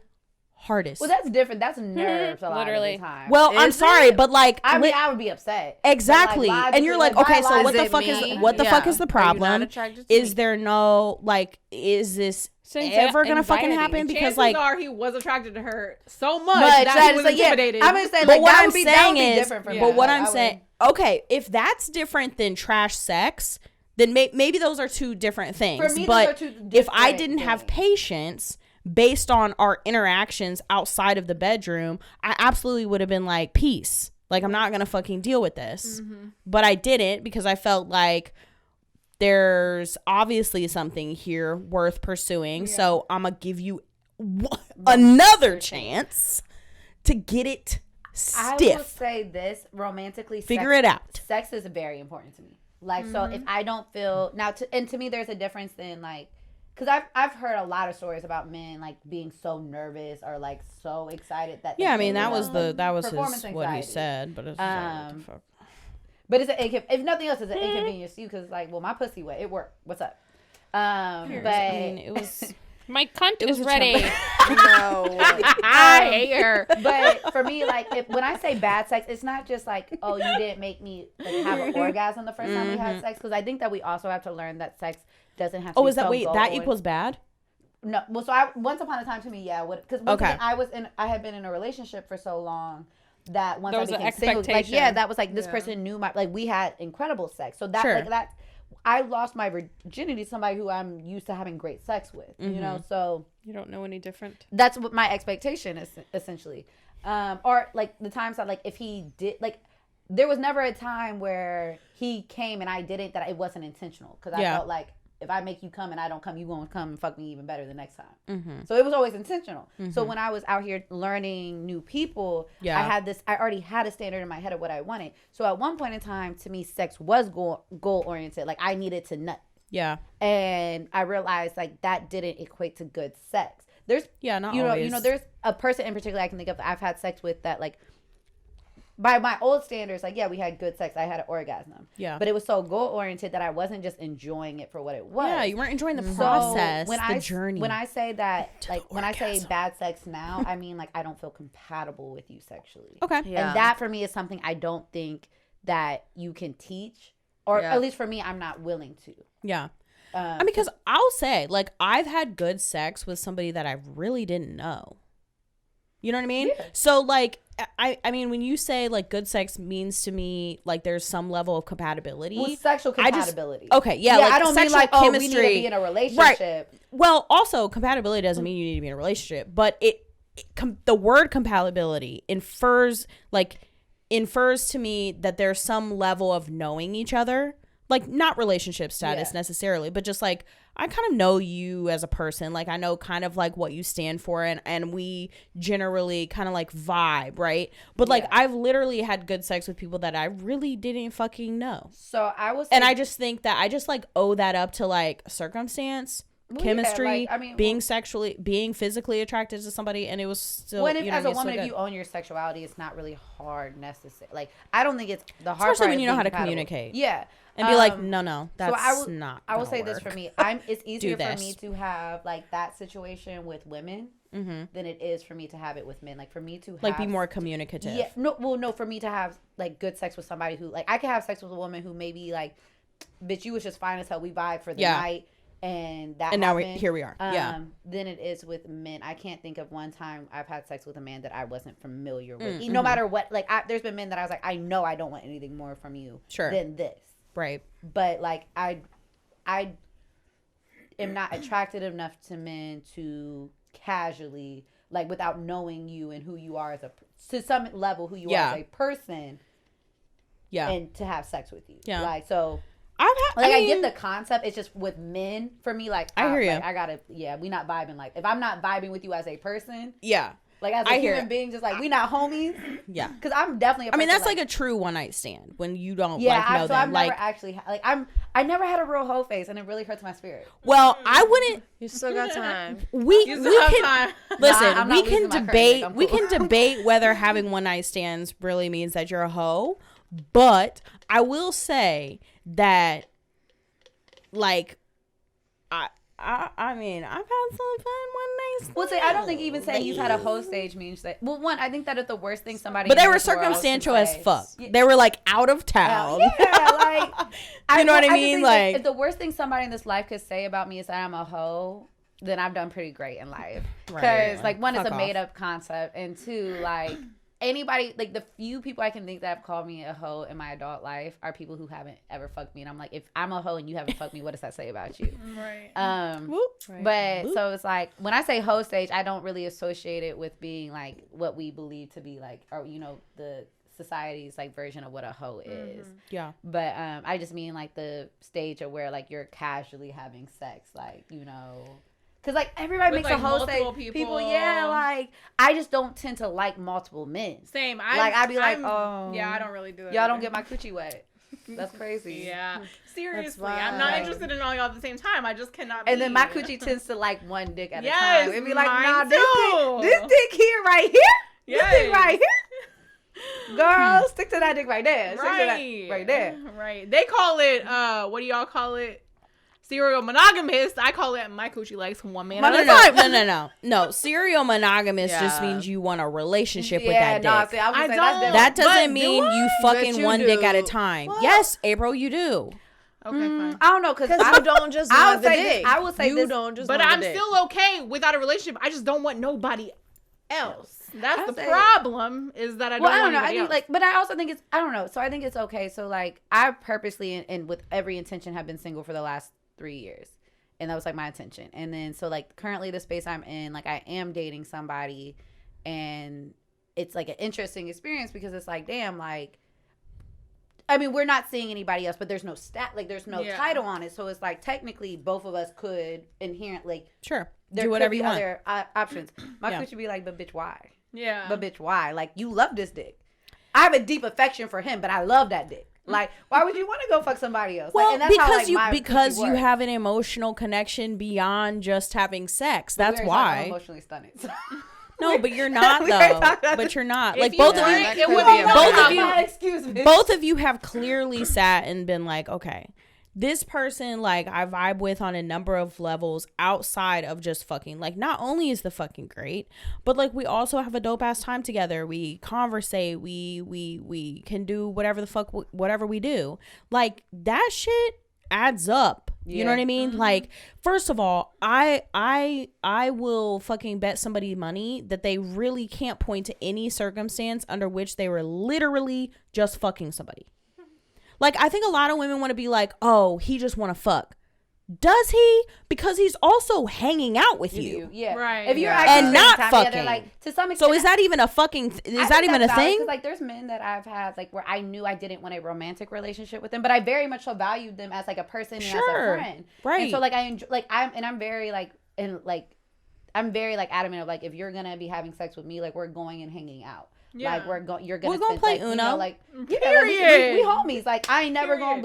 hardest. Well, that's different. That's nerves a lot Literally. of the time. Well, I'm Is sorry, it? but like I mean, I would be upset. exactly. But, like, And you're like, okay, so what the it fuck me? is what the fuck Yeah. is the Are you not problem? attracted to Is me? there no like is this ever gonna fucking happen? Because chances like are he was attracted to her so much, But that he was like, yeah, intimidated. I'm gonna say but like what that I'm would be saying is different for me. but what Like, I'm I saying okay, if that's different than trash sex, then maybe those are two different things. For me, those but are two if I different didn't have things. patience based on our interactions outside of the bedroom, I absolutely would have been like, peace. Like, I'm not going to fucking deal with this. But I didn't because I felt like there's obviously something here worth pursuing. Yeah. So I'm going to give you another chance to get it stiff. I will say this romantically. Figure it out. Sex is very important to me. Like, so if I don't feel now, to me, there's a difference in like, because I've heard a lot of stories about men like being so nervous or like so excited that yeah, I mean that was performance his, what he anxiety. said, but it's like, what the fuck? But it's if nothing else, it's an inconvenience to you because like, well, my pussy wet, it worked. What's up? But I mean, it was. My cunt is ready. No. I hate her. But for me, like, when I say bad sex, it's not just like, oh, you didn't make me like, have an orgasm the first time we had sex. Because I think that we also have to learn that sex doesn't have to be Is that so wait? That goal-oriented. equals bad? No. Well, so once upon a time to me, yeah. Because Okay. I had been in a relationship for so long that once There I was an became single, like, yeah, expectation. that was like this person knew my, like, we had incredible sex. So that Sure. like that. I lost my virginity to somebody who I'm used to having great sex with, you know, so You don't know any different. that's what my expectation is essentially. Or like the times that like if he did like there was never a time where he came and I didn't that it wasn't intentional because I felt like if I make you come and I don't come, you gonna come and fuck me even better the next time. So it was always intentional. So when I was out here learning new people, I already had a standard in my head of what I wanted. So at one point in time, to me, sex was goal oriented. Like I needed to nut. Yeah. And I realized like that didn't equate to good sex. There's not you know always. there's a person in particular I can think of that I've had sex with that like by my old standards, like, yeah, we had good sex. I had an orgasm. Yeah. But it was so goal-oriented that I wasn't just enjoying it for what it was. Yeah, you weren't enjoying the So process, when the journey. When I say that, like, when I say bad sex now, I mean, like, I don't feel compatible with you sexually. Okay. Yeah. And that, for me, is something I don't think that you can teach. Or Yeah. at least for me, I'm not willing to. Yeah. I mean, because I'll say, like, I've had good sex with somebody that I really didn't know. You know what I mean? Yeah. So, like, I mean, when you say, like, good sex means to me, like, there's some level of compatibility. Well, sexual compatibility. Okay, yeah, like, I don't mean sexual like, oh, chemistry. we need to be in a relationship. Right. Well, also, compatibility doesn't mean you need to be in a relationship, but the word compatibility infers to me that there's some level of knowing each other. Like, not relationship status necessarily, but just like, I kind of know you as a person. Like, I know kind of like what you stand for, and we generally kind of like vibe, right? But like, I've literally had good sex with people that I really didn't fucking know. So I was, And I just think that I just like owe that up to like circumstance, chemistry, like, I mean, being physically attracted to somebody, and it was still. when you know as what I a mean, woman, still if you good. own your sexuality, it's not really hard necessary. Like, I don't think it's the hard Especially part when is you know being how to compatible. communicate. Yeah. And be like, no, that's not. I will gonna say this work. for me. It's easier for this. me to have like that situation with women than it is for me to have it with men. Like for me to like be more communicative. Yeah, no, for me to have like good sex with somebody who like I can have sex with a woman who maybe like, bitch, you was just fine as hell. We vibe for the night, and now here we are. Then it is with men. I can't think of one time I've had sex with a man that I wasn't familiar with. No matter what, like there's been men that I was like, I know I don't want anything more from you than this. Right. But like I am not attracted enough to men to casually, like without knowing you and who you are to some level, who you are as a person, and to have sex with you. Like, so I get the concept. It's just with men, for me, like I hear you. Like, I gotta, we not vibing. Like if I'm not vibing with you as a person, like as a I human being, just like we not homies. Yeah, because I'm definitely. I mean, that's like a true one night stand when you don't like know them. I've never actually like I never had a real hoe face, and it really hurts my spirit. Well, I wouldn't. You still got time. We can listen. We can debate. Cool. We can debate whether having one night stands really means that you're a hoe. But I will say that, like, I mean, I've had some fun one night. Well, say I don't think even saying you've had a hoe stage means that. Well, one, I think that is the worst thing somebody. But they were circumstantial as fuck. They were like out of town. Like you know what I mean? Like, if the worst thing somebody in this life could say about me is that I'm a hoe, then I've done pretty great in life. Because like one, it's a made up concept, and two, like. Anybody, like the few people I can think that have called me a hoe in my adult life are people who haven't ever fucked me. And I'm like, if I'm a hoe and you haven't fucked me, what does that say about you? Right. But so it's like, when I say hoe stage, I don't really associate it with being like what we believe to be like, or, you know, the society's like version of what a hoe is. Yeah. But I just mean like the stage of where like you're casually having sex, like, you know. Because, like, everybody with, makes like, a whole say. People, like, I just don't tend to like multiple men. Same. I'd be like, oh. Yeah, I don't really do it. Y'all don't get my coochie wet. That's crazy. Yeah. Seriously. I'm not interested in all y'all at the same time. I just cannot be. And then my coochie tends to like one dick at a time. It'd be like, nah, too. this dick here, right here. This dick right here. Girl, stick to that dick right there. Stick to that right there. Right. They call it, what do y'all call it? Serial monogamous. I call it my coochie likes one man at a time. No. Serial monogamous just means you want a relationship with that dick. See, I don't. That doesn't mean you fucking one dick at a time. Well, yes, April, you do. Okay, fine. I don't know, because you don't just want the dick. I will say you don't just. But I'm still okay without a relationship. I just don't want nobody else. That's the problem. Is that I don't want anybody else. But I also think it's. I don't know. So I think it's okay. So like I purposely and with every intention have been single for the last 3 years, and that was like my intention. And then so like currently the space I'm in, like I am dating somebody, and it's like an interesting experience because it's like, damn, like I mean, we're not seeing anybody else, but there's no there's no title on it, so it's like technically both of us could inherently do whatever you want. Other options. My coach would be like, but bitch, why? Yeah, but bitch, why? Like, you love this dick. I have a deep affection for him, but I love that dick. Like, why would you want to go fuck somebody else? Well, like, and that's because you have an emotional connection beyond just having sex. That's why. I'm emotionally stunted. So. No, but you're not though. But you're not. Like both of you have clearly sat and been like, okay, this person, like, I vibe with on a number of levels outside of just fucking. Like, not only is the fucking great, but like we also have a dope ass time together. We conversate. We can do whatever the fuck whatever we do. Like, that shit adds up. You know what I mean? Mm-hmm. Like, first of all, I will fucking bet somebody money that they really can't point to any circumstance under which they were literally just fucking somebody. Like, I think a lot of women want to be like, oh, he just want to fuck. Does he? Because he's also hanging out with you. Yeah. Right. If you're and not fucking. Together, like, to some extent. So is that even a fucking, is that even a thing? Like, there's men that I've had, like, where I knew I didn't want a romantic relationship with them, but I very much so valued them as, like, a person and as a friend. Right. And so, like, I enjoy, like, I'm very, like, I'm very, like, adamant of, like, if you're going to be having sex with me, like, we're going and hanging out. Yeah. Like you're gonna play Uno. You know, like, period. We homies. Like, I ain't never gonna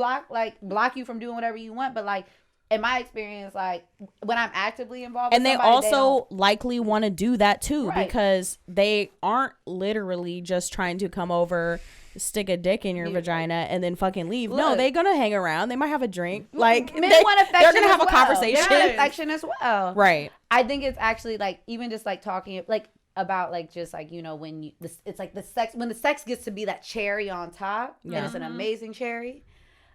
block you from doing whatever you want. But like, in my experience, like when I'm actively involved, and with they somebody, also likely want to do that too, because they aren't literally just trying to come over stick a dick in your vagina and then fucking leave. Look. No, they're gonna hang around. They might have a drink. Like Men want affection. they're gonna have as a conversation. They want affection as well. Right. I think it's actually like even just like talking like about like just like when you it's like the sex gets to be that cherry on top and it's an amazing cherry.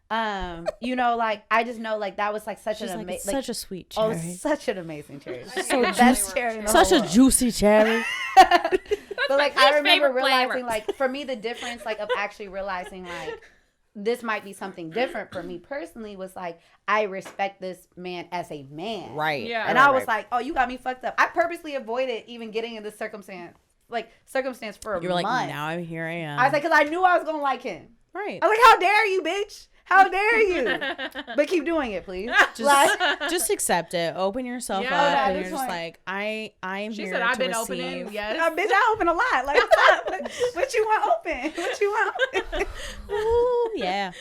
Like I just know like that was like such an amazing, such a sweet cherry. Oh, such an amazing cherry. So the best cherry in the such whole a world. juicy cherry. But like I remember favorite realizing flavor. like for me the difference like of actually realizing like this might be something different for me personally was like I respect this man as a man. Right. Yeah. And I was like, oh, you got me fucked up. I purposely avoided even getting in this circumstance for a You were like, month. now here I am. I was like, because I knew I was gonna like him. right. I was like, how dare you, bitch? How dare you? But keep doing it, please. Just accept it. Open yourself Yeah. up, At and this you're just point. like, I am She here said, to I've been receive. opening. Yes. Bitch, I open a lot. Like, what's up? What you want open? What you want open? Ooh, yeah.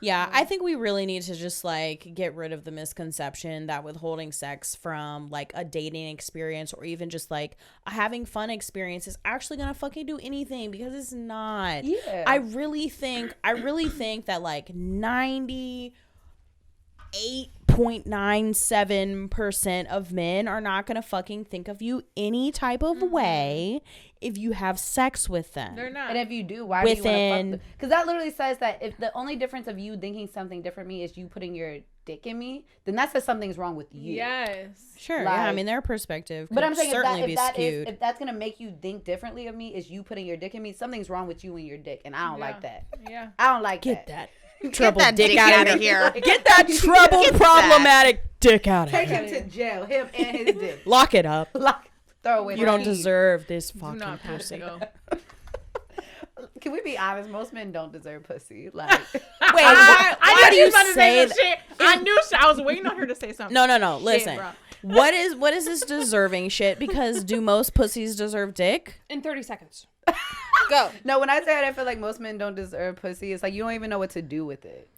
Yeah, I think we really need to just like get rid of the misconception that withholding sex from like a dating experience or even just like a having fun experience is actually gonna fucking do anything, because it's not. Yeah. I really think that like 98.97% of men are not gonna fucking think of you any type of way if you have sex with them. They're not. And if you do, why do you want to fuck? Because that literally says that if the only difference of you thinking something different from me is you putting your dick in me, then that says something's wrong with you. Yes. Sure, Like- yeah. I mean, their perspective could But I'm saying certainly if be that skewed. if that's gonna make you think differently of me, is you putting your dick in me, something's wrong with you and your dick, and I don't like that. Yeah. I don't like Get that. that trouble that dick dick out outta of here. Get that trouble problematic dick out of Take here. him to jail, him and his dick. Lock it up. Throw away. You the don't key. deserve this Do fucking not pass pussy. it go. Can we be honest? Most men don't deserve pussy. Like, Wait, I why knew do she you was about to say say that? some shit. I knew I was waiting on her to say something. No. Listen. bro. What is this deserving shit? Because do most pussies deserve dick? In 30 seconds. Go. no, when I say that, I feel like most men don't deserve pussy. It's like you don't even know what to do with it.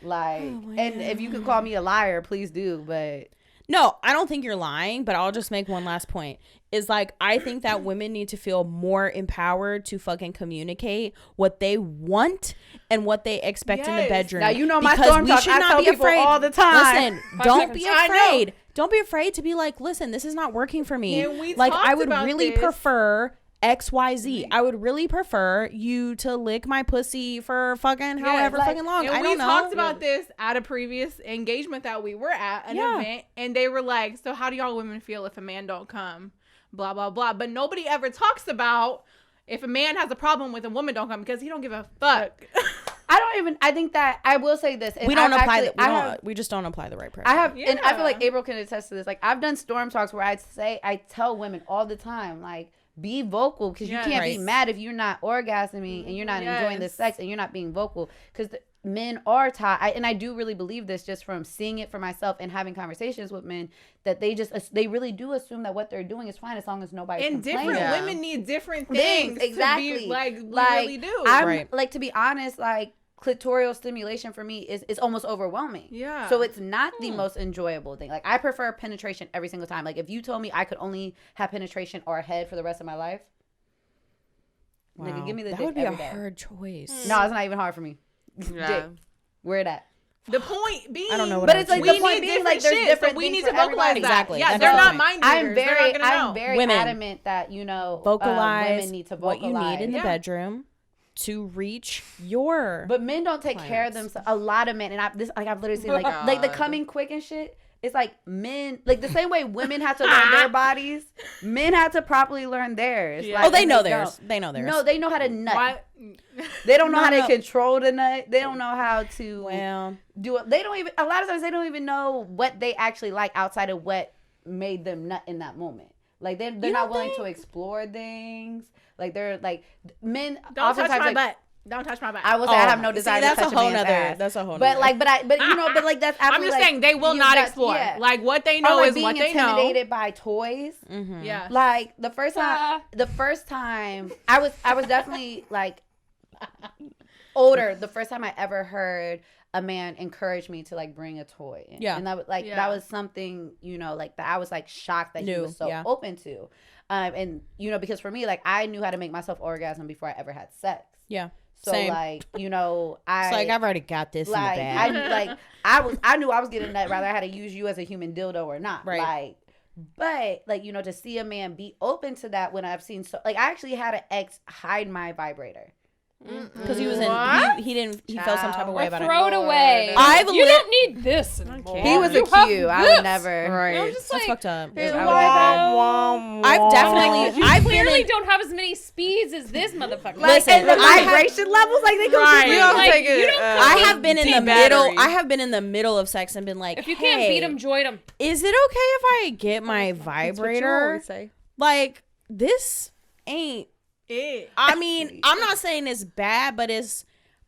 Like, and if you could call me a liar, please do. But No, I don't think you're lying, but I'll just make one last point. Is like, I think that women need to feel more empowered to fucking communicate what they want and what they expect in the Yes. bedroom. Now, you know my Because storm we talk. should I not tell be people afraid all the time. Listen, 5 don't seconds. be I know. afraid. Don't be afraid to be like, listen, this is not working for me. And we Like, I talked would about really this. prefer XYZ. I would really prefer you to lick my pussy for fucking however like- fucking long. And I we don't know. talked about this at a previous engagement that we were at, an event, and they were like, so how do y'all women feel if a man don't come? Blah, blah, blah. But nobody ever talks about if a man has a problem with a woman don't come, because he don't give a fuck. I think that I will say this. And We don't I've apply actually- that. We just don't apply the right pressure. I have, and I feel like Yeah. April can attest to this. Like, I've done storm talks where I tell women all the time, like, be vocal, because Yes. you can't be Right. mad if you're not orgasming and you're not enjoying the Yes. sex and you're not being vocal, because men are taught, and I do really believe this just from seeing it for myself and having conversations with men, that they really do assume that what they're doing is fine as long as nobody's And complaining. different Yeah. women need different things. exactly. To be, like, we Like, really do. I'm Right. like, to be honest, like, clitoral stimulation for me is almost overwhelming. Yeah. So it's not the most enjoyable thing. Like, I prefer penetration every single time. Like, if you told me I could only have penetration or head for the rest of my life, nigga, give me the that dick would be a every day. hard choice. No, it's not even hard for me. Yeah. Dick. Where it at? The point being, I don't know what But I it's would like choose. the point being, like, there's shit, different so we things need for to vocalize everybody. that. Exactly. Yeah, That's they're the not point. mind I'm readers. They're not gonna know. very Women. adamant that, you know, Vocalize women need to what vocalize. you need in the Yeah. bedroom to reach your. But men don't take care of Clients. themselves. A lot of men, and I've literally seen like the God. coming quick and shit. It's like men, like the same way women have to learn their bodies, men have to properly learn theirs. Yeah. Like, Oh, they and know don't. theirs. They know theirs. No, they know how to nut. Why? They don't know No, how to no. control the nut. They don't know how to Well, do it. They don't even. A lot of times, they don't even know what they actually like outside of what made them nut in that moment. Like they're not willing to explore things. Like they're like men. Don't touch oftentimes, my like, butt. Don't touch my butt. I will say I have no see, desire that's to touch a whole man's nother- ass. that's a whole But nother- but you know, but like that's I'm absolutely, just saying they will you not got- explore. yeah. Like what they Or, know like, is being what they know. intimidated by toys. Yeah. Like the first time I was definitely like older, the first time I ever heard a man encourage me to like bring a toy in. Yeah. And that was like that was something, you know, like that I was like shocked that he was so open to. And you know, because for me, like I knew how to make myself orgasm before I ever had sex. Yeah. So Same. like, you know, It's like I've already got this like, in the bag. I knew I was getting that whether I had to use you as a human dildo or not. Right. Like, but like, you know, to see a man be open to that when I've seen so like I actually had an ex hide my vibrator. Because he was in, he felt some type of way about Throw it it. away. You don't need this anymore. He was a Q. I would never. Right. I'm just That's like, fucked up. I've definitely, I've been clearly in, don't have as many speeds as this motherfucker. Listen, and the vibration levels, like they go. Right. I have been in the battery. middle. I have been in the middle of sex and been like, if you can't beat him, join him. Is it okay if I get my vibrator? Like this ain't. I mean, I'm not saying it's bad, but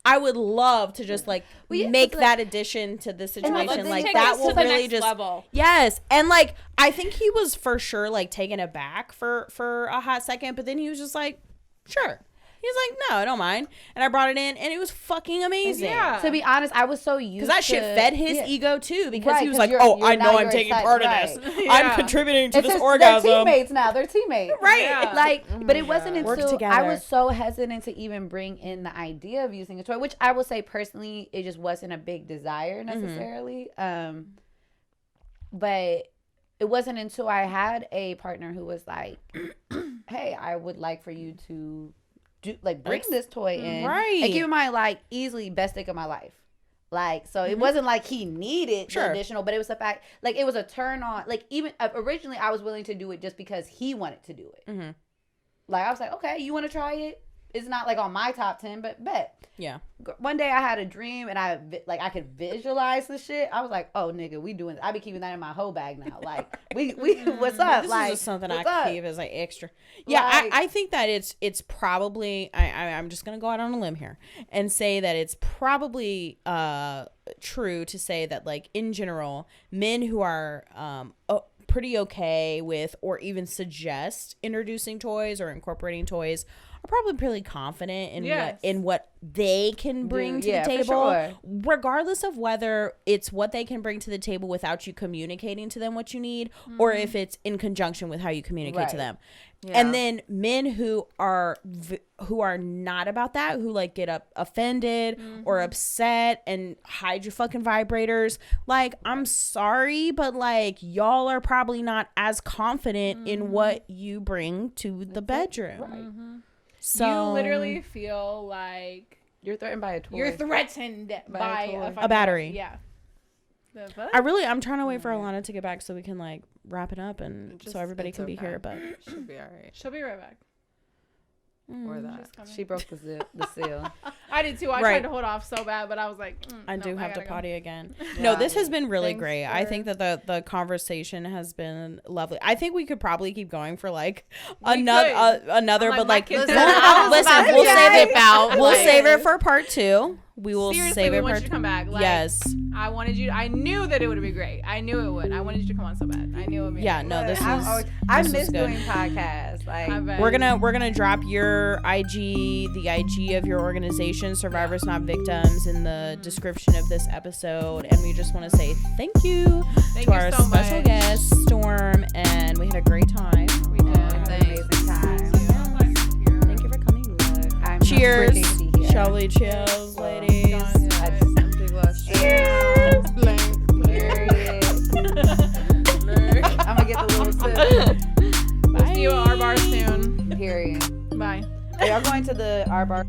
I would love to just like make that addition to the situation. Like that will really just level. Yes, and like I think he was for sure like taken aback for a hot second, but then he was just like, sure. He's like, no, I don't mind. And I brought it in, and it was fucking amazing. Yeah. To be honest, I was so used to... Because that shit fed his ego, too. Because he was like, you're I know I'm taking part of this. I'm contributing to this orgasm. They're teammates now. They're teammates. Right. Yeah. Like, but it wasn't until together. I was so hesitant to even bring in the idea of using a toy, which I will say, personally, it just wasn't a big desire, necessarily. But it wasn't until I had a partner who was like, hey, I would like for you to... bring this toy in, right? And keep in mind, like, easily best dick of my life, like, so it wasn't like he needed the additional, but it was the fact, like, it was a turn on, like, even originally I was willing to do it just because he wanted to do it. Like, I was like, okay, you want to try it? It's not like on my top 10, but bet. Yeah. One day I had a dream and I could visualize the shit. I was like, oh nigga, we doing this. I be keeping that in my whole bag now. Like we what's up? This like is something I keep as like extra. Yeah, like, I think that it's probably I'm just gonna go out on a limb here and say that it's probably true to say that like in general, men who are pretty okay with or even suggest introducing toys or incorporating toys are probably pretty confident in what they can bring to the table, regardless of whether it's what they can bring to the table without you communicating to them what you need, or if it's in conjunction with how you communicate to them. Yeah. And then men who are not about that, who like get offended or upset and hide your fucking vibrators. Like, I'm sorry, but like y'all are probably not as confident in what you bring to the bedroom. Right. So you literally feel like you're threatened by a toy. You're threatened by a battery. Yeah. I'm trying to wait for Alana to get back so we can like wrap it up and so everybody can be here. But she'll be all right. She'll be right back. Or that she broke the seal. I did too. I tried to hold off so bad, but I was like, I do have to potty again. No, this has been really great. I think that the conversation has been lovely. I think we could probably keep going for like another, but like listen, we'll save it out. We'll save it for part 2. We will save it. We want you to come back. Like, yes. I wanted you. I knew that it would be great. I knew it would. I wanted you to come on so bad. I knew it would be. Yeah. No. This is. I miss doing podcasts. Like we're gonna drop your IG, the IG of your organization, Survivors Not Victims, in the description of this episode. And we just want to say thank you to our so special much. guest Storm, and we had a great time. We did. Amazing time. Thank you for coming. Cheers. Shall we cheers, ladies? Cheers. I'm gonna get the little sip. We'll see you at our bar soon. Period. Bye. Are y'all going to the our bar?